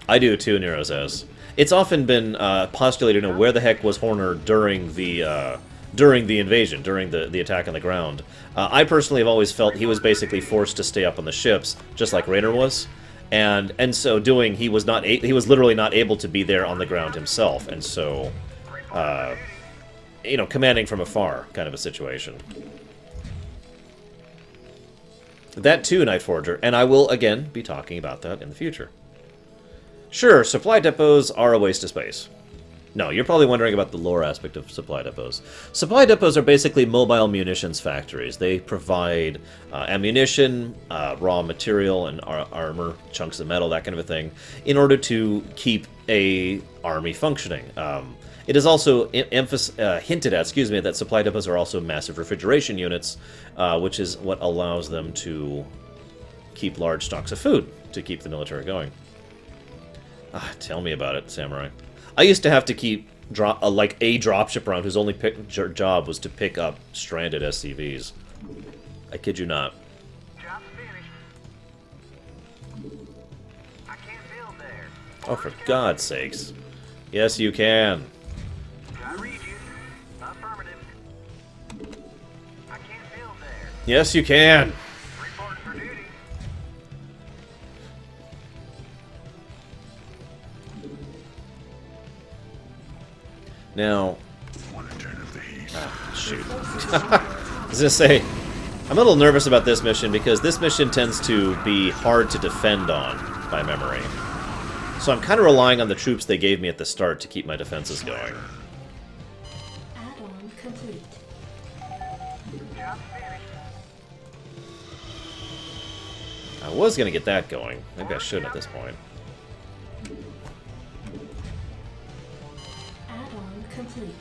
I do too, Nero says. It's often been postulated, where the heck was Horner during the invasion, during the attack on the ground. I personally have always felt he was basically forced to stay up on the ships, just like Raynor was, and so doing, he was literally not able to be there on the ground himself, and so, commanding from afar, kind of a situation. That too, Nightforger, and I will again be talking about that in the future. Sure, supply depots are a waste of space. No, you're probably wondering about the lore aspect of supply depots. Supply depots are basically mobile munitions factories. They provide ammunition, raw material, and armor, chunks of metal, that kind of a thing, in order to keep a army functioning. It is also hinted at, that supply depots are also massive refrigeration units, which is what allows them to keep large stocks of food to keep the military going. Tell me about it, Samurai. I used to have to keep a dropship around whose only job was to pick up stranded SCVs. I kid you not. Job's finished. I can't build there. Oh, for God's sakes. Yes, you can. I read you. Affirmative. I can't build there. Yes, you can. Report for duty. Now, Want to turn up the heat? shoot. I was gonna say, I'm a little nervous about this mission because this mission tends to be hard to defend on by memory. So I'm kind of relying on the troops they gave me at the start to keep my defenses going. Add-on complete. Job's finished. I was gonna get that going. Maybe I shouldn't at this point. Add-on complete.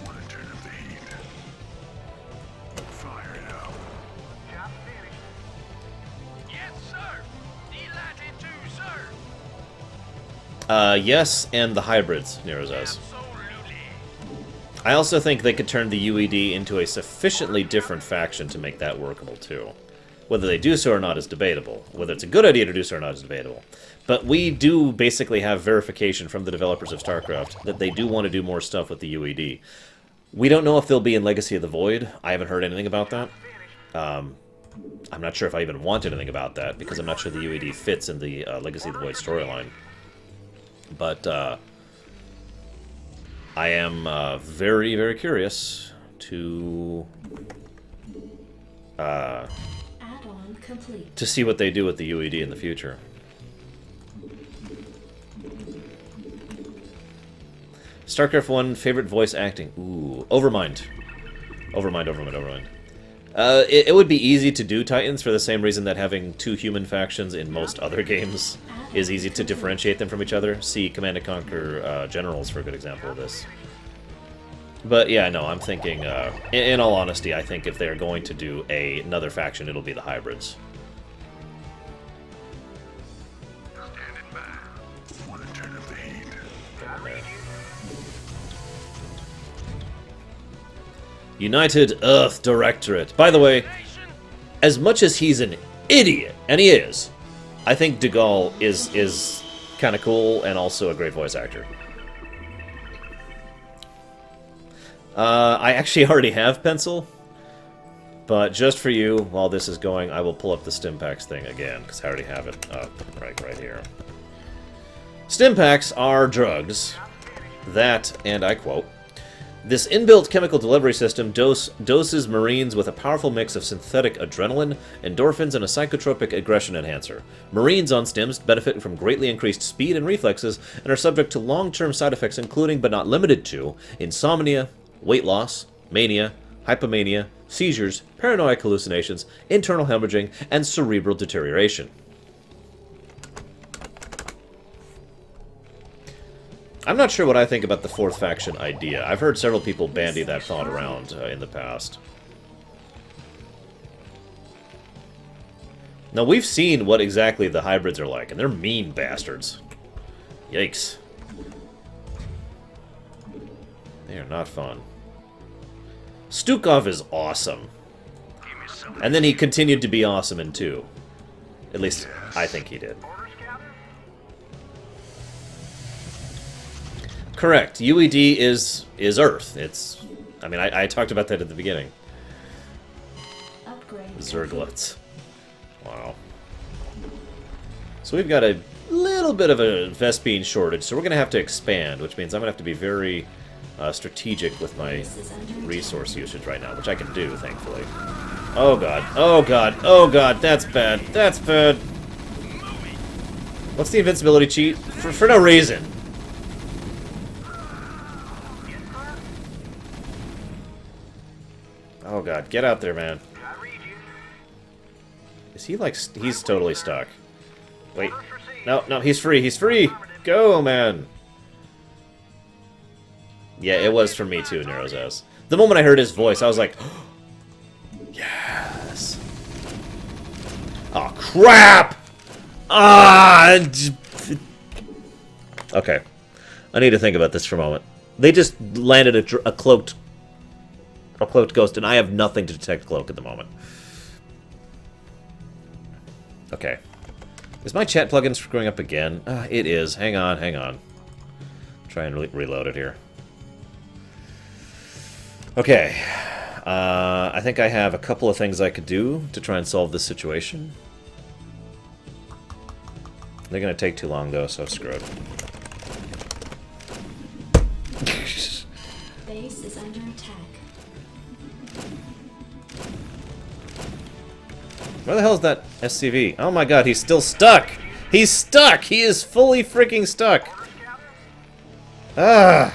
Want to turn up the heat? Fire it up. Job's finished. Yes, sir. Delighted to, sir. Yes, and the hybrids, Nero says. Absolutely. I also think they could turn the UED into a sufficiently different faction to make that workable, too. Whether they do so or not is debatable. Whether it's a good idea to do so or not is debatable. But we do basically have verification from the developers of StarCraft that they do want to do more stuff with the UED. We don't know if they'll be in Legacy of the Void. I haven't heard anything about that. I'm not sure if I even want anything about that, because I'm not sure the UED fits in the Legacy of the Void storyline. But I am very, very curious to Add-on complete. see what they do with the UED in the future. StarCraft 1 favorite voice acting. Ooh, Overmind. Overmind. It would be easy to do Titans for the same reason that having two human factions in most other games is easy to differentiate them from each other. See Command & Conquer Generals for a good example of this. But yeah, no, I'm thinking, in all honesty, I think if they're going to do another faction, it'll be the hybrids. Standing by. Want to turn up the heat? United Earth Directorate. By the way, as much as he's an idiot, and he is, I think De Gaulle is kind of cool and also a great voice actor. I actually already have Pencil, but just for you, while this is going, I will pull up the Stimpaks thing again, because I already have it up right here. Stimpaks are drugs that, and I quote, "This inbuilt chemical delivery system doses Marines with a powerful mix of synthetic adrenaline, endorphins, and a psychotropic aggression enhancer. Marines on stims benefit from greatly increased speed and reflexes and are subject to long-term side effects including, but not limited to, insomnia, weight loss, mania, hypomania, seizures, paranoid hallucinations, internal hemorrhaging, and cerebral deterioration." I'm not sure what I think about the fourth faction idea. I've heard several people bandy that thought around in the past. Now, we've seen what exactly the hybrids are like, and they're mean bastards. Yikes. They are not fun. Stukov is awesome. And then he continued to be awesome in 2. At least, I think he did. Correct. UED is Earth. It's... I mean, I talked about that at the beginning. Zerglets. Wow. So we've got a little bit of a Vespene shortage, so we're going to have to expand, which means I'm going to have to be very strategic with my resource usage right now, which I can do, thankfully. Oh god. Oh god. Oh god. That's bad. That's bad. What's the invincibility cheat? For no reason. Oh god, get out there, man. Is he like... he's totally stuck. Wait. No, no, he's free, he's free! Go, man! Yeah, it was for me too, Nero's ass. The moment I heard his voice, I was like... yes! Oh, crap! Ah! Okay. I need to think about this for a moment. They just landed a cloaked ghost, and I have nothing to detect cloak at the moment. Okay. Is my chat plugin screwing up again? It is. Hang on, hang on. Try and reload it here. Okay. I think I have a couple of things I could do to try and solve this situation. They're going to take too long, though, so screw it. Base is under attack. Where the hell is that SCV? Oh my god, he's still stuck! He's stuck! He is fully freaking stuck! Ah!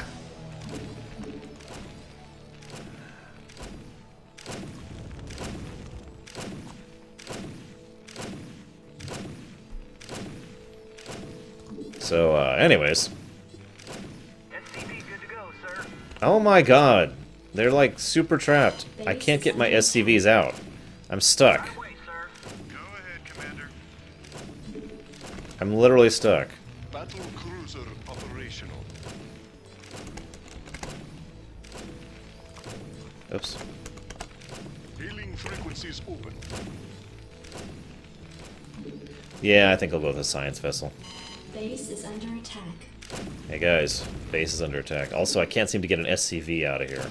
So, anyways. Oh my god. They're like super trapped. I can't get my SCVs out. I'm stuck. I'm literally stuck. Battlecruiser operational. Oops. Hailing frequencies open. Yeah, I think I'll go with a science vessel. Base is under attack. Hey guys, base is under attack. Also, I can't seem to get an SCV out of here.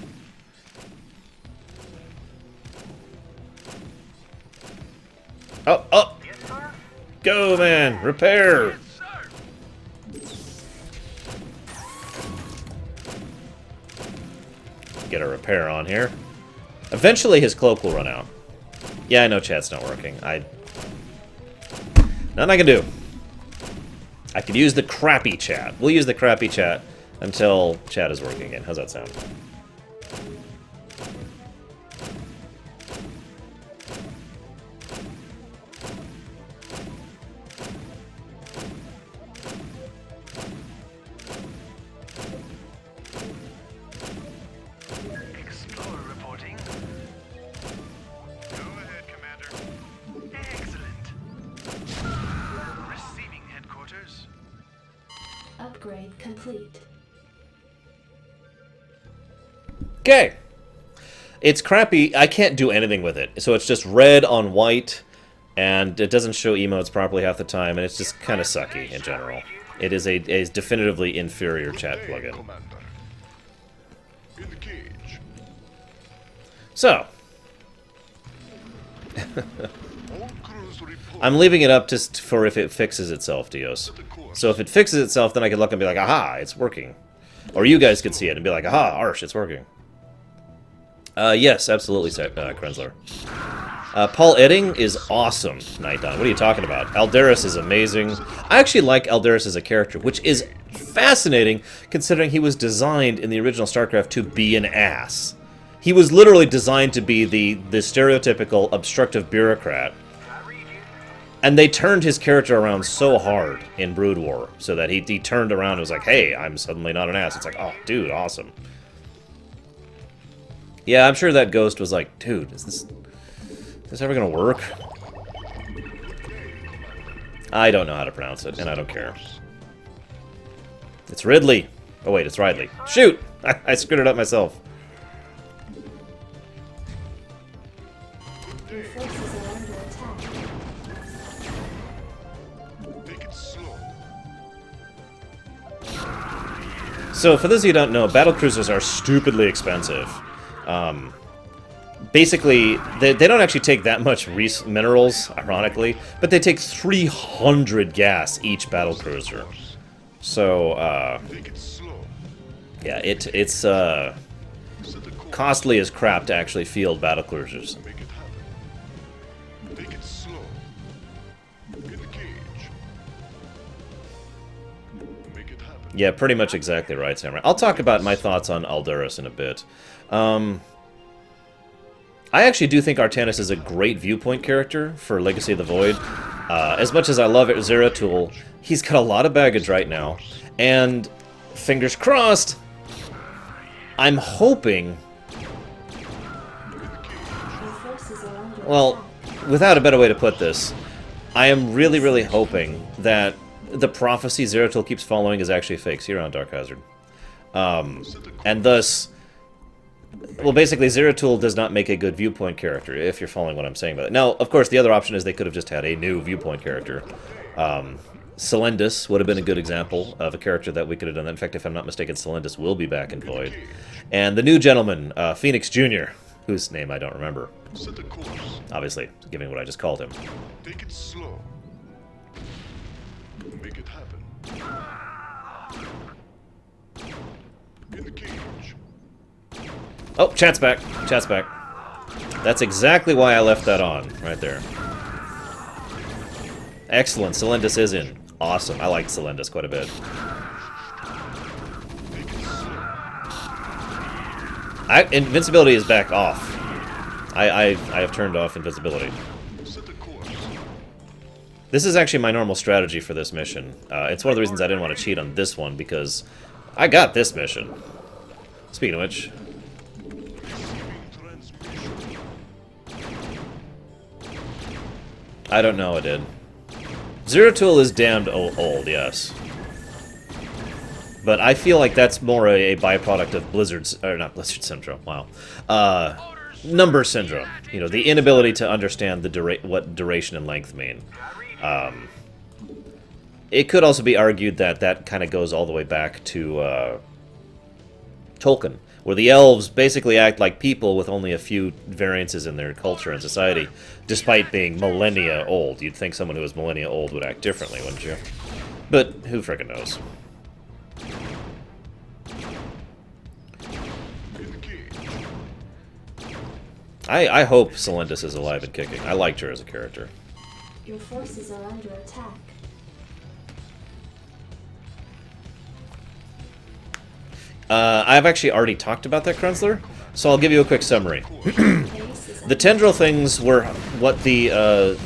Oh, oh! Go, man! Repair! Get a repair on here. Eventually his cloak will run out. Yeah, I know chat's not working. Nothing I can do. I could use the crappy chat. We'll use the crappy chat until chat is working again. How's that sound? Upgrade complete. Okay. It's crappy. I can't do anything with it. So it's just red on white, and it doesn't show emotes properly half the time, and it's just kind of sucky in general. It is a definitively inferior chat plugin. Commander. In the cage. So, All crews report. I'm leaving it up just for if it fixes itself, Dios. So if it fixes itself, then I could look and be like, aha, it's working. Or you guys could see it and be like, aha, Arsh, it's working. Yes, absolutely, Krenzler. Paul Edding is awesome, Nighton. What are you talking about? Aldaris is amazing. I actually like Aldaris as a character, which is fascinating considering he was designed in the original StarCraft to be an ass. He was literally designed to be the stereotypical obstructive bureaucrat. And they turned his character around so hard in Brood War, so that he turned around and was like, hey, I'm suddenly not an ass. It's like, oh, dude, awesome. Yeah, I'm sure that ghost was like, dude, is this ever gonna work? I don't know how to pronounce it, and I don't care. It's Ridley. Oh wait, it's Ridley. Shoot! I screwed it up myself. Your forces are under attack. Take it slow. So, for those of you who don't know, Battlecruisers are stupidly expensive. Basically, they don't actually take that much minerals, ironically, but they take 300 gas each battlecruiser. So, Take it slow. yeah, it's costly as crap to actually field battlecruisers. Make it happen. Take it slow. In the cage. Make it happen. Yeah, pretty much exactly right, Samurai. I'll talk about my thoughts on Aldaris in a bit. I actually do think Artanis is a great viewpoint character for Legacy of the Void. As much as I love it, Zeratul, he's got a lot of baggage right now. And, fingers crossed, I'm hoping... Your forces are under Well, without a better way to put this, I am really, really hoping that the prophecy Zeratul keeps following is actually fake. See you around, Dark Hazard. And thus... Well, basically, Zeratul does not make a good viewpoint character, if you're following what I'm saying about it. Now, of course, the other option is they could have just had a new viewpoint character. Celendus would have been a good example of a character that we could have done that. In fact, if I'm not mistaken, Celendus will be back in Void. And the new gentleman, Phoenix Jr., whose name I don't remember. Set a course. Obviously, given what I just called him. Take it slow. Make it happen. In the cage. Oh, chat's back. Chat's back. That's exactly why I left that on, right there. Excellent. Celendus is in. Awesome. I like Celendus quite a bit. Invincibility is back off. I have turned off invincibility. Set a course. This is actually my normal strategy for this mission. It's one of the reasons I didn't want to cheat on this one, because I got this mission. Speaking of which... I don't know, I did. Zeratul is damned old, yes. But I feel like that's more a byproduct of Blizzard's... Or not Blizzard Syndrome, wow. Number Syndrome. You know, the inability to understand what duration and length mean. It could also be argued that that kind of goes all the way back to Tolkien, where the elves basically act like people with only a few variances in their culture and society, despite being millennia old. You'd think someone who was millennia old would act differently, wouldn't you? But who frickin' knows? I hope Celendus is alive and kicking. I liked her as a character. Your forces are under attack. I've actually already talked about that, Krenzler, so I'll give you a quick summary. The tendril things were what the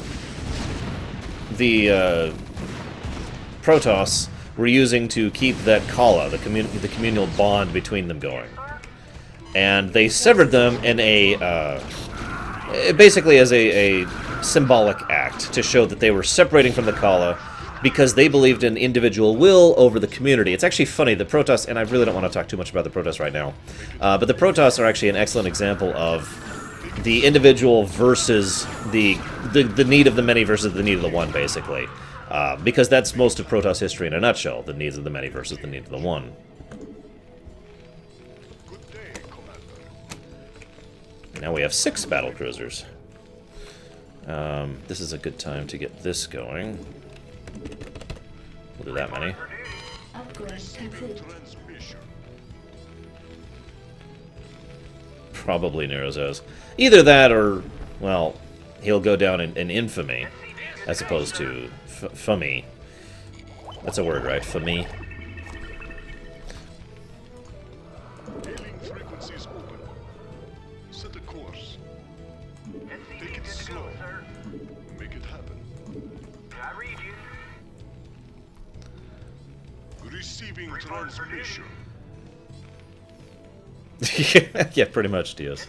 Protoss were using to keep that Kala, the communal bond between them going. And they severed them in a, basically as a symbolic act to show that they were separating from the Kala because they believed in individual will over the community. It's actually funny, the Protoss, and I really don't want to talk too much about the Protoss right now, but the Protoss are actually an excellent example of the individual versus the need of the many versus the need of the one, basically. Because that's most of Protoss history in a nutshell, the needs of the many versus the need of the one. Now we have 6 battlecruisers. This is a good time to get this going. We'll do that many. Upgrade complete. Probably Nerozo's. Either that or, well, he'll go down in infamy, as opposed to fummy. That's a word, right? Fummy. Hailing frequencies open. Set a course. Take it slow. Make it happen. I read you. Receiving transmission. Yeah, pretty much, Diaz.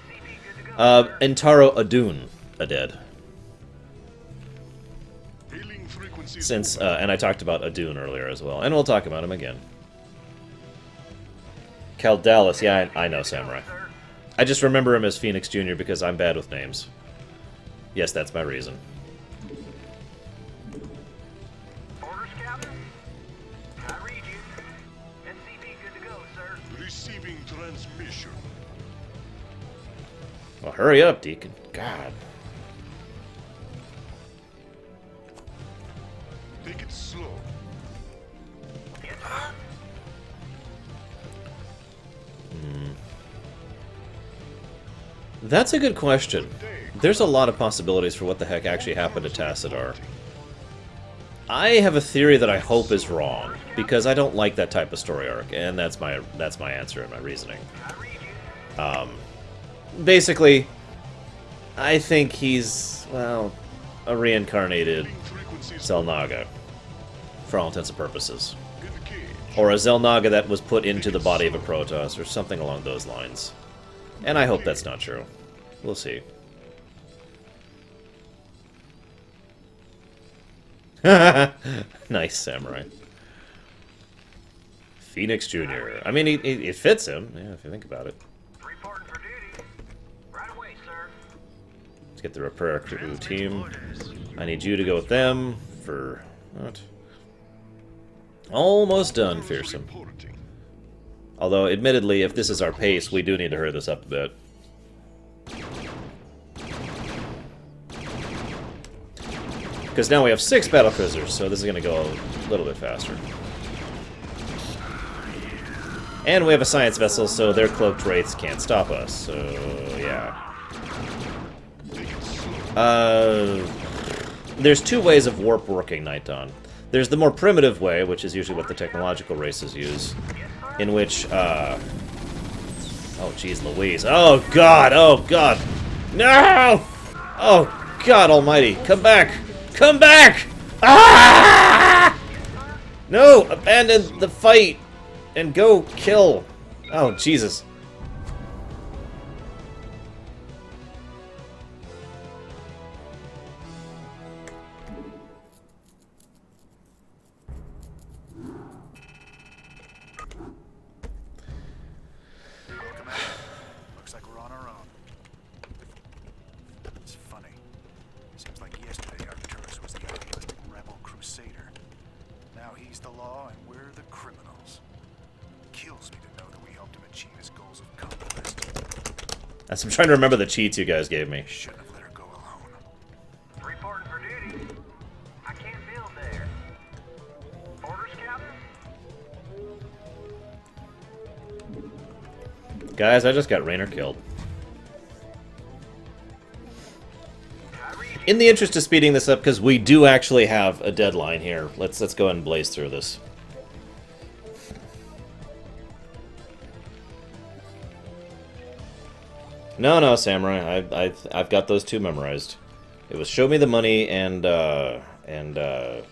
Entaro Adun, dead. Hailing frequencies Since, and I talked about Adun earlier as well, and we'll talk about him again. Caldalis, yeah, I know Samurai. I just remember him as Phoenix Jr. because I'm bad with names. Yes, that's my reason. Orders, Captain? I read you. SCV good to go, sir. Receiving transmission. Well, hurry up, Deacon. God. Take it slow. That's a good question. There's a lot of possibilities for what the heck actually happened to Tassadar. I have a theory that I hope is wrong, because I don't like that type of story arc, and that's my answer and my reasoning. Basically, I think he's, well, a reincarnated Zelnaga, for all intents and purposes. Or a Zelnaga that was put into the body of a Protoss, or something along those lines. And I hope that's not true. We'll see. Nice, Samurai. Phoenix Jr. I mean, it fits him, yeah, if you think about it. Reporting for duty. Right away, sir. Let's get the repair crew team. I need you to go with them for... what? Almost done, Fearsome. Although, admittedly, if this is our pace, we do need to hurry this up a bit. Because now we have 6 battlecruisers, so this is going to go a little bit faster. And we have a science vessel, so their cloaked wraiths can't stop us, so yeah. There's 2 ways of warp working, Nighton. There's the more primitive way, which is usually what the technological races use, in which, oh, jeez Louise. Oh, God! Oh, God! No! Oh, God almighty! Come back! Come back! Ah! No! Abandon the fight! And go kill! Oh, Jesus. Welcome out. Looks like we're on our own. It's funny. Seems like yesterday Arcturus was the idealistic rebel crusader. Now he's the law and we're the criminals. Kills me to know that we helped him achieve his goals of conquest. I'm trying to remember the cheats you guys gave me. Shouldn't have let her go alone. Reporting for duty. I can't build there. Orders, Captain? Guys, I just got Raynor killed. In the interest of speeding this up, because we do actually have a deadline here, let's go ahead and blaze through this. No, Samurai. I've got those 2 memorized. It was Show Me the Money and Power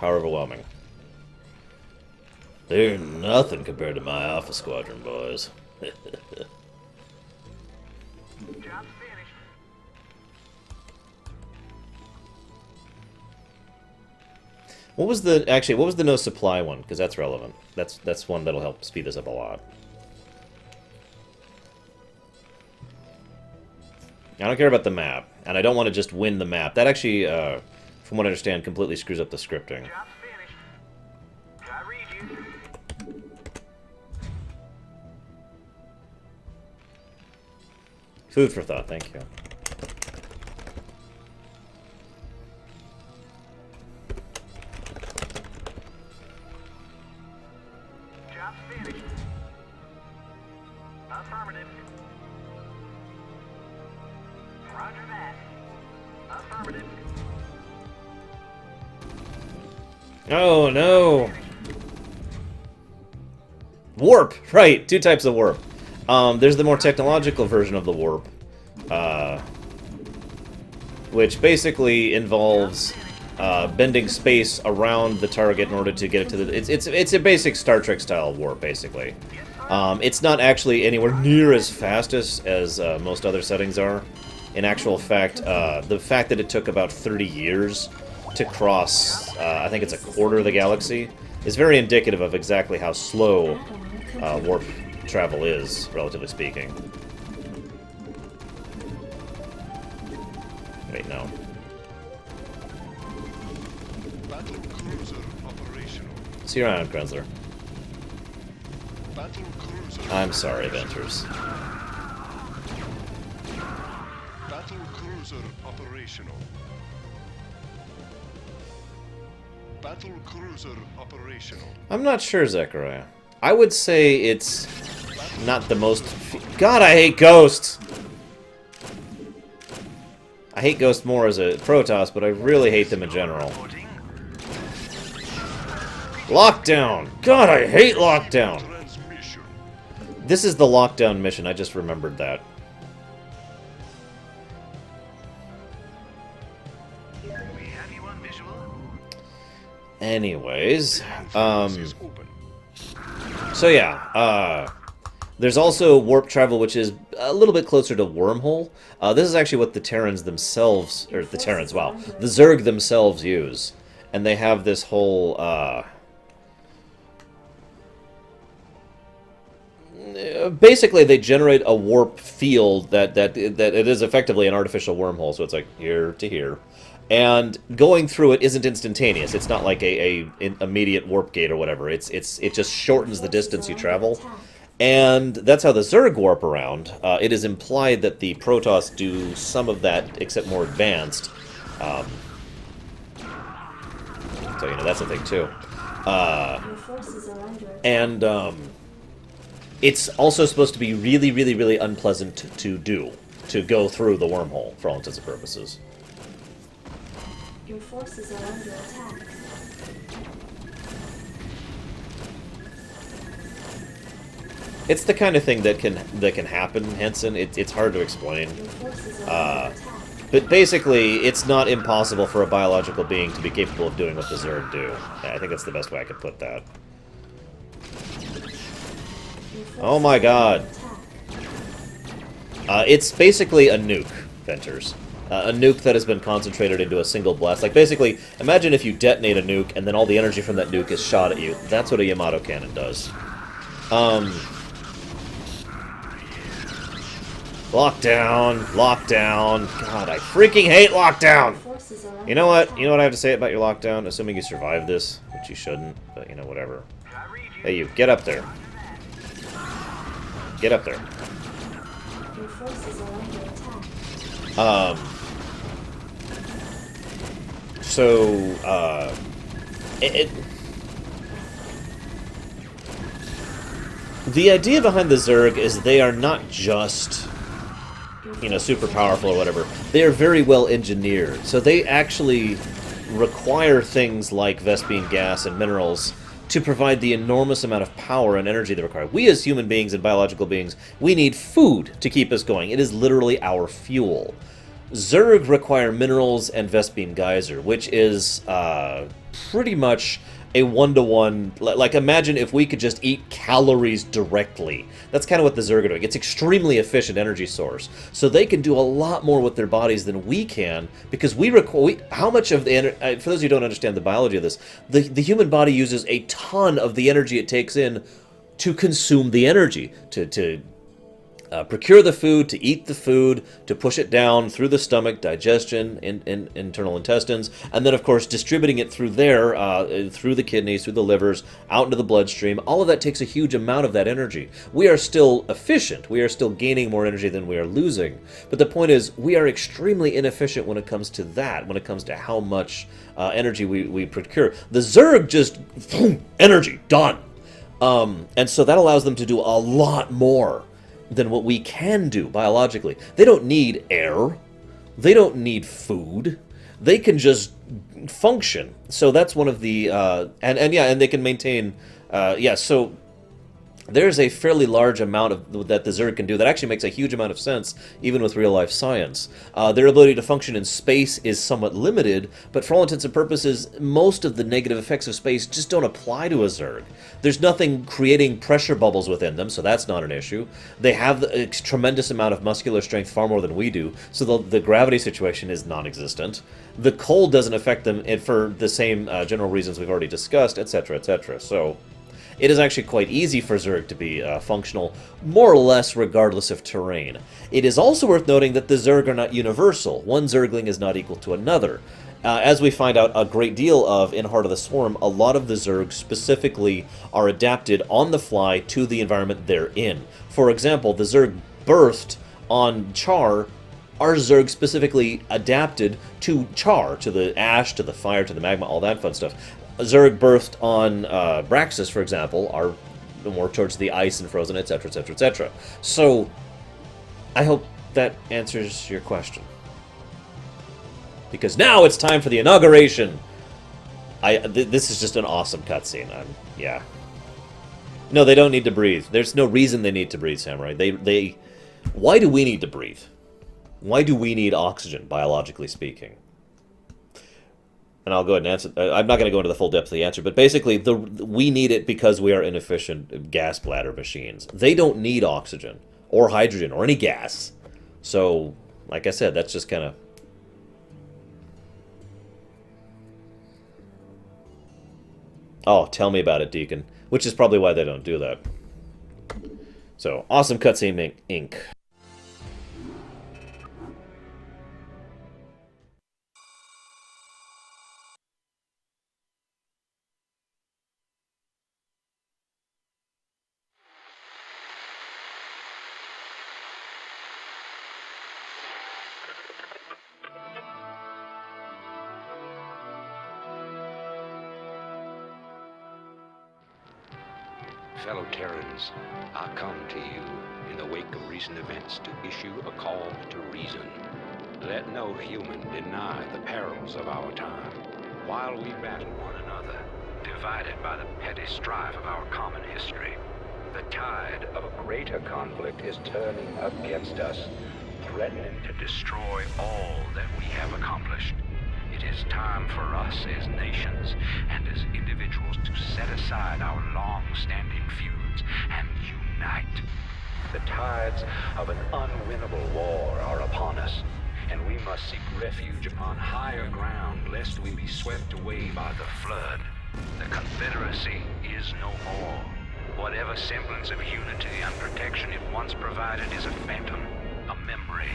Overwhelming. They're nothing compared to my Alpha Squadron, boys. Job's finished. What was the no supply one? Because that's relevant. That's one that'll help speed this up a lot. I don't care about the map, and I don't want to just win the map. That actually, from what I understand, completely screws up the scripting. Job's finished. I read you. Food for thought, thank you. Job's finished. Affirmative. Roger that. Affirmative. Oh no! Warp! Right, two types of warp. There's the more technological version of the warp, which basically involves bending space around the target in order to get it to the... It's a basic Star Trek style warp, basically. It's not actually anywhere near as fast as most other settings are. In actual fact, the fact that it took about 30 years to cross, I think it's a quarter of the galaxy, is very indicative of exactly how slow warp travel is, relatively speaking. Wait, no. Battlecruiser operational. See you around, Krenzler. Battlecruiser. I'm sorry, Venters. Battlecruiser operational. Battlecruiser operational. I'm not sure, Zechariah. I would say it's not the most... God, I hate Ghosts! I hate Ghosts more as a Protoss, but I really hate them in general. Lockdown! God, I hate Lockdown! Transmission. This is the Lockdown mission, I just remembered that. We have you on visual. Anyways, Is open. so yeah, there's also warp travel, which is a little bit closer to wormhole. This is actually what the Terrans themselves, or the Terrans, wow, the Zerg themselves use. And they have this whole, basically they generate a warp field that it is effectively an artificial wormhole, so it's like here to here. And going through it isn't instantaneous. It's not like a immediate warp gate or whatever. It just shortens the distance you travel. And that's how the Zerg warp around. It is implied that the Protoss do some of that, except more advanced. So, you know, that's a thing, too. And it's also supposed to be really, really, really unpleasant to go through the wormhole, for all intents and purposes. Your forces are under attack. It's the kind of thing that can happen, Henson. It's hard to explain. Your forces are under attack. But basically, it's not impossible for a biological being to be capable of doing what the Zerg do. I think that's the best way I could put that. Oh my god. It's basically a nuke, Venters. A nuke that has been concentrated into a single blast. Like, basically, imagine if you detonate a nuke and then all the energy from that nuke is shot at you. That's what a Yamato cannon does. Lockdown, lockdown. God, I freaking hate lockdown! You know what? You know what I have to say about your lockdown? Assuming you survive this, which you shouldn't, but you know, whatever. Hey, you, get up there. Get up there. Your forces are under attack. The idea behind the Zerg is they are not just, you know, super powerful or whatever. They are very well engineered. So they actually require things like Vespene gas and minerals to provide the enormous amount of power and energy they require. We as human beings and biological beings, we need food to keep us going. It is literally our fuel. Zerg require minerals and Vespene geyser, which is pretty much a one-to-one... Like, imagine if we could just eat calories directly. That's kind of what the Zerg are doing. It's extremely efficient energy source. So they can do a lot more with their bodies than we can, because how much of the energy... For those who don't understand the biology of this, the human body uses a ton of the energy it takes in to consume the energy, to procure the food, to eat the food, to push it down through the stomach, digestion, internal intestines, and then, of course, distributing it through there, through the kidneys, through the livers, out into the bloodstream. All of that takes a huge amount of that energy. We are still efficient. We are still gaining more energy than we are losing. But the point is, we are extremely inefficient when it comes to that, when it comes to how much energy we procure. The Zerg just, energy, done. And so that allows them to do a lot more than what we can do biologically. They don't need air. They don't need food. They can just function. So that's one of the and they can maintain so there's a fairly large amount of that the Zerg can do that actually makes a huge amount of sense, even with real-life science. Their ability to function in space is somewhat limited, but for all intents and purposes, most of the negative effects of space just don't apply to a Zerg. There's nothing creating pressure bubbles within them, so that's not an issue. They have a tremendous amount of muscular strength, far more than we do, so the gravity situation is non-existent. The cold doesn't affect them for the same general reasons we've already discussed, etc., etc. So it is actually quite easy for Zerg to be functional, more or less regardless of terrain. It is also worth noting that the Zerg are not universal. One Zergling is not equal to another. As we find out a great deal of in Heart of the Swarm, a lot of the Zerg specifically are adapted on the fly to the environment they're in. For example, the Zerg birthed on Char are Zerg specifically adapted to Char, to the ash, to the fire, to the magma, all that fun stuff. Zerg birthed on Braxis, for example, are more towards the ice and frozen, etc., etc., etc. So, I hope that answers your question. Because now it's time for the inauguration! This is just an awesome cutscene. Yeah. No, they don't need to breathe. There's no reason they need to breathe, Samurai. Why do we need to breathe? Why do we need oxygen, biologically speaking? And I'll go ahead and answer. I'm not going to go into the full depth of the answer, but basically, we need it because we are inefficient gas bladder machines. They don't need oxygen, or hydrogen, or any gas. So, like I said, that's just kind of... Oh, tell me about it, Deacon. Which is probably why they don't do that. So, awesome cutscene, Inc. Fellow Terrans, I come to you in the wake of recent events to issue a call to reason. Let no human deny the perils of our time. While we battle one another, divided by the petty strife of our common history, the tide of a greater conflict is turning against us, threatening to destroy all that we have accomplished. It is time for us as nations and as individuals to set aside our long-standing feuds and unite. The tides of an unwinnable war are upon us, and we must seek refuge upon higher ground lest we be swept away by the flood. The Confederacy is no more. Whatever semblance of unity and protection it once provided is a phantom, a memory.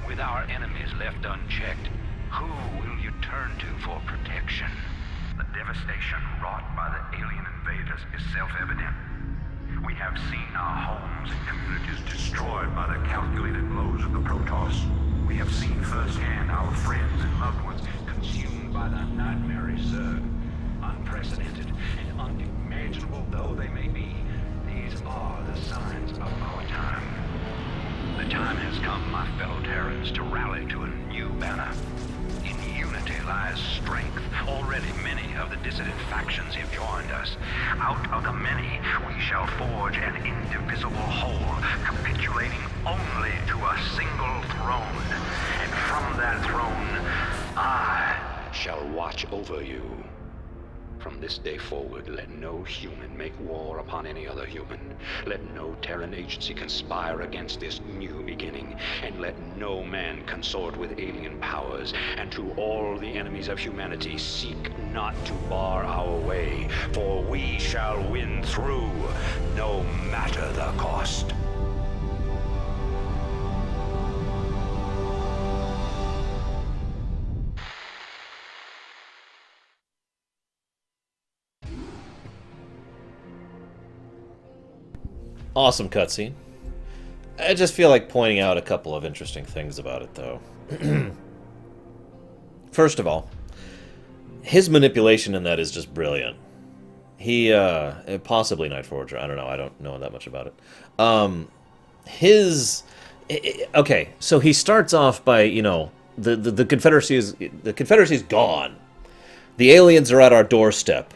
With our enemies left unchecked, who will you turn to for protection? The devastation wrought by the alien invaders is self-evident. We have seen our homes and communities destroyed by the calculated blows of the Protoss. We have seen firsthand our friends and loved ones consumed by the nightmarish Zerg. Unprecedented and unimaginable though they may be, these are the signs of our time. The time has come, my fellow Terrans, to rally to a new banner. In unity lies strength. Already many of the dissident factions have joined us. Out of the many, we shall forge an indivisible whole, capitulating only to a single throne. And from that throne, I shall watch over you. From this day forward, let no human make war upon any other human. Let no Terran agency conspire against this new beginning. And let no man consort with alien powers. And to all the enemies of humanity, seek not to bar our way, for we shall win through, no matter the cost. Awesome cutscene. I just feel like pointing out a couple of interesting things about it, though. First of all, his manipulation in that is just brilliant. He, possibly Night Forger, I don't know, I don't know that much about it. Okay, so he starts off by, you know, the Confederacy's gone. The aliens are at our doorstep.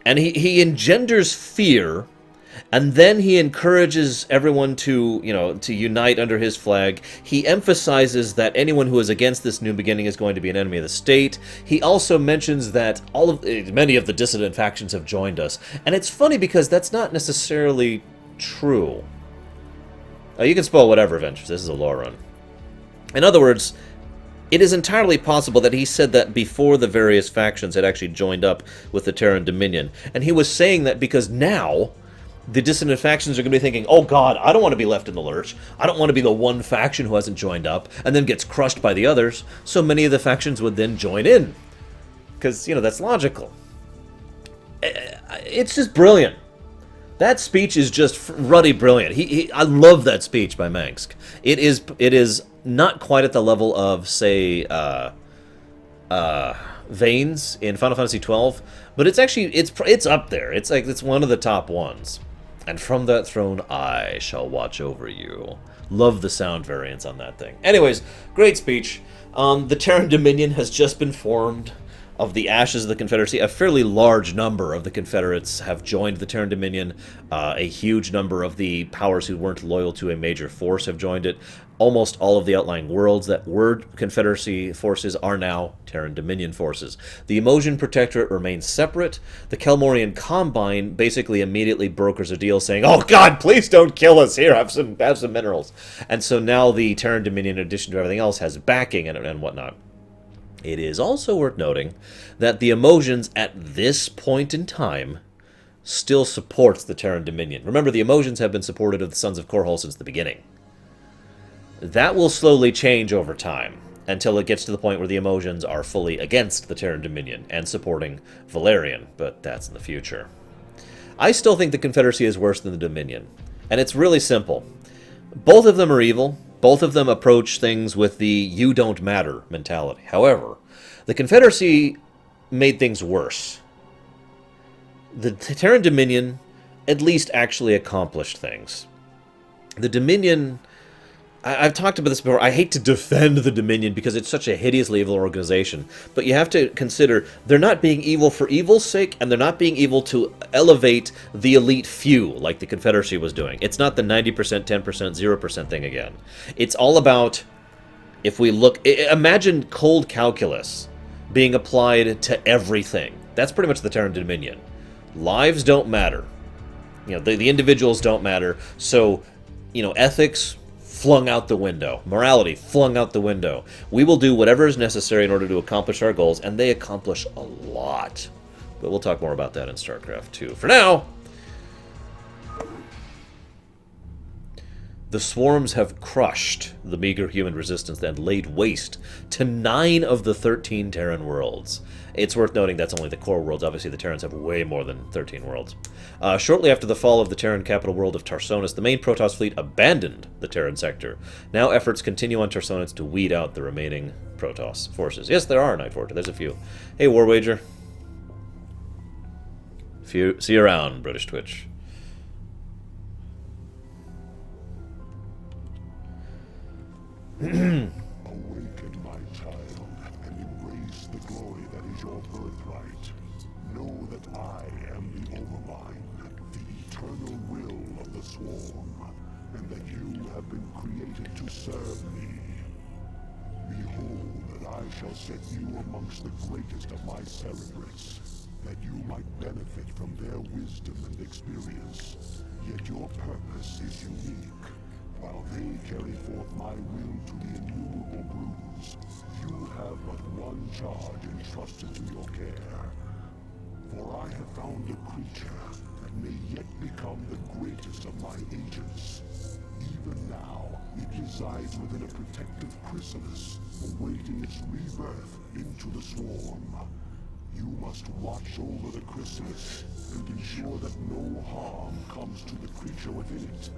And he engenders fear, and then he encourages everyone to, you know, to unite under his flag. He emphasizes that anyone who is against this new beginning is going to be an enemy of the state. He also mentions that many of the dissident factions have joined us. And it's funny because that's not necessarily true. You can spoil whatever, Ventures. This is a Lorerun. In other words, it is entirely possible that he said that before the various factions had actually joined up with the Terran Dominion. And he was saying that because now the dissident factions are going to be thinking, oh god, I don't want to be left in the lurch. I don't want to be the one faction who hasn't joined up and then gets crushed by the others. So many of the factions would then join in. Because, you know, that's logical. It's just brilliant. That speech is just ruddy brilliant. I love that speech by Mengsk. It is not quite at the level of, say, Veins in Final Fantasy XII, but it's actually it's up there. It's one of the top ones. And from that throne I shall watch over you. Love the sound variants on that thing. Anyways, great speech. The Terran Dominion has just been formed. Of the ashes of the Confederacy, a fairly large number of the Confederates have joined the Terran Dominion. A huge number of the powers who weren't loyal to a major force have joined it. Almost all of the outlying worlds that were Confederacy forces are now Terran Dominion forces. The Emotion Protectorate remains separate. The Kelmorian Combine basically immediately brokers a deal saying, oh god, please don't kill us, here, have some minerals. And so now the Terran Dominion, in addition to everything else, has backing and whatnot. It is also worth noting that the Emotions at this point in time still supports the Terran Dominion. Remember, the Emotions have been supportive of the Sons of Korhal since the beginning. That will slowly change over time, until it gets to the point where the Emotions are fully against the Terran Dominion and supporting Valerian, but that's in the future. I still think the Confederacy is worse than the Dominion, and it's really simple. Both of them are evil. Both of them approach things with the you don't matter mentality. However, the Confederacy made things worse. The Terran Dominion at least actually accomplished things. The Dominion, I've talked about this before, I hate to defend the Dominion because it's such a hideously evil organization, but you have to consider they're not being evil for evil's sake, and they're not being evil to elevate the elite few like the Confederacy was doing. It's not the 90%, 10%, 0% thing again. It's all about, if we look, imagine cold calculus being applied to everything. That's pretty much the Terran Dominion. Lives don't matter. You know, the individuals don't matter, so, you know, ethics flung out the window. Morality flung out the window. We will do whatever is necessary in order to accomplish our goals, and they accomplish a lot. But we'll talk more about that in Starcraft 2. For now, the swarms have crushed the meager human resistance and laid waste to 9 of the 13 Terran worlds. It's worth noting that's only the core worlds. Obviously, the Terrans have way more than 13 worlds. Shortly after the fall of the Terran capital world of Tarsonis, the main Protoss fleet abandoned the Terran sector. Now efforts continue on Tarsonis to weed out the remaining Protoss forces. Yes, there are, Night Forger. There's a few. Hey, War Wager. See you around, British Twitch. Awaken, my child, and embrace the glory that is your birthright. Know that I am the Overmind, the eternal will of the swarm, and that you have been created to serve me. Behold that I shall set you amongst the greatest of my cerebrates. that you might benefit from their wisdom and experience. Yet your purpose is unique. While they carry forth my will to the innumerable broods, you have but one charge entrusted to your care. For I have found a creature that may yet become the greatest of my agents. Even now, it resides within a protective chrysalis, awaiting its rebirth into the swarm. You must watch over the chrysalis and ensure that no harm comes to the creature within it.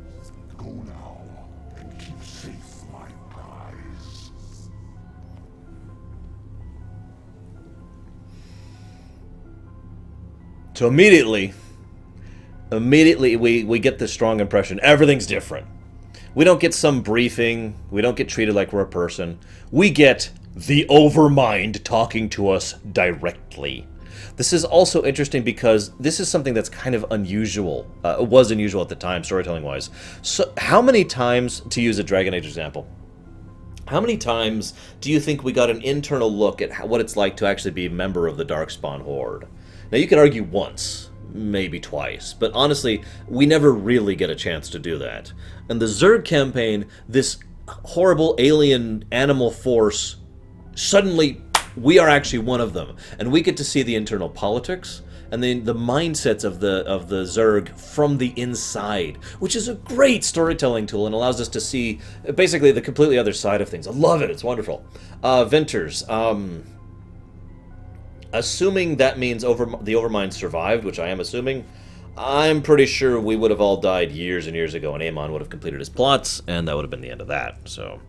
Go now, and keep safe my prize. So immediately we get this strong impression. Everything's different. We don't get some briefing. We don't get treated like we're a person. We get the Overmind talking to us directly. This is also interesting because this is something that's kind of unusual. It was unusual at the time, storytelling-wise. So how many times, to use a Dragon Age example, how many times do you think we got an internal look at what it's like to actually be a member of the Darkspawn Horde? Now, you could argue once, maybe twice, but honestly, we never really get a chance to do that. In the Zerg campaign, this horrible alien animal force, suddenly we are actually one of them, and we get to see the internal politics and the mindsets of the Zerg from the inside, which is a great storytelling tool and allows us to see basically the completely other side of things. I love it. It's wonderful. Venters. Assuming that means the Overmind survived, which I am assuming, I'm pretty sure we would have all died years and years ago, and Amon would have completed his plots, and that would have been the end of that. So,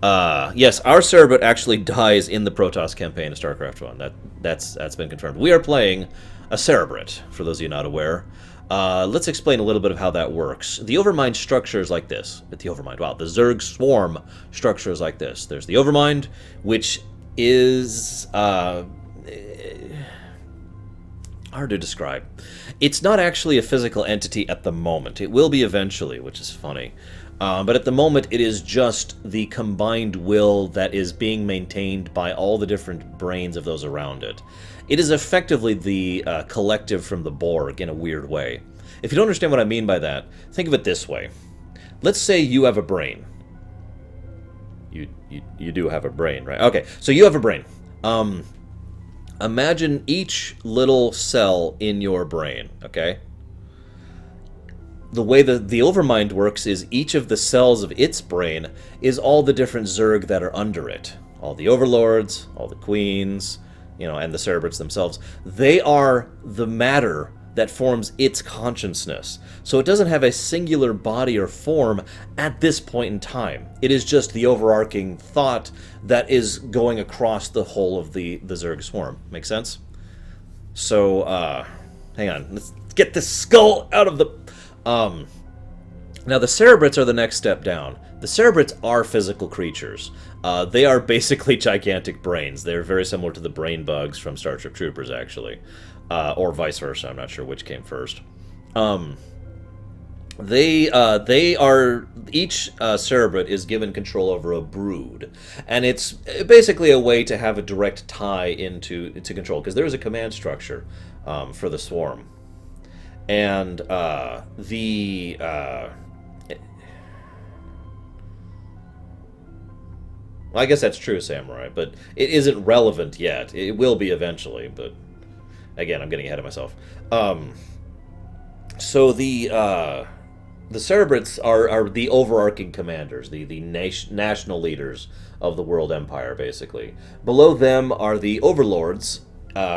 yes, our cerebrate actually dies in the Protoss campaign of Starcraft 1. That's been confirmed. We are playing a cerebrate, for those of you not aware. Let's explain a little bit of how that works. The Overmind structure is like this. The Zerg swarm structure is like this. There's the Overmind, which is hard to describe. It's not actually a physical entity at the moment. It will be eventually, which is funny. But at the moment, it is just the combined will that is being maintained by all the different brains of those around it. It is effectively the collective from the Borg in a weird way. If you don't understand what I mean by that, think of it this way. Let's say you have a brain. You do have a brain, right? Okay, so you have a brain. Imagine each little cell in your brain, okay? The way the Overmind works is each of the cells of its brain is all the different Zerg that are under it. All the Overlords, all the Queens, and the Cerebrates themselves. They are the matter that forms its consciousness. So it doesn't have a singular body or form at this point in time. It is just the overarching thought that is going across the whole of the Zerg swarm. Make sense? So, hang on. Let's get this skull out of the... Now, the Cerebrates are the next step down. The Cerebrates are physical creatures. They are basically gigantic brains. They're very similar to the brain bugs from Starship Troopers, actually. Or vice versa. I'm not sure which came first. They are... Each Cerebrate is given control over a brood. And it's basically a way to have a direct tie into control. Because there is a command structure for the swarm. And well, I guess that's true, Samurai, but it isn't relevant yet. It will be eventually, but again, I'm getting ahead of myself. So the Cerebrates are the overarching commanders, the national leaders of the world empire, basically. Below them are the Overlords,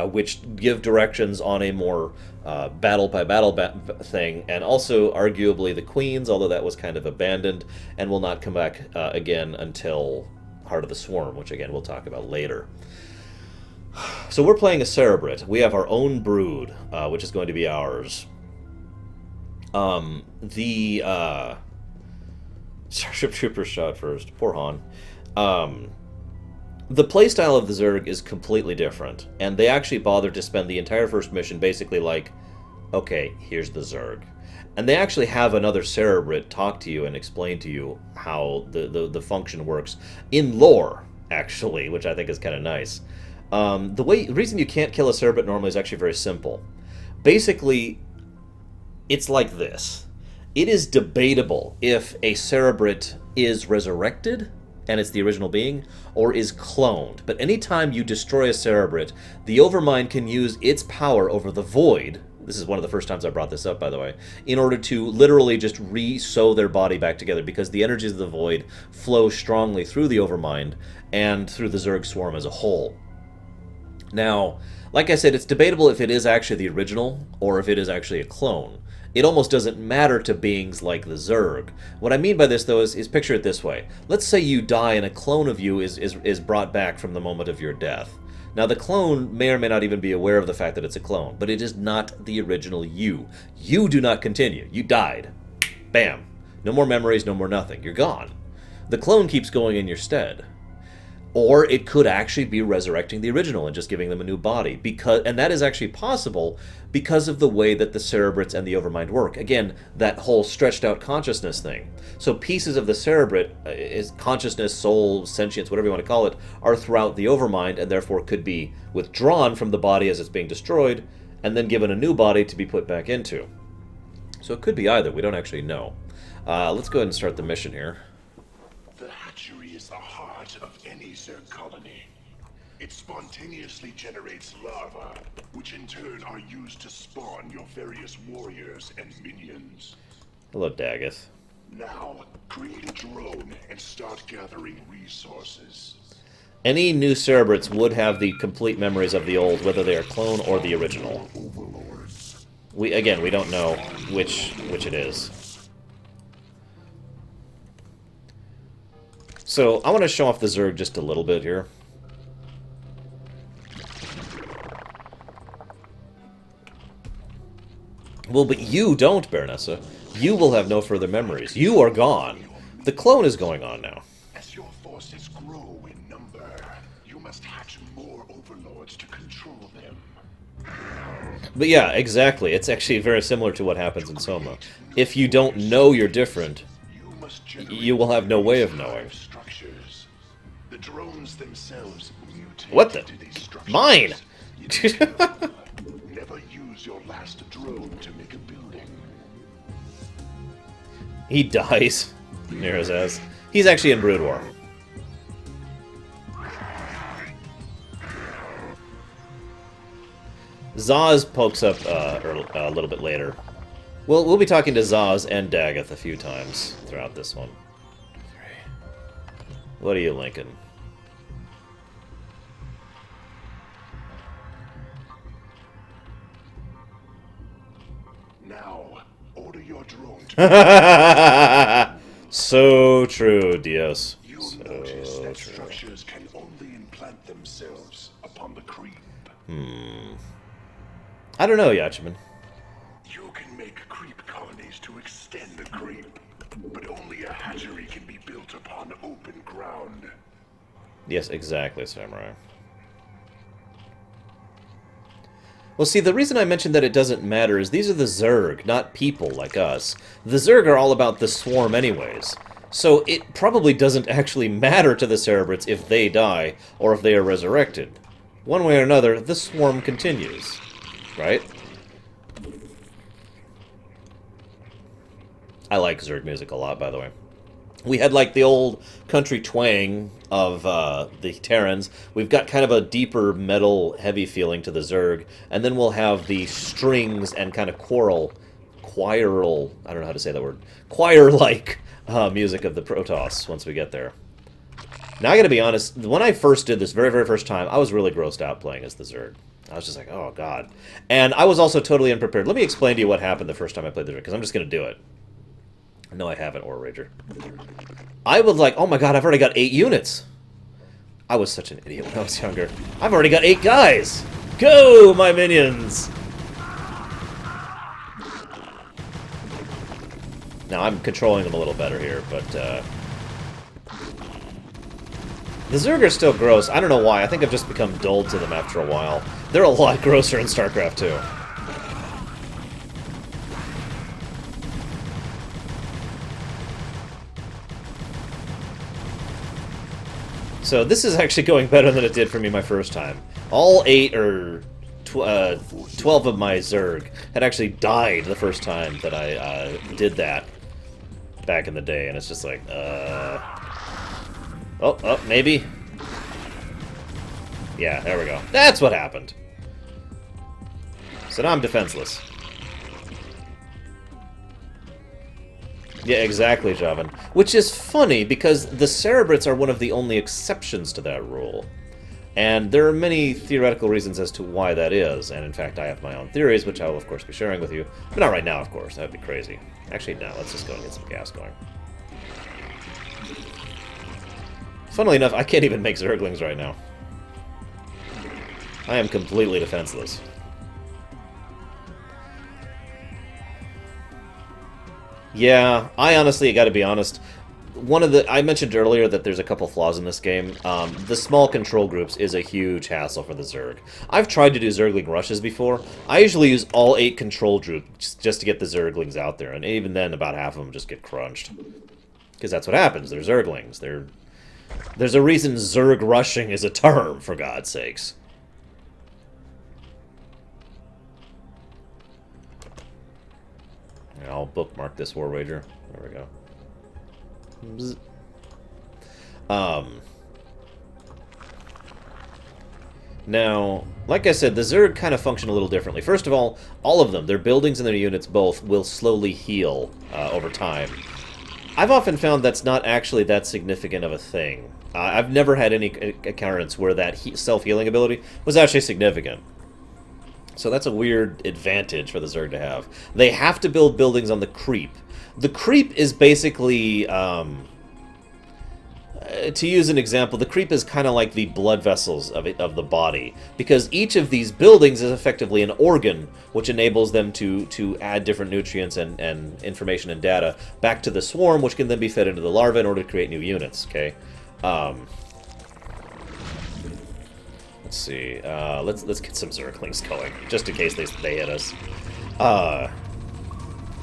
which give directions on a more battle-by-battle thing, and also arguably the Queens, although that was kind of abandoned, and will not come back again until Heart of the Swarm, which again we'll talk about later. So we're playing a Cerebrate. We have our own brood, which is going to be ours. The Starship Trooper shot first. Poor Han. The playstyle of the Zerg is completely different, and they actually bothered to spend the entire first mission basically like, okay, here's the Zerg. And they actually have another Cerebrate talk to you and explain to you how the function works in lore, actually, which I think is kind of nice. The reason you can't kill a cerebrate normally is actually very simple. Basically, it's like this. It is debatable if a cerebrate is resurrected, and it's the original being, or is cloned. But anytime you destroy a cerebrate, the Overmind can use its power over the void. This is one of the first times I brought this up, by the way, in order to literally just re-sew their body back together, because the energies of the void flow strongly through the Overmind and through the Zerg swarm as a whole. Now, like I said, it's debatable if it is actually the original or if it is actually a clone. It almost doesn't matter to beings like the Zerg. What I mean by this, though, is picture it this way. Let's say you die and a clone of you is brought back from the moment of your death. Now, the clone may or may not even be aware of the fact that it's a clone, but it is not the original you. You do not continue. You died. Bam. No more memories, no more nothing. You're gone. The clone keeps going in your stead. Or it could actually be resurrecting the original and just giving them a new body. And that is actually possible because of the way that the cerebrates and the Overmind work. Again, that whole stretched out consciousness thing. So pieces of the cerebrate, is consciousness, soul, sentience, whatever you want to call it, are throughout the Overmind and therefore could be withdrawn from the body as it's being destroyed and then given a new body to be put back into. So it could be either. We don't actually know. Let's go ahead and start the mission here. The hatchery is the heart of any Zerg colony. It spontaneously generates larvae, which in turn are used to spawn your various warriors and minions. Hello, Daggeth. Now, create a drone and start gathering resources. Any new cerebrates would have the complete memories of the old, whether they are clone or the original. Overlords. We don't know which it is. So, I want to show off the Zerg just a little bit here. Well, but you don't, Baronessa. You will have no further memories. You are gone. The clone is going on now. As your forces grow in number, you must hatch more overlords to control them. But yeah, exactly. It's actually very similar to what happens in Soma. If you don't know you're different, you will have no way of knowing. Structures. The drones themselves mutate What the? into these structures. Mine! Never use your last drone to make a building. He dies, Nero says. He's actually in Brood War. Zaz pokes up a little bit later. We'll be talking to Zaz and Daggeth a few times throughout this one. What are you, Lincoln? Now, order your drone to... So true, Dios. You'll So notice that true. structures can only implant themselves upon the creep. I don't know, Yachman. You can make creep colonies to extend the creep, but only a hatchery can be built upon open ground. Yes, exactly, Samurai. Well, see, the reason I mentioned that it doesn't matter is these are the Zerg, not people like us. The Zerg are all about the swarm anyways. So it probably doesn't actually matter to the cerebrates if they die or if they are resurrected. One way or another, the swarm continues. Right? I like Zerg music a lot, by the way. We had, like, the old country twang of the Terrans. We've got kind of a deeper metal, heavy feeling to the Zerg. And then we'll have the strings and kind of choral, I don't know how to say that word, choir-like music of the Protoss once we get there. Now, I gotta be honest, when I first did this, very, very first time, I was really grossed out playing as the Zerg. I was just like, oh, God. And I was also totally unprepared. Let me explain to you what happened the first time I played the Zerg, because I'm just gonna do it. No, I haven't, Aura Rager. I was like, oh my god, I've already got 8 units. I was such an idiot when I was younger. I've already got 8 guys. Go, my minions. Now, I'm controlling them a little better here, but, the Zerg are still gross. I don't know why. I think I've just become dulled to them after a while. They're a lot grosser in Starcraft, too. So this is actually going better than it did for me my first time. All 8 or 12 of my Zerg had actually died the first time that I did that back in the day, and it's just like, oh, maybe? Yeah, there we go. That's what happened. So now I'm defenseless. Yeah, exactly, Javan. Which is funny, because the cerebrates are one of the only exceptions to that rule. And there are many theoretical reasons as to why that is, and in fact I have my own theories, which I will of course be sharing with you. But not right now, of course, that would be crazy. Actually, no, let's just go and get some gas going. Funnily enough, I can't even make Zerglings right now. I am completely defenseless. Yeah, I honestly gotta be honest. I mentioned earlier that there's a couple flaws in this game. The small control groups is a huge hassle for the Zerg. I've tried to do Zergling rushes before. I usually use all 8 control groups just to get the Zerglings out there, and even then about half of them just get crunched. Because that's what happens, they're Zerglings. There's a reason Zerg rushing is a term, for God's sakes. I'll bookmark this war wager. There we go. Bzz. Now, like I said, the Zerg kind of function a little differently. First of all of them, their buildings and their units both, will slowly heal over time. I've often found that's not actually that significant of a thing. I've never had any occurrence where that self-healing ability was actually significant. So that's a weird advantage for the Zerg to have. They have to build buildings on the creep. The creep is basically, to use an example, the creep is kind of like the blood vessels of the body, because each of these buildings is effectively an organ, which enables them to add different nutrients and information and data back to the swarm, which can then be fed into the larva in order to create new units. Okay. Let's see. Let's get some Zerglings going, just in case they hit us.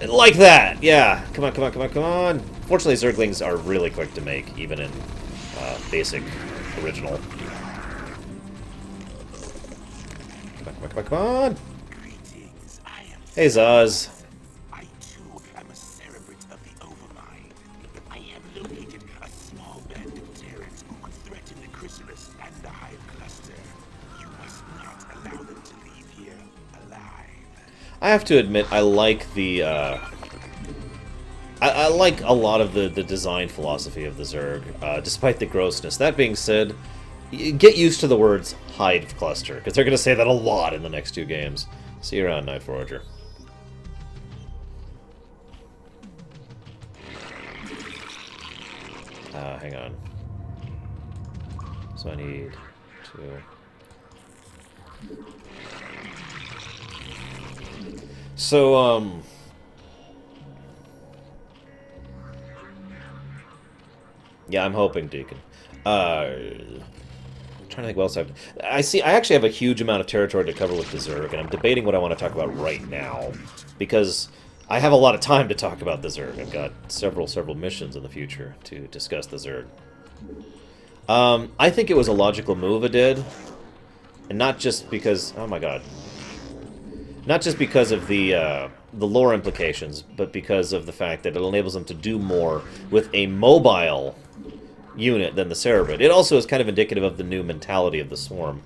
Like that! Yeah! Come on, come on, come on, come on! Fortunately, Zerglings are really quick to make, even in basic original. Come on, come on, come on, come on! Hey, Zaz. I too am a cerebrate of the Overmind. I have located a small band of Terrans who could threaten the chrysalis and the Hive cluster. You must not allow them to leave here alive. I have to admit, I like the, I like a lot of the design philosophy of the Zerg, despite the grossness. That being said, get used to the words Hive cluster, because they're going to say that a lot in the next 2 games. See you around, Night Forager. Hang on. So I need to... So, yeah, I'm hoping, Deacon. I'm trying to think what else I actually have a huge amount of territory to cover with the Zerg, and I'm debating what I want to talk about right now, because I have a lot of time to talk about the Zerg. I've got several missions in the future to discuss the Zerg. I think it was a logical move it did, and not just because... Oh my god. Not just because of the lore implications, but because of the fact that it enables them to do more with a mobile unit than the cerebrate. It also is kind of indicative of the new mentality of the swarm.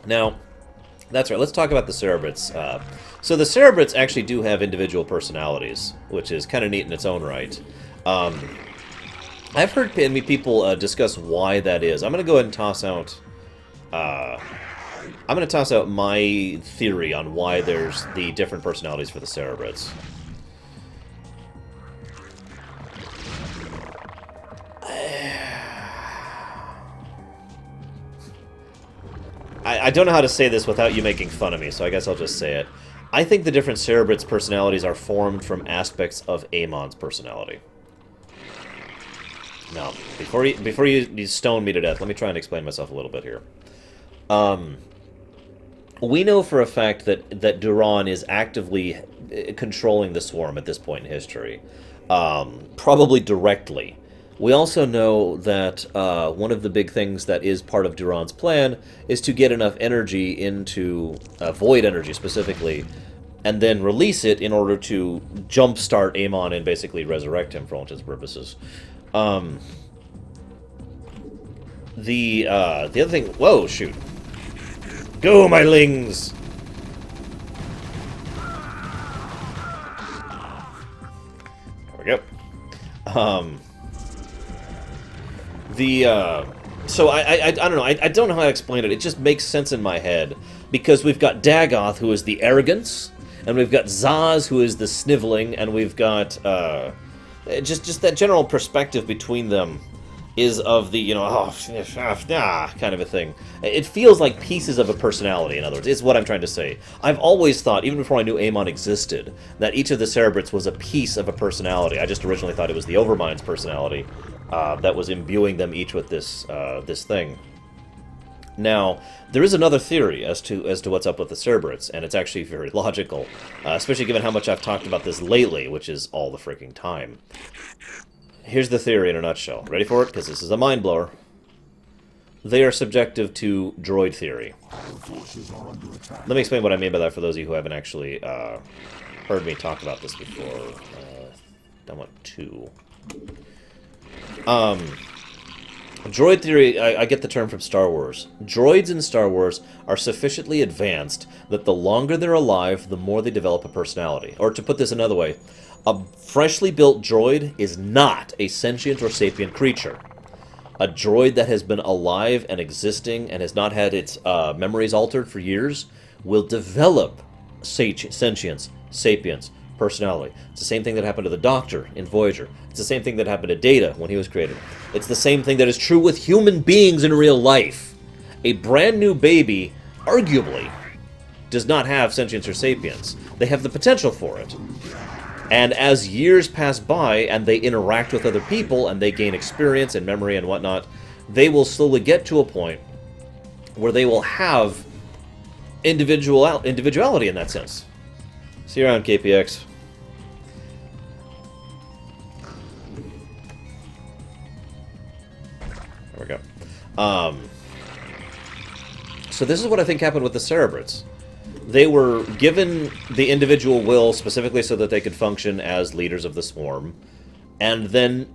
Now, that's right, let's talk about the cerebrates. So the cerebrates actually do have individual personalities, which is kind of neat in its own right. I've heard people discuss why that is. I'm going to go ahead and toss out... I'm going to toss out my theory on why there's the different personalities for the cerebrates. I don't know how to say this without you making fun of me, so I guess I'll just say it. I think the different cerebrates' personalities are formed from aspects of Amon's personality. Now, before you stone me to death, let me try and explain myself a little bit here. We know for a fact that Duran is actively controlling the swarm at this point in history. Probably directly. We also know that one of the big things that is part of Duran's plan is to get enough energy into void energy specifically, and then release it in order to jumpstart Amon and basically resurrect him for all intents and purposes. The other thing... Whoa, shoot. Go, my lings! There we go. So I don't know. I don't know how to explain it. It just makes sense in my head. Because we've got Dagoth, who is the arrogance, and we've got Zaz, who is the sniveling, and we've got just that general perspective between them is of the, you know, kind of a thing. It feels like pieces of a personality, in other words, is what I'm trying to say. I've always thought, even before I knew Amon existed, that each of the cerebrates was a piece of a personality. I just originally thought it was the Overmind's personality that was imbuing them each with this this thing. Now, there is another theory as to what's up with the cerebrates, and it's actually very logical, especially given how much I've talked about this lately, which is all the freaking time. Here's the theory in a nutshell. Ready for it? Because this is a mind blower. They are subjective to droid theory. Let me explain what I mean by that for those of you who haven't actually heard me talk about this before. I want two. Droid theory, I get the term from Star Wars. Droids in Star Wars are sufficiently advanced that the longer they're alive, the more they develop a personality. Or to put this another way, a freshly built droid is not a sentient or sapient creature. A droid that has been alive and existing and has not had its memories altered for years will develop sentience, sapience, personality. It's the same thing that happened to the Doctor in Voyager. It's the same thing that happened to Data when he was created. It's the same thing that is true with human beings in real life. A brand new baby, arguably, does not have sentience or sapience. They have the potential for it. And as years pass by and they interact with other people and they gain experience and memory and whatnot, they will slowly get to a point where they will have individuality in that sense. See you around, KPX. There we go. So this is what I think happened with the cerebrates. They were given the individual will specifically so that they could function as leaders of the swarm, and then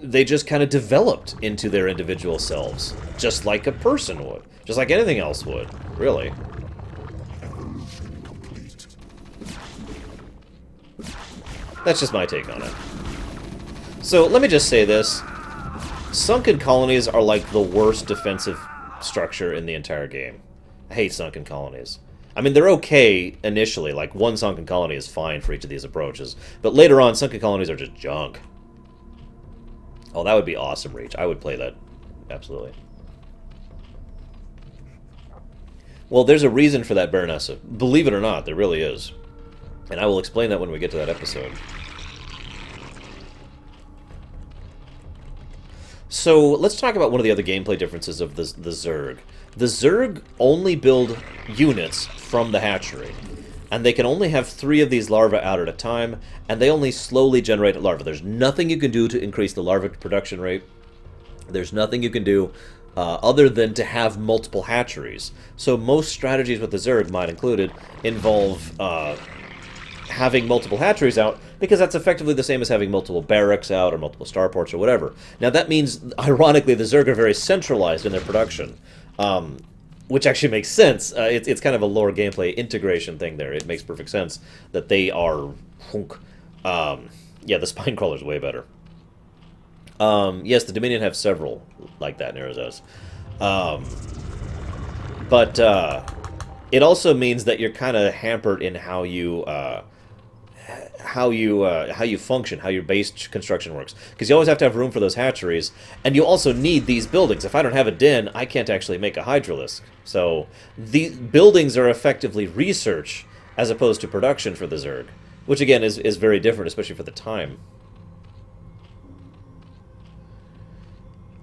they just kind of developed into their individual selves, just like a person would, just like anything else would, really. That's just my take on it. So let me just say this. Sunken colonies are like the worst defensive structure in the entire game. I hate sunken colonies. I mean, they're okay initially, like one sunken colony is fine for each of these approaches, but later on, sunken colonies are just junk. Oh, that would be awesome, Reach. I would play that. Absolutely. Well, there's a reason for that, Baronessa. Believe it or not, there really is. And I will explain that when we get to that episode. So, let's talk about one of the other gameplay differences of the Zerg. The Zerg only build units from the hatchery. And they can only have 3 of these larvae out at a time, and they only slowly generate larvae. There's nothing you can do to increase the larva production rate. There's nothing you can do other than to have multiple hatcheries. So most strategies with the Zerg, mine included, involve having multiple hatcheries out, because that's effectively the same as having multiple barracks out or multiple starports or whatever. Now that means, ironically, the Zerg are very centralized in their production, which actually makes sense. It's kind of a lore gameplay integration thing there. It makes perfect sense that they are... yeah, the Spine Crawler's way better. Yes, the Dominion have several like that in Arizos. But it also means that you're kind of hampered in how you function, how your base construction works. Because you always have to have room for those hatcheries, and you also need these buildings. If I don't have a den, I can't actually make a hydralisk. So the buildings are effectively research as opposed to production for the Zerg, which again is very different, especially for the time.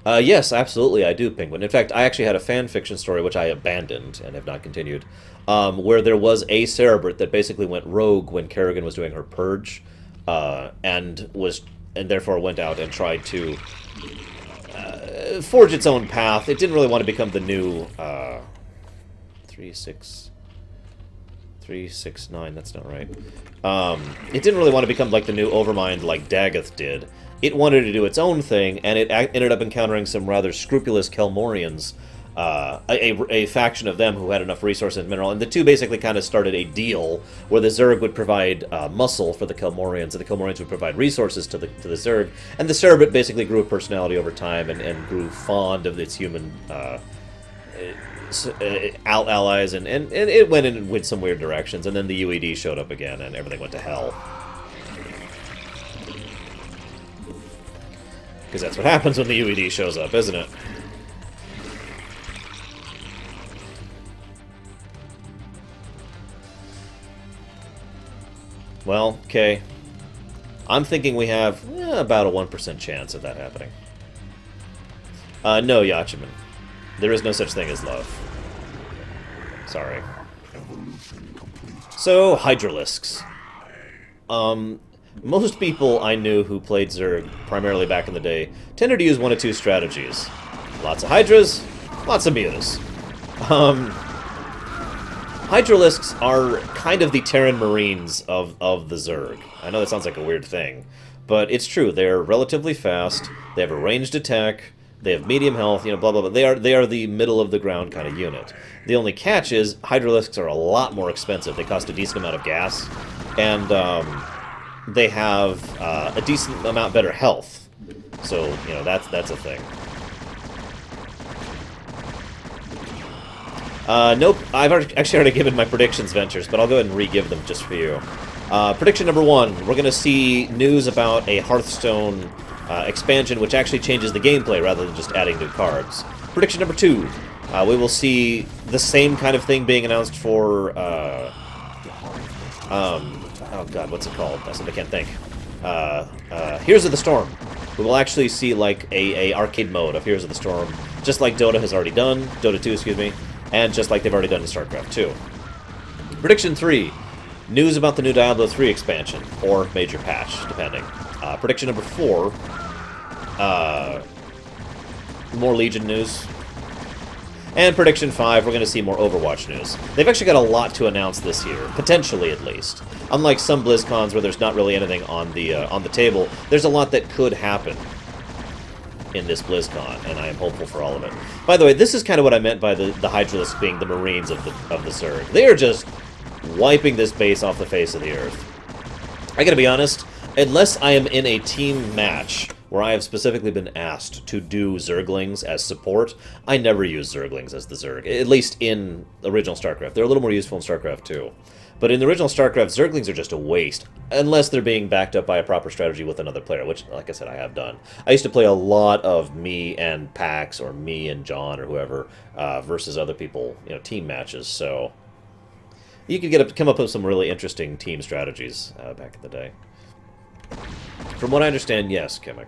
Yes, absolutely, I do, Penguin. In fact, I actually had a fan fiction story, which I abandoned and have not continued, where there was a cerebrate that basically went rogue when Kerrigan was doing her purge, and was and therefore went out and tried to forge its own path. It didn't really want to become the new 369. That's not right. It didn't really want to become like the new Overmind like Dagoth did. It wanted to do its own thing, and it ended up encountering some rather scrupulous Kelmorians, a faction of them who had enough resources and mineral, and the two basically kind of started a deal where the Zerg would provide muscle for the Kelmorians, and the Kelmorians would provide resources to the Zerg, and the cerebrate basically grew a personality over time and grew fond of its human allies, and it went in some weird directions, and then the UED showed up again, and everything went to hell. Because that's what happens when the UED shows up, isn't it? Well, okay. I'm thinking we have about a 1% chance of that happening. No, Yachiman. There is no such thing as love. Sorry. So, Hydralisks. Most people I knew who played Zerg, primarily back in the day, tended to use one of two strategies. Lots of Hydras, lots of Mutas. Hydralisks are kind of the Terran Marines of the Zerg. I know that sounds like a weird thing, but it's true. They're relatively fast, they have a ranged attack, they have medium health, you know, blah, blah, blah. They are the middle-of-the-ground kind of unit. The only catch is Hydralisks are a lot more expensive. They cost a decent amount of gas, and they have a decent amount better health. So, you know, that's a thing. Nope, I've actually already given my predictions, Ventures, but I'll go ahead and re-give them just for you. Prediction number 1, we're going to see news about a Hearthstone expansion which actually changes the gameplay rather than just adding new cards. Prediction number 2, we will see the same kind of thing being announced for, oh god, what's it called? I can't think. Heroes of the Storm. We will actually see, like, a arcade mode of Heroes of the Storm, just like Dota has already done, Dota 2, excuse me, and just like they've already done in Starcraft 2. Prediction 3. News about the new Diablo 3 expansion, or major patch, depending. Prediction number 4. More Legion news. And prediction 5, we're going to see more Overwatch news. They've actually got a lot to announce this year, potentially at least. Unlike some BlizzCons where there's not really anything on the table, there's a lot that could happen in this BlizzCon, and I am hopeful for all of it. By the way, this is kind of what I meant by the Hydralisks being the Marines of the Zerg. They are just wiping this base off the face of the earth. I gotta be honest, unless I am in a team match where I have specifically been asked to do Zerglings as support, I never use Zerglings as the Zerg, at least in original StarCraft. They're a little more useful in StarCraft 2. But in the original StarCraft, Zerglings are just a waste, unless they're being backed up by a proper strategy with another player, which, like I said, I have done. I used to play a lot of me and Pax, or me and John, or whoever, versus other people, you know, team matches, so you could come up with some really interesting team strategies back in the day. From what I understand, yes, Kimmik.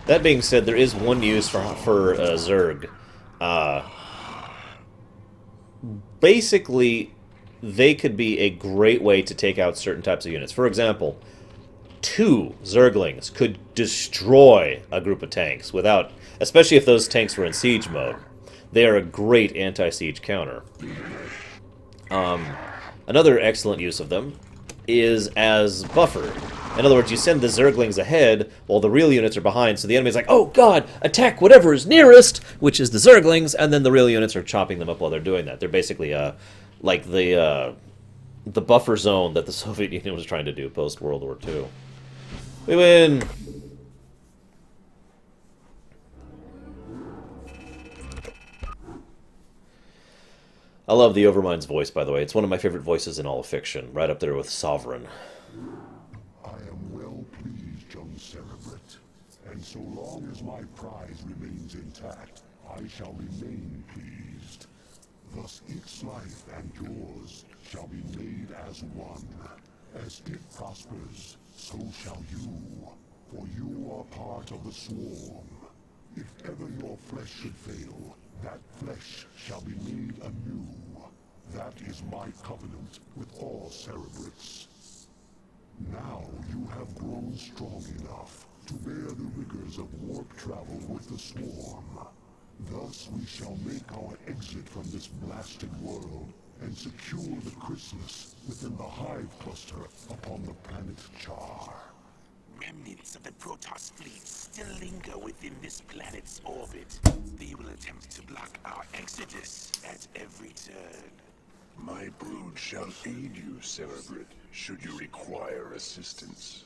That being said, there is one use for Zerg. Basically, they could be a great way to take out certain types of units. For example, 2 Zerglings could destroy a group of tanks without, especially if those tanks were in siege mode. They are a great anti-siege counter. Another excellent use of them is as buffer. In other words, you send the Zerglings ahead while the real units are behind, so the enemy's like, oh god, attack whatever is nearest, which is the Zerglings, and then the real units are chopping them up while they're doing that. They're basically like the buffer zone that the Soviet Union was trying to do post-World War II. We win! I love the Overmind's voice, by the way. It's one of my favorite voices in all of fiction, right up there with Sovereign. I am well pleased, young cerebrate, and so long as my prize remains intact, I shall remain pleased. Thus its life and yours shall be made as one. As it prospers, so shall you, for you are part of the swarm. If ever your flesh should fail, that flesh shall be made anew. That is my covenant with all cerebrates. Now you have grown strong enough to bear the rigors of warp travel with the swarm. Thus we shall make our exit from this blasted world and secure the chrysalis within the hive cluster upon the planet Char. Remnants of the Protoss fleet still linger within this planet's orbit. They will attempt to block our exodus at every turn. My brood shall aid you, Cerebrate, should you require assistance.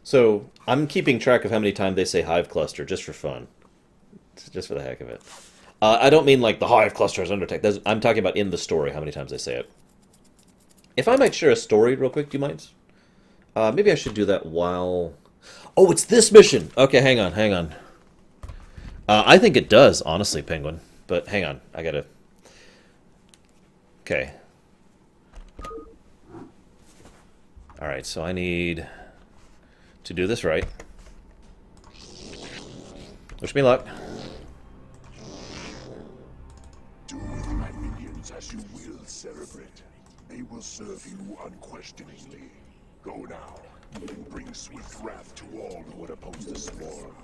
So, I'm keeping track of how many times they say hive cluster, just for fun. Just for the heck of it. I don't mean like the hive cluster is under attack. I'm talking about in the story, how many times they say it. If I might share a story real quick, do you mind? Maybe I should do that while... Oh, it's this mission! Okay, hang on. I think it does, honestly, Penguin. But hang on, I gotta... Okay. Alright, so I need to do this right. Wish me luck. Do with my minions as you will, Cerebrate. They will serve you unquestioningly. Go now, and bring swift wrath to all who would oppose the swarm.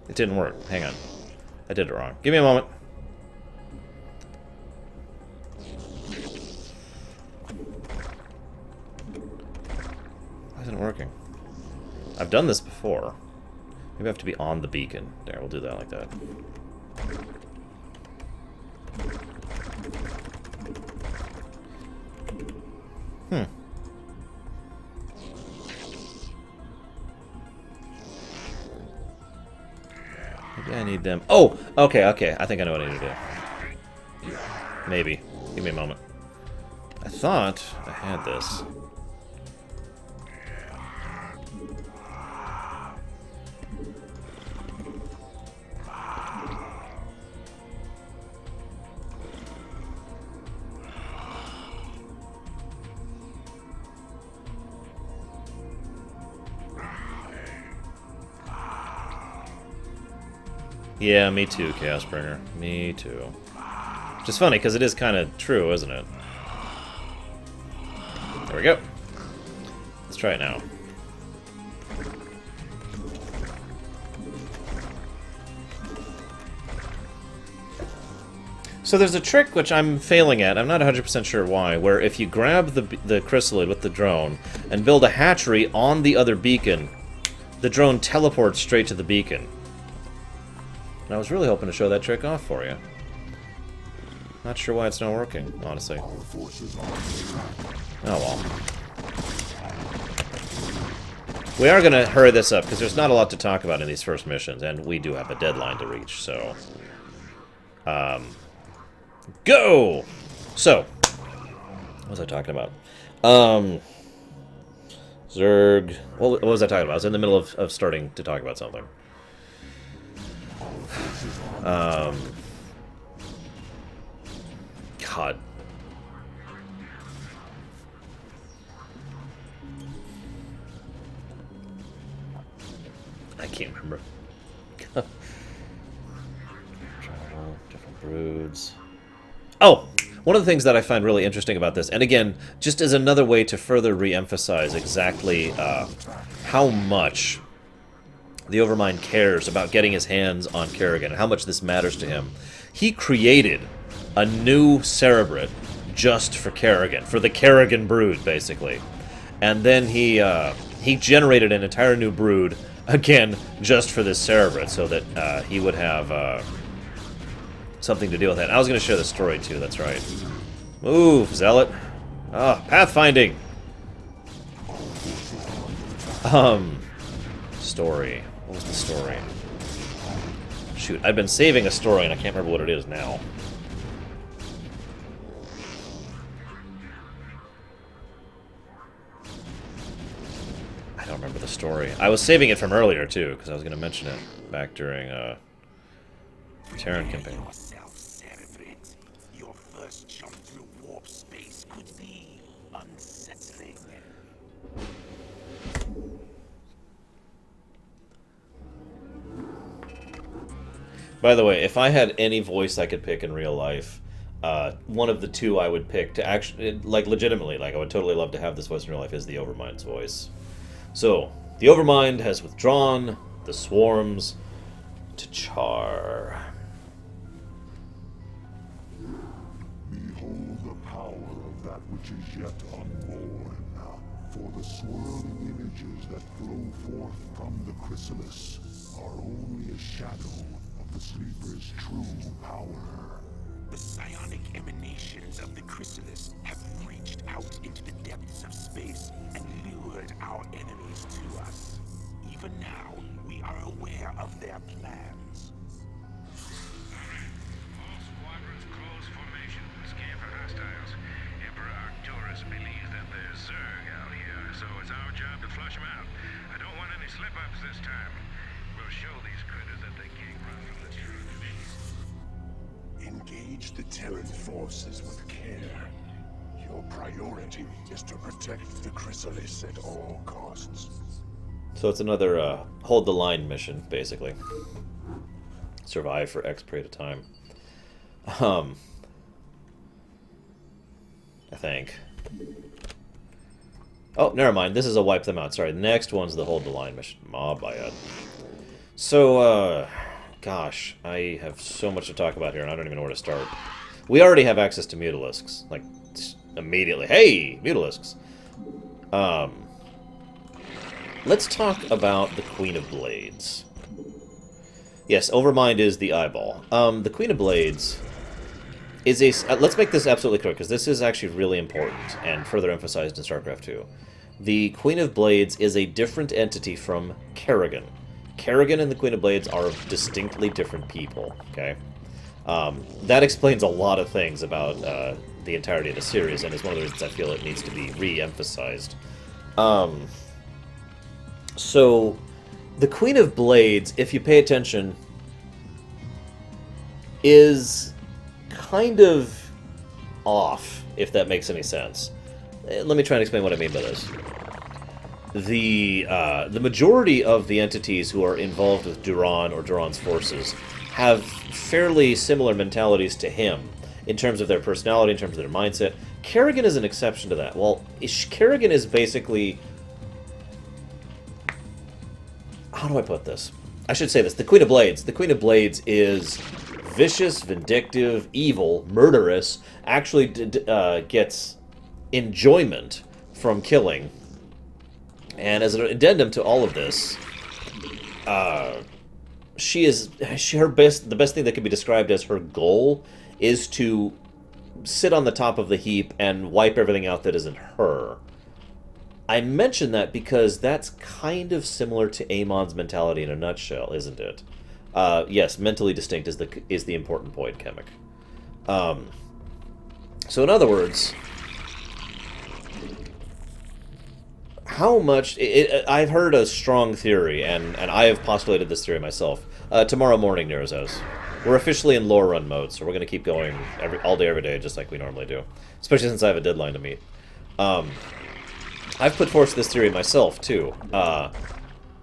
It didn't work. Hang on. I did it wrong. Give me a moment. Why isn't it working? I've done this before. Maybe I have to be on the beacon. There, we'll do that like that. Maybe I need them. Oh! Okay. I think I know what I need to do. Maybe. Give me a moment. I thought I had this. Yeah, me too, Chaosbringer. Me too. Which is funny, because it is kind of true, isn't it? There we go. Let's try it now. So there's a trick which I'm failing at, I'm not 100% sure why, where if you grab the chrysalid with the drone and build a hatchery on the other beacon, the drone teleports straight to the beacon. And I was really hoping to show that trick off for you. Not sure why it's not working, honestly. Oh well. We are going to hurry this up, because there's not a lot to talk about in these first missions, and we do have a deadline to reach, so... Go! So, what was I talking about? Zerg... What was I talking about? I was in the middle of starting to talk about something. God. I can't remember. Travel, different broods. Oh! One of the things that I find really interesting about this, and again, just as another way to further re-emphasize exactly how much the Overmind cares about getting his hands on Kerrigan, and how much this matters to him. He created a new cerebrate just for Kerrigan, for the Kerrigan brood, basically. And then he generated an entire new brood, again, just for this cerebrate, so that he would have something to deal with that. And I was going to share the story, too, that's right. Move, Zealot. Ah, Pathfinding! Story. What was the story? Shoot, I've been saving a story and I can't remember what it is now. I don't remember the story. I was saving it from earlier, too, because I was going to mention it back during Terran campaign. Your first jump through warp space could be unsettling. By the way, if I had any voice I could pick in real life, one of the two I would pick to actually, like, legitimately, like, I would totally love to have this voice in real life is the Overmind's voice. So, the Overmind has withdrawn the swarms to char. Behold the power of that which is yet unborn, for the swirling images that flow forth from the chrysalis are only a shadow of the sleeper's true power. The psionic emanations of the chrysalis have reached out into the depths of space and lured our enemies to us. Even now, we are aware of their plans. All squadrons close formation. Scan for hostiles. Emperor Arcturus believes that there's Zerg out here, so it's our job to flush them out. I don't want any slip-ups this time. We'll show these critters that they can't run from the truth. Engage the Terran forces with care. Your priority is to protect the chrysalis at all costs. So it's another hold the line mission, basically. Survive for X period of time. I think. Oh, never mind. This is a wipe them out. Sorry, the next one's the hold the line mission. Ma bad. So, gosh, I have so much to talk about here, and I don't even know where to start. We already have access to mutalisks, like, immediately. Hey, mutalisks! Let's talk about the Queen of Blades. Yes, Overmind is the eyeball. The Queen of Blades is a... let's make this absolutely clear, because this is actually really important, and further emphasized in Starcraft 2. The Queen of Blades is a different entity from Kerrigan. Kerrigan and the Queen of Blades are distinctly different people, okay? That explains a lot of things about the entirety of the series, and is one of the reasons I feel it needs to be re-emphasized. So, the Queen of Blades, if you pay attention, is kind of off, if that makes any sense. Let me try and explain what I mean by this. The majority of the entities who are involved with Duran or Duran's forces have fairly similar mentalities to him, in terms of their personality, in terms of their mindset. Kerrigan is an exception to that. Well, Kerrigan is basically... How do I put this? I should say this. The Queen of Blades. The Queen of Blades is vicious, vindictive, evil, murderous, actually gets enjoyment from killing. And as an addendum to all of this, the best thing that can be described as her goal is to sit on the top of the heap and wipe everything out that isn't her. I mention that because that's kind of similar to Amon's mentality in a nutshell, isn't it? Yes, mentally distinct is the important point, Chemic. So in other words, how much... I've heard a strong theory, and I have postulated this theory myself. Tomorrow morning, Nerazos. We're officially in Lorerun mode, so we're going to keep going all day, every day, just like we normally do. Especially since I have a deadline to meet. I've put forth this theory myself, too.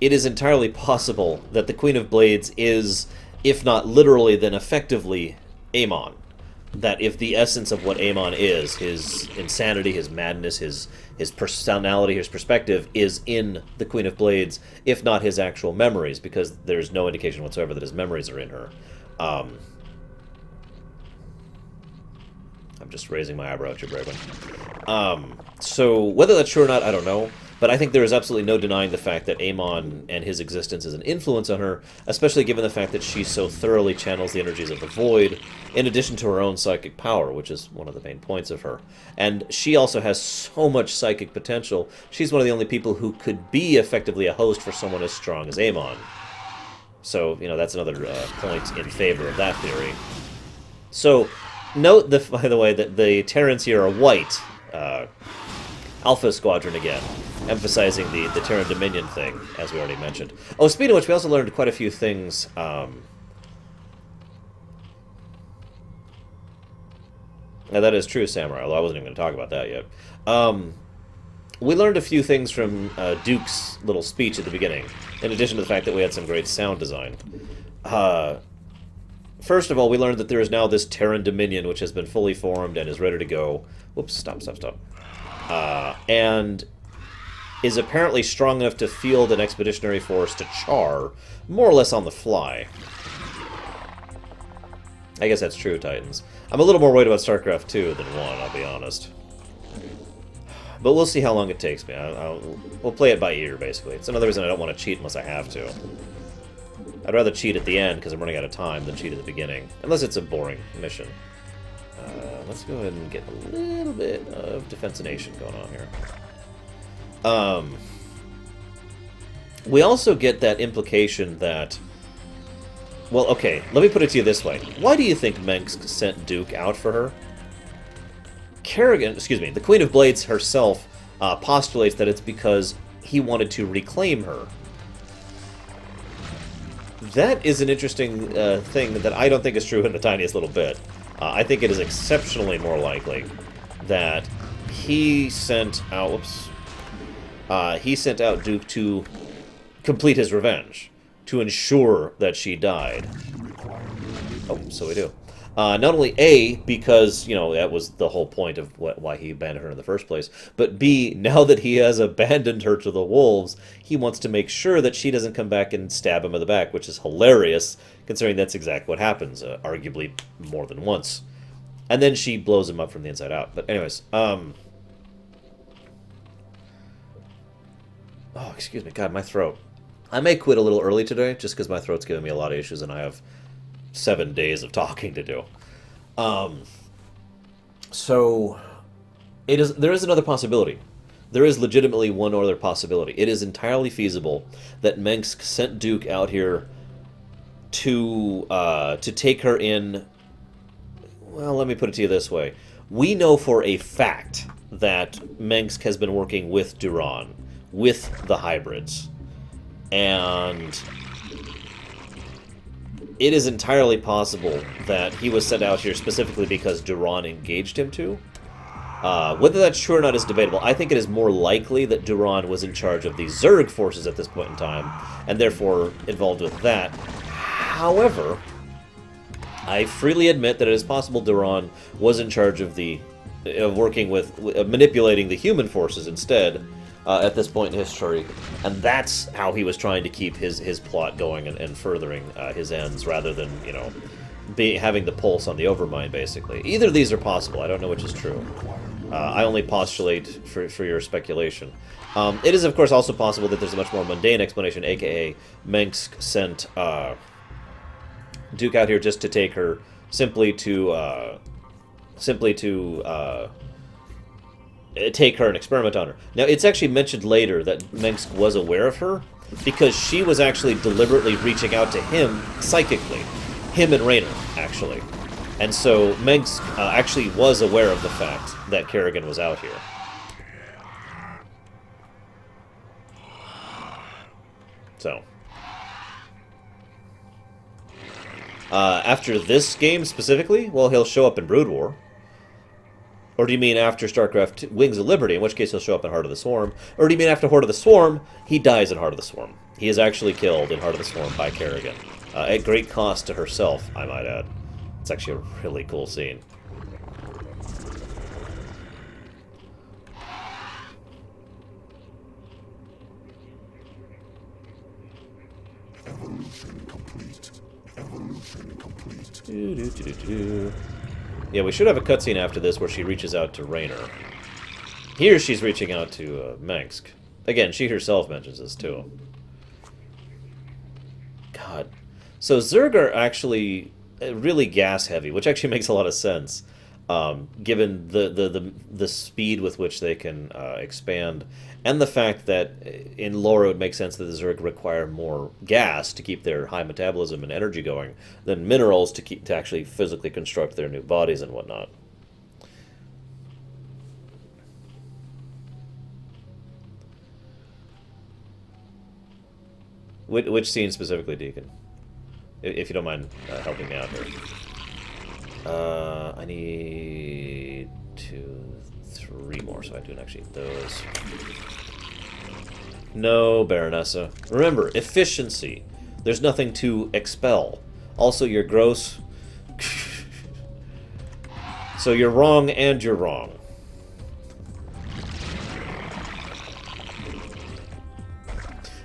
It is entirely possible that the Queen of Blades is, if not literally, then effectively, Amon. That if the essence of what Amon is, his insanity, his madness, his personality, his perspective, is in the Queen of Blades, if not his actual memories, because there's no indication whatsoever that his memories are in her. I'm just raising my eyebrow at you, Braven. So, whether that's true or not, I don't know. But I think there is absolutely no denying the fact that Amon and his existence is an influence on her, especially given the fact that she so thoroughly channels the energies of the Void, in addition to her own psychic power, which is one of the main points of her. And she also has so much psychic potential, she's one of the only people who could be effectively a host for someone as strong as Amon. So, you know, that's another point in favor of that theory. So, note, by the way, that the Terrans here are white. Alpha Squadron again, emphasizing the Terran Dominion thing, as we already mentioned. Oh, speaking of which, we also learned quite a few things. Now, that is true, Samurai, although I wasn't even going to talk about that yet. We learned a few things from Duke's little speech at the beginning, in addition to the fact that we had some great sound design. first of all, we learned that there is now this Terran Dominion, which has been fully formed and is ready to go. Whoops, stop. And is apparently strong enough to field an expeditionary force to Char, more or less on the fly. I guess that's true, Titans. I'm a little more worried about Starcraft 2 than 1, I'll be honest. But we'll see how long it takes me. We'll play it by ear, basically. It's another reason I don't want to cheat unless I have to. I'd rather cheat at the end, because I'm running out of time, than cheat at the beginning. Unless it's a boring mission. Let's go ahead and get a little bit of defensination going on here. We also get that implication that... Well, okay, let me put it to you this way. Why do you think Mengsk sent Duke out for her? Kerrigan, excuse me, the Queen of Blades herself postulates that it's because he wanted to reclaim her. That is an interesting thing that I don't think is true in the tiniest little bit. I think it is exceptionally more likely that he sent out... Whoops. He sent out Duke to complete his revenge, to ensure that she died. Oh, so we do. Not only A, because, you know, that was the whole point of why he abandoned her in the first place, but B, now that he has abandoned her to the wolves, he wants to make sure that she doesn't come back and stab him in the back, which is hilarious, considering that's exactly what happens, arguably more than once. And then she blows him up from the inside out. But anyways, oh, excuse me, God, my throat. I may quit a little early today, just because my throat's giving me a lot of issues and I have 7 days of talking to do. So, there is another possibility. There is legitimately one other possibility. It is entirely feasible that Mengsk sent Duke out here to take her in... Well, let me put it to you this way. We know for a fact that Mengsk has been working with Duran, with the hybrids. And it is entirely possible that he was sent out here specifically because Duran engaged him to. Whether that's true or not is debatable. I think it is more likely that Duran was in charge of the Zerg forces at this point in time, and therefore involved with that. However, I freely admit that it is possible Duran was in charge of working with, manipulating the human forces instead, at this point in history, and that's how he was trying to keep his plot going and furthering his ends, rather than, you know, having the pulse on the Overmind, basically. Either of these are possible. I don't know which is true. I only postulate for your speculation. It is, of course, also possible that there's a much more mundane explanation, aka Mengsk sent Duke out here just to take her, simply to take her and experiment on her. Now, it's actually mentioned later that Mengsk was aware of her, because she was actually deliberately reaching out to him psychically. Him and Raynor, actually. And so Mengsk actually was aware of the fact that Kerrigan was out here. So. After this game specifically, well, he'll show up in Brood War. Or do you mean after StarCraft Wings of Liberty, in which case he'll show up in Heart of the Swarm? Or do you mean after Heart of the Swarm, he dies in Heart of the Swarm? He is actually killed in Heart of the Swarm by Kerrigan. At great cost to herself, I might add. It's actually a really cool scene. Evolution complete. Evolution complete. Yeah, we should have a cutscene after this where she reaches out to Raynor. Here she's reaching out to Mengsk. Again, she herself mentions this too. God. So Zerg are actually really gas-heavy, which actually makes a lot of sense, given the speed with which they can expand, and the fact that in lore it would make sense that the Zerg require more gas to keep their high metabolism and energy going than minerals to actually physically construct their new bodies and whatnot. Which scene specifically, Deacon? If you don't mind helping me out here. I need 2, 3 more, so I do actually those. No, Baronessa. Remember, efficiency. There's nothing to expel. Also, your gross So you're wrong and you're wrong.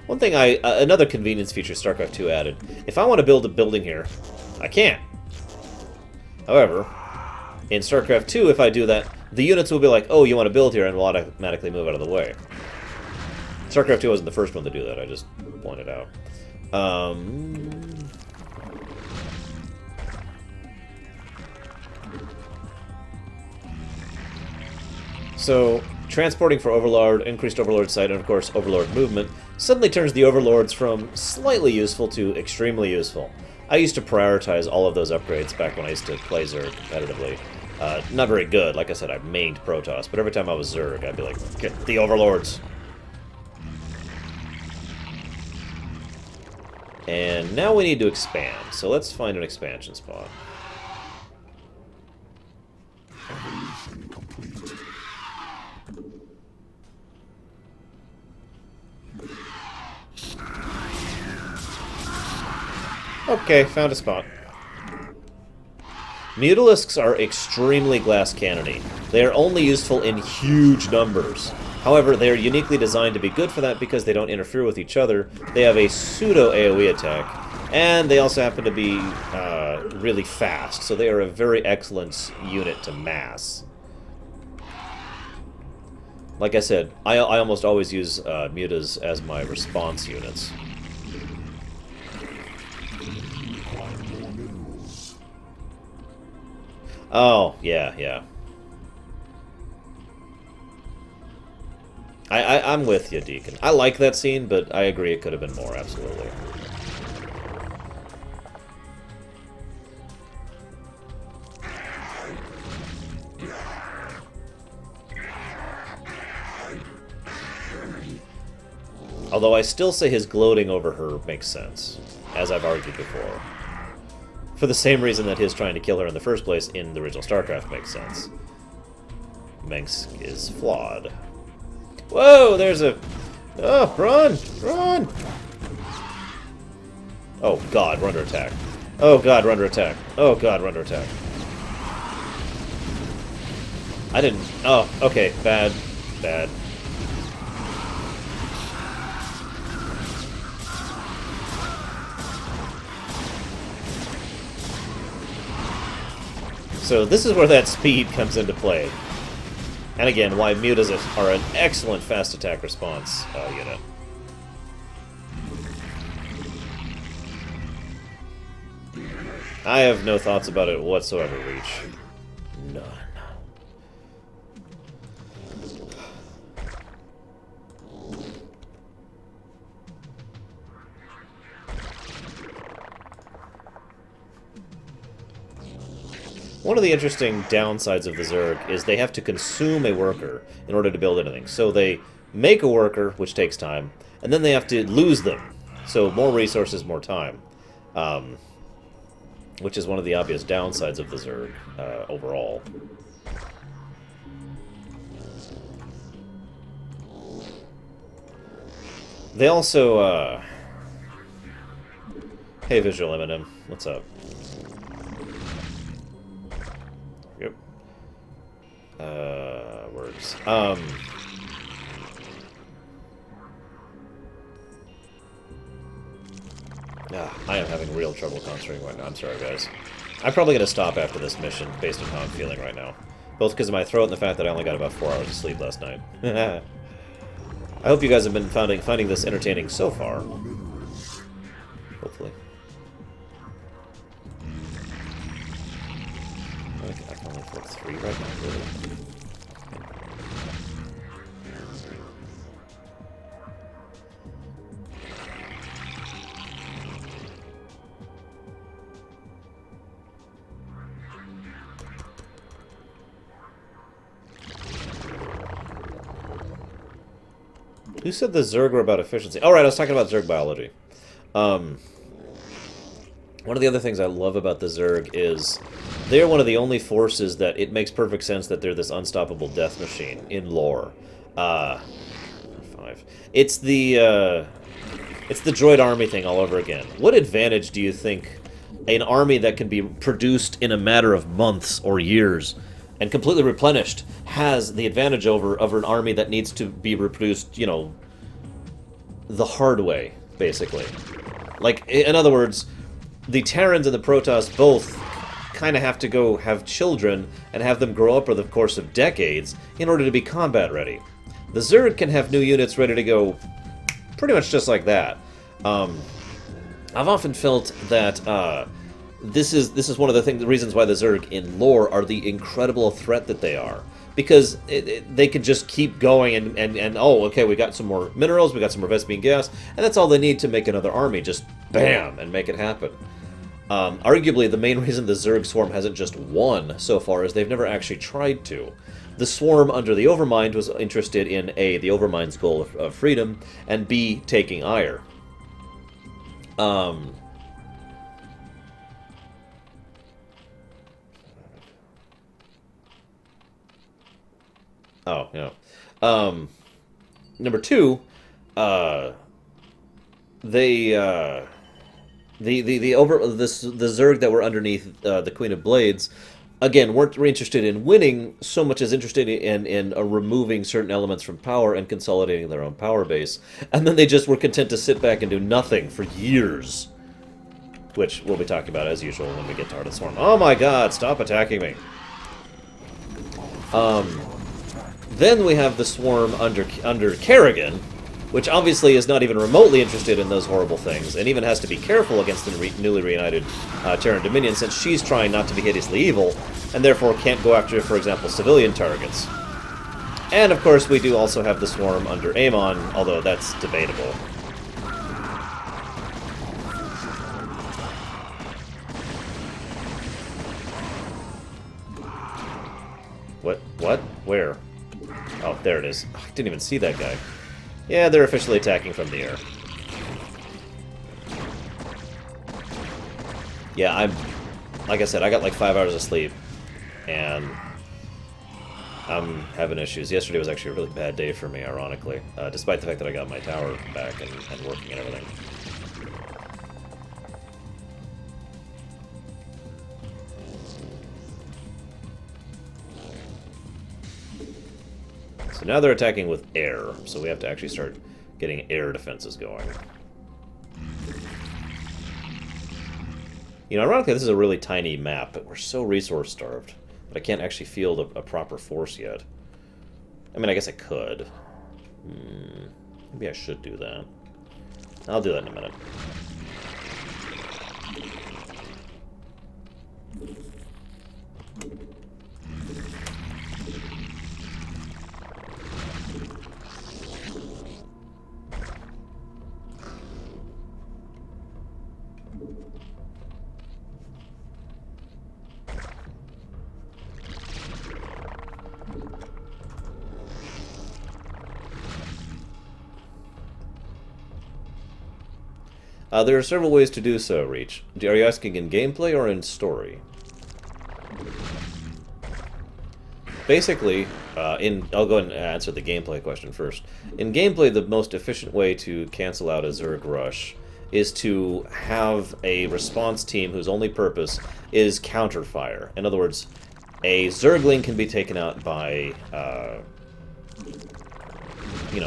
One thing another convenience feature StarCraft 2 added, if I want to build a building here, I can. However, in StarCraft 2, if I do that, the units will be like, oh, you want to build here, and will automatically move out of the way. StarCraft 2 wasn't the first one to do that, I just pointed out. So, transporting for Overlord, increased Overlord sight, and of course Overlord movement, suddenly turns the Overlords from slightly useful to extremely useful. I used to prioritize all of those upgrades back when I used to play Zerg competitively. Not very good, like I said, I mained Protoss, but every time I was Zerg, I'd be like, get the Overlords! And now we need to expand, so let's find an expansion spot. Evolution complete. Okay, found a spot. Mutalisks are extremely glass cannony. They are only useful in huge numbers. However, they are uniquely designed to be good for that because they don't interfere with each other. They have a pseudo AoE attack, and they also happen to be really fast, so they are a very excellent unit to mass. Like I said, I almost always use mutas as my response units. Oh, yeah. I'm with you, Deacon. I like that scene, but I agree it could have been more, absolutely. Although I still say his gloating over her makes sense, as I've argued before. For the same reason that his trying to kill her in the first place in the original StarCraft makes sense. Mengsk is flawed. Whoa, there's a... Oh, run! Run! Oh, God, run to attack. Oh, God, run to attack. Oh, God, run to attack. I didn't... Oh, okay, bad. Bad. So this is where that speed comes into play. And again, why mutas are an excellent fast attack response unit. I have no thoughts about it whatsoever, Reach. None. One of the interesting downsides of the Zerg is they have to consume a worker in order to build anything. So they make a worker, which takes time, and then they have to lose them. So more resources, more time. Which is one of the obvious downsides of the Zerg overall. They also, Hey, Visual Eminem, what's up? Yep. Words. I am having real trouble concentrating right now. I'm sorry, guys. I'm probably going to stop after this mission, based on how I'm feeling right now. Both because of my throat and the fact that I only got about 4 hours of sleep last night. I hope you guys have been finding this entertaining so far. Hopefully. I can only afford 3 right now, really. Who said the Zerg were about efficiency? Oh, right, I was talking about Zerg biology. One of the other things I love about the Zerg is they're one of the only forces that it makes perfect sense that they're this unstoppable death machine in lore. 5. It's the droid army thing all over again. What advantage do you think an army that can be produced in a matter of months or years and completely replenished has the advantage over an army that needs to be reproduced, you know, the hard way, basically. Like, in other words, the Terrans and the Protoss both kind of have to go have children and have them grow up over the course of decades in order to be combat ready. The Zerg can have new units ready to go pretty much just like that. I've often felt that this is one of the reasons why the Zerg in lore are the incredible threat that they are. Because they can just keep going and oh, okay, we got some more minerals, we got some more Vespene gas, and that's all they need to make another army. Just bam, and make it happen. Arguably, the main reason the Zerg swarm hasn't just won so far is they've never actually tried to. The swarm under the Overmind was interested in A, the Overmind's goal of freedom, and B, taking Ire. Oh, yeah. Number two, the Zerg that were underneath the Queen of Blades, again, weren't interested in winning so much as interested in removing certain elements from power and consolidating their own power base. And then they just were content to sit back and do nothing for years. Which we'll be talking about as usual when we get to Heart of the Swarm. Oh my god, stop attacking me. Then we have the swarm under Kerrigan, which obviously is not even remotely interested in those horrible things, and even has to be careful against the newly reunited Terran Dominion, since she's trying not to be hideously evil, and therefore can't go after, for example, civilian targets. And of course we do also have the swarm under Amon, although that's debatable. What? Where? Oh, there it is. I didn't even see that guy. Yeah, they're officially attacking from the air. Yeah, like I said, I got like 5 hours of sleep, and I'm having issues. Yesterday was actually a really bad day for me, ironically, despite the fact that I got my tower back and working and everything. So now they're attacking with air, so we have to actually start getting air defenses going. You know, ironically, this is a really tiny map, but we're so resource-starved that I can't actually field a proper force yet. I mean, I guess I could. Maybe I should do that. I'll do that in a minute. There are several ways to do so, Reach. Are you asking in gameplay or in story? Basically, I'll go ahead and answer the gameplay question first. In gameplay, the most efficient way to cancel out a Zerg rush is to have a response team whose only purpose is counterfire. In other words, a Zergling can be taken out by,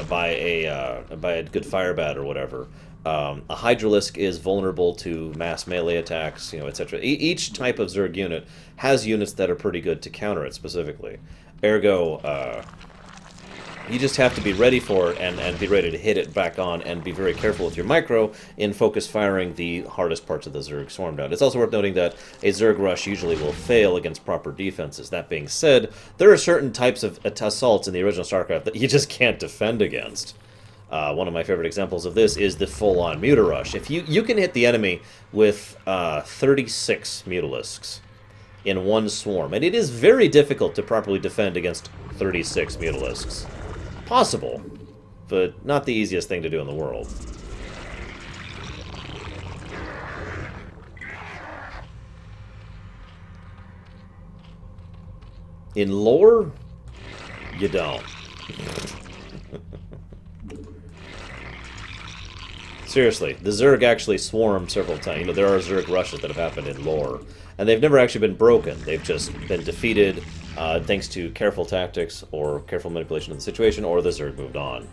by a good fire bat or whatever. A Hydralisk is vulnerable to mass melee attacks, etc. Each type of Zerg unit has units that are pretty good to counter it specifically. Ergo, you just have to be ready for it and be ready to hit it back on and be very careful with your micro in focus firing the hardest parts of the Zerg swarmed out. It's also worth noting that a Zerg rush usually will fail against proper defenses. That being said, there are certain types of assaults in the original Starcraft that you just can't defend against. One of my favorite examples of this is the full-on Muta Rush. If you can hit the enemy with 36 Mutalisks in one swarm, and it is very difficult to properly defend against 36 Mutalisks. Possible, but not the easiest thing to do in the world. In lore, you don't. Seriously, the Zerg actually swarm several times. You know, there are Zerg rushes that have happened in lore, and they've never actually been broken. They've just been defeated thanks to careful tactics or careful manipulation of the situation, or the Zerg moved on.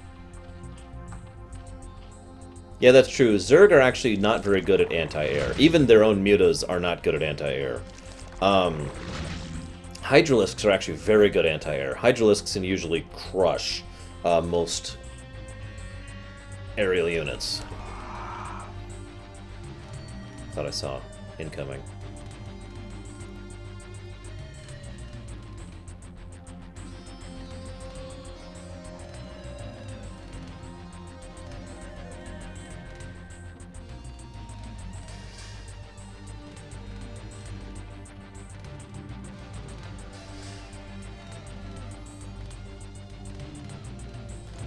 Yeah, that's true. Zerg are actually not very good at anti-air. Even their own mutas are not good at anti-air. Hydralisks are actually very good anti-air. Hydralisks can usually crush most aerial units. Thought I saw incoming.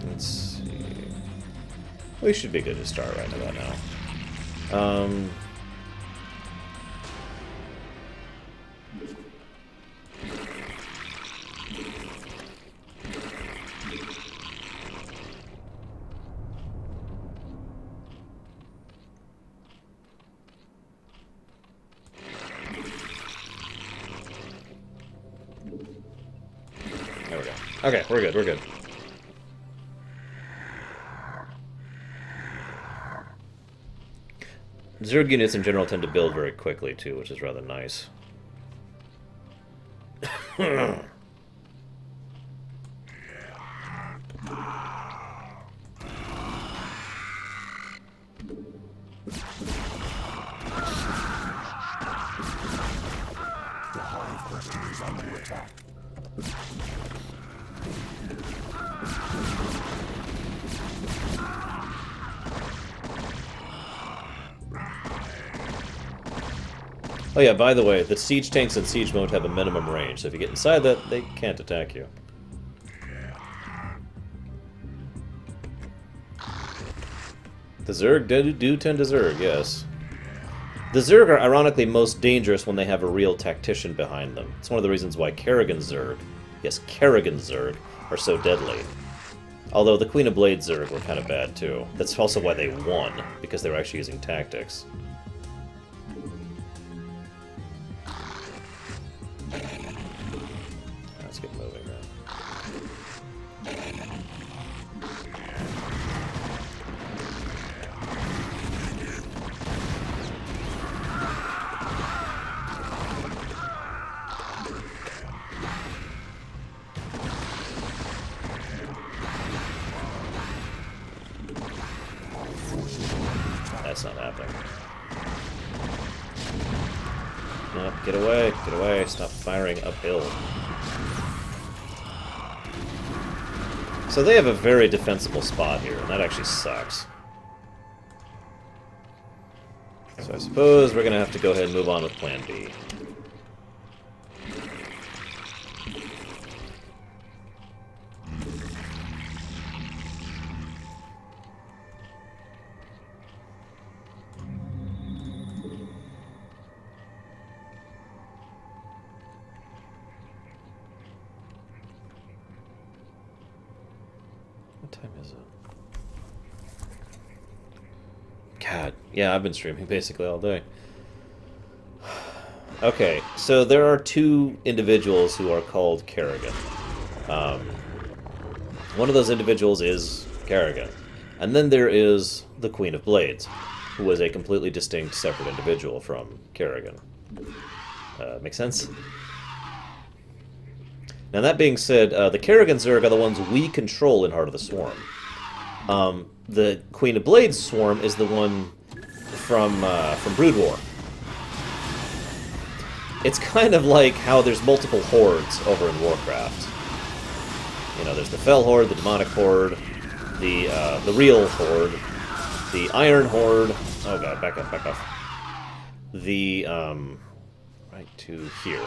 Let's see. We should be good to start right about now. There we go. Okay, we're good, we're good. Zerg units in general tend to build very quickly, too, which is rather nice. Oh yeah, by the way, the siege tanks in siege mode have a minimum range, so if you get inside that, they can't attack you. The Zerg do tend to Zerg, yes. The Zerg are ironically most dangerous when they have a real tactician behind them. It's one of the reasons why Kerrigan Zerg, yes, Kerrigan Zerg, are so deadly. Although the Queen of Blades Zerg were kind of bad too. That's also why they won, because they were actually using tactics. Let's get moving then. That's not happening. No, get away, stop firing uphill. So they have a very defensible spot here, and that actually sucks. So I suppose we're gonna have to go ahead and move on with Plan B. What time is it? God, yeah, I've been streaming basically all day. Okay, so there are two individuals who are called Kerrigan. One of those individuals is Kerrigan. And then there is the Queen of Blades, who is a completely distinct, separate individual from Kerrigan. Make sense? Now that being said, the Kerrigan Zerg are the ones we control in Heart of the Swarm. The Queen of Blades Swarm is the one from Brood War. It's kind of like how there's multiple hordes over in Warcraft. You know, there's the Fell Horde, the Demonic Horde, the Real Horde, the Iron Horde. Oh god, back up, back up. The right to here.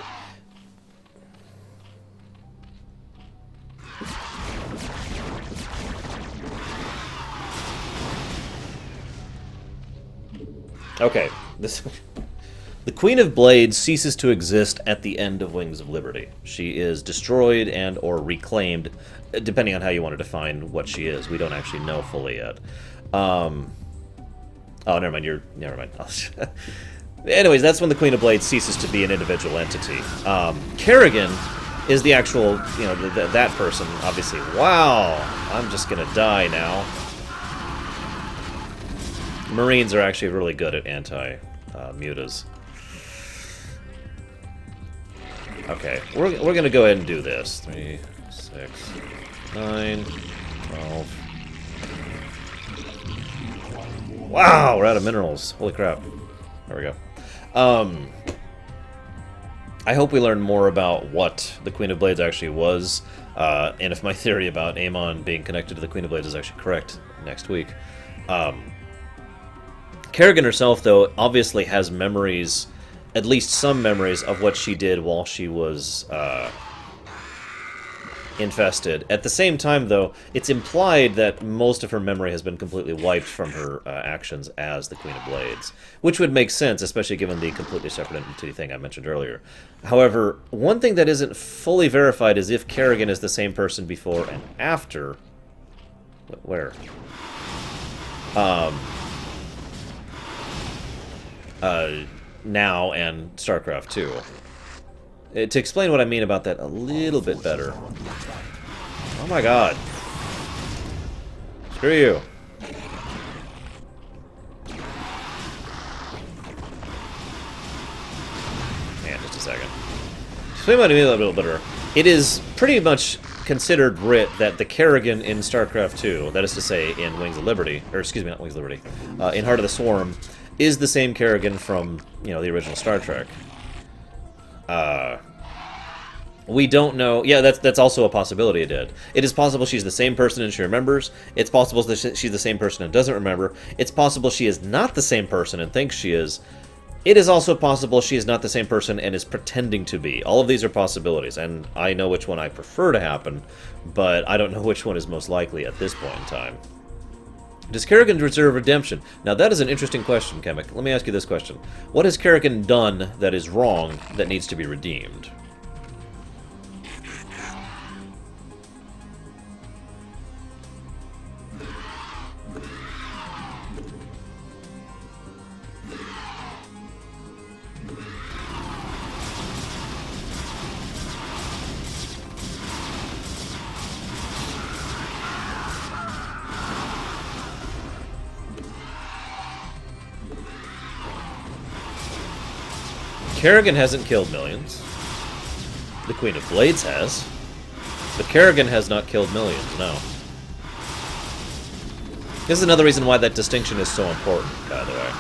Okay, this the Queen of Blades ceases to exist at the end of Wings of Liberty. She is destroyed and or reclaimed, depending on how you want to define what she is. We don't actually know fully yet. Oh, never mind. Never mind. Anyways, that's when the Queen of Blades ceases to be an individual entity. Kerrigan is the actual, you know, that person, obviously. Wow! I'm just gonna die now. Marines are actually really good at anti-mutas. Okay, we're gonna go ahead and do this. 3, 6, 9, 12. Wow, we're out of minerals. Holy crap. There we go. I hope we learn more about what the Queen of Blades actually was, and if my theory about Amon being connected to the Queen of Blades is actually correct next week. Kerrigan herself, though, obviously has memories, at least some memories, of what she did while she was infested. At the same time, though, it's implied that most of her memory has been completely wiped from her actions as the Queen of Blades, which would make sense, especially given the completely separate entity thing I mentioned earlier. However, one thing that isn't fully verified is if Kerrigan is the same person before and after. Where? Now and Starcraft 2. To explain what I mean about that a little bit better. Oh my god. Screw you. Man, just a second. To explain what I mean a little bit better. It is pretty much considered writ that the Kerrigan in StarCraft 2, that is to say in Wings of Liberty, or excuse me, not Wings of Liberty, in Heart of the Swarm, is the same Kerrigan from, you know, the original Star Trek. We don't know. Yeah, that's also a possibility, It is possible she's the same person and she remembers. It's possible that she's the same person and doesn't remember. It's possible she is not the same person and thinks she is. It is also possible she is not the same person and is pretending to be. All of these are possibilities, and I know which one I prefer to happen, but I don't know which one is most likely at this point in time. Does Kerrigan deserve redemption? Now, that is an interesting question, Kemek. Let me ask you this question. What has Kerrigan done that is wrong that needs to be redeemed? Kerrigan hasn't killed millions. The Queen of Blades has. But Kerrigan has not killed millions, no. This is another reason why that distinction is so important, by the way.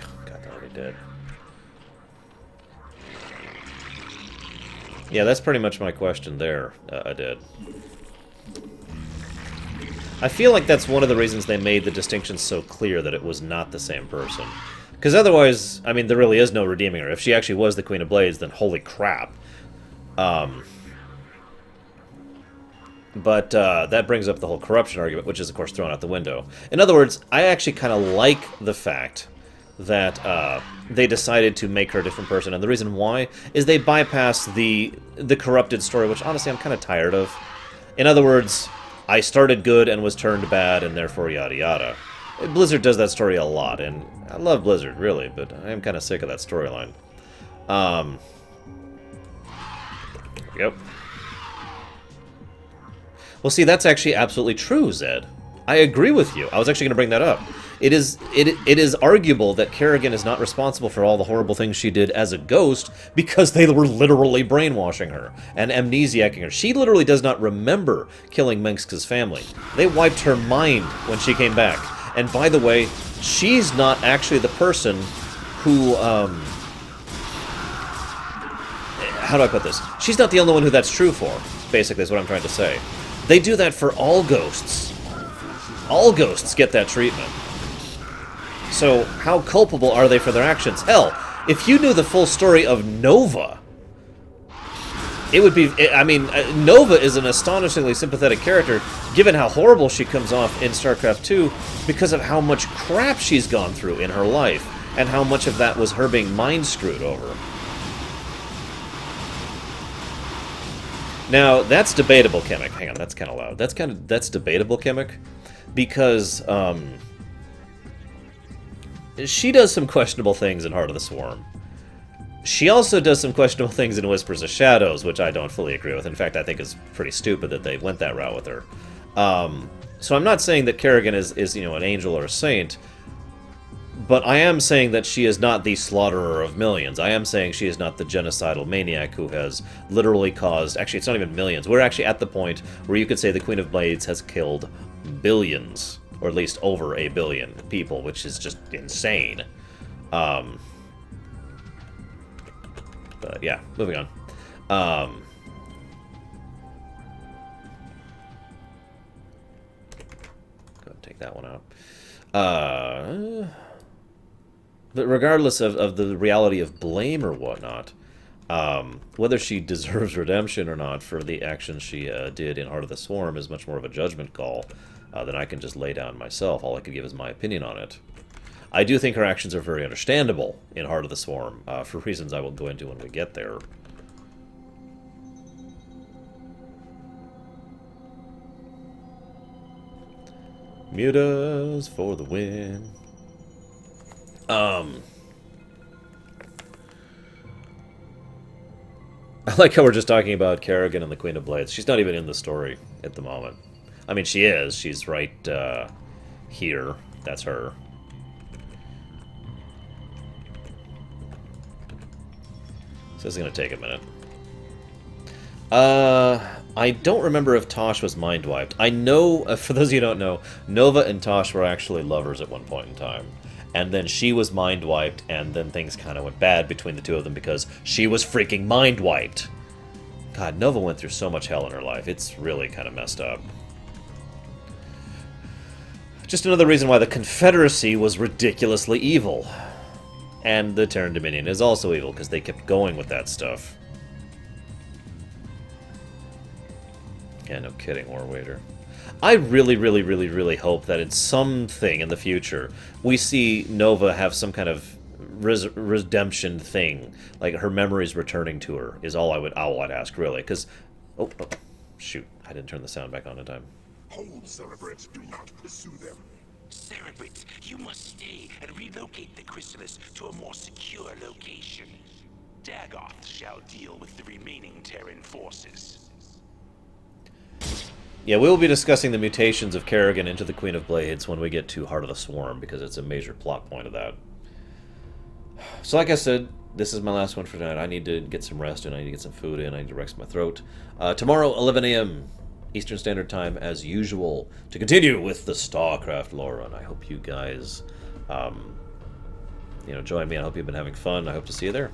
Oh, God, they're already dead. Yeah, that's pretty much my question there, I did. I feel like that's one of the reasons they made the distinction so clear that it was not the same person. Because otherwise, I mean, there really is no redeeming her. If she actually was the Queen of Blades, then holy crap. But that brings up the whole corruption argument, which is, of course, thrown out the window. In other words, I actually kind of like the fact that they decided to make her a different person, and the reason why is they bypass the corrupted story, which honestly I'm kind of tired of. In other words, I started good and was turned bad, and therefore yada yada. Blizzard does that story a lot, and I love Blizzard, really, but I am kind of sick of that storyline. Yep. Well, see, that's actually absolutely true, Zed. I agree with you. I was actually going to bring that up. It is arguable that Kerrigan is not responsible for all the horrible things she did as a ghost because they were literally brainwashing her and amnesiacking her. She literally does not remember killing Mengsk's family. They wiped her mind when she came back. And by the way, she's not actually the person who, how do I put this? She's not the only one who that's true for, basically is what I'm trying to say. They do that for all ghosts. All ghosts get that treatment. So, how culpable are they for their actions? Hell, if you knew the full story of Nova, it would be... I mean, Nova is an astonishingly sympathetic character, given how horrible she comes off in StarCraft 2, because of how much crap she's gone through in her life, and how much of that was her being mind-screwed over. Now, that's debatable, Chemic. Hang on, that's kind of loud. That's debatable, Chemic, because, she does some questionable things in Heart of the Swarm. She also does some questionable things in Whispers of Shadows, which I don't fully agree with. In fact, I think it's pretty stupid that they went that route with her. So I'm not saying that Kerrigan is you know, an angel or a saint, but I am saying that she is not the slaughterer of millions. I am saying she is not the genocidal maniac who has literally caused... Actually, it's not even millions. We're actually at the point where you could say the Queen of Blades has killed billions, or at least over a billion people, which is just insane. But yeah, moving on. Go ahead and take that one out. But regardless of the reality of blame or whatnot, whether she deserves redemption or not for the actions she did in Heart of the Swarm is much more of a judgment call than I can just lay down myself. All I can give is my opinion on it. I do think her actions are very understandable in Heart of the Swarm, for reasons I will go into when we get there. Mutas for the win. I like how we're just talking about Kerrigan and the Queen of Blades. She's not even in the story at the moment. I mean, she is. She's right here. That's her. So this is going to take a minute. I don't remember if Tosh was mind-wiped. I know, for those of you who don't know, Nova and Tosh were actually lovers at one point in time. And then she was mind-wiped, and then things kind of went bad between the two of them because she was freaking mind-wiped. God, Nova went through so much hell in her life. It's really kind of messed up. Just another reason why the Confederacy was ridiculously evil. And the Terran Dominion is also evil, because they kept going with that stuff. Yeah, no kidding, War Waiter. I really, really, really, really hope that in something in the future, we see Nova have some kind of redemption thing. Like, her memories returning to her is all I'd ask, really. Because, oh, shoot, I didn't turn the sound back on in time. Hold, cerebrates, do not pursue them. Cerebrates, you must stay and relocate the chrysalis to a more secure location. Dagoth shall deal with the remaining Terran forces. Yeah, we will be discussing the mutations of Kerrigan into the Queen of Blades when we get to Heart of the Swarm, because it's a major plot point of that. So like I said, this is my last one for tonight. I need to get some rest, and I need to get some food in. I need to rest my throat. Tomorrow, 11 a.m. Eastern Standard Time, as usual, to continue with the Starcraft lore run. I hope you guys, join me. I hope you've been having fun. I hope to see you there.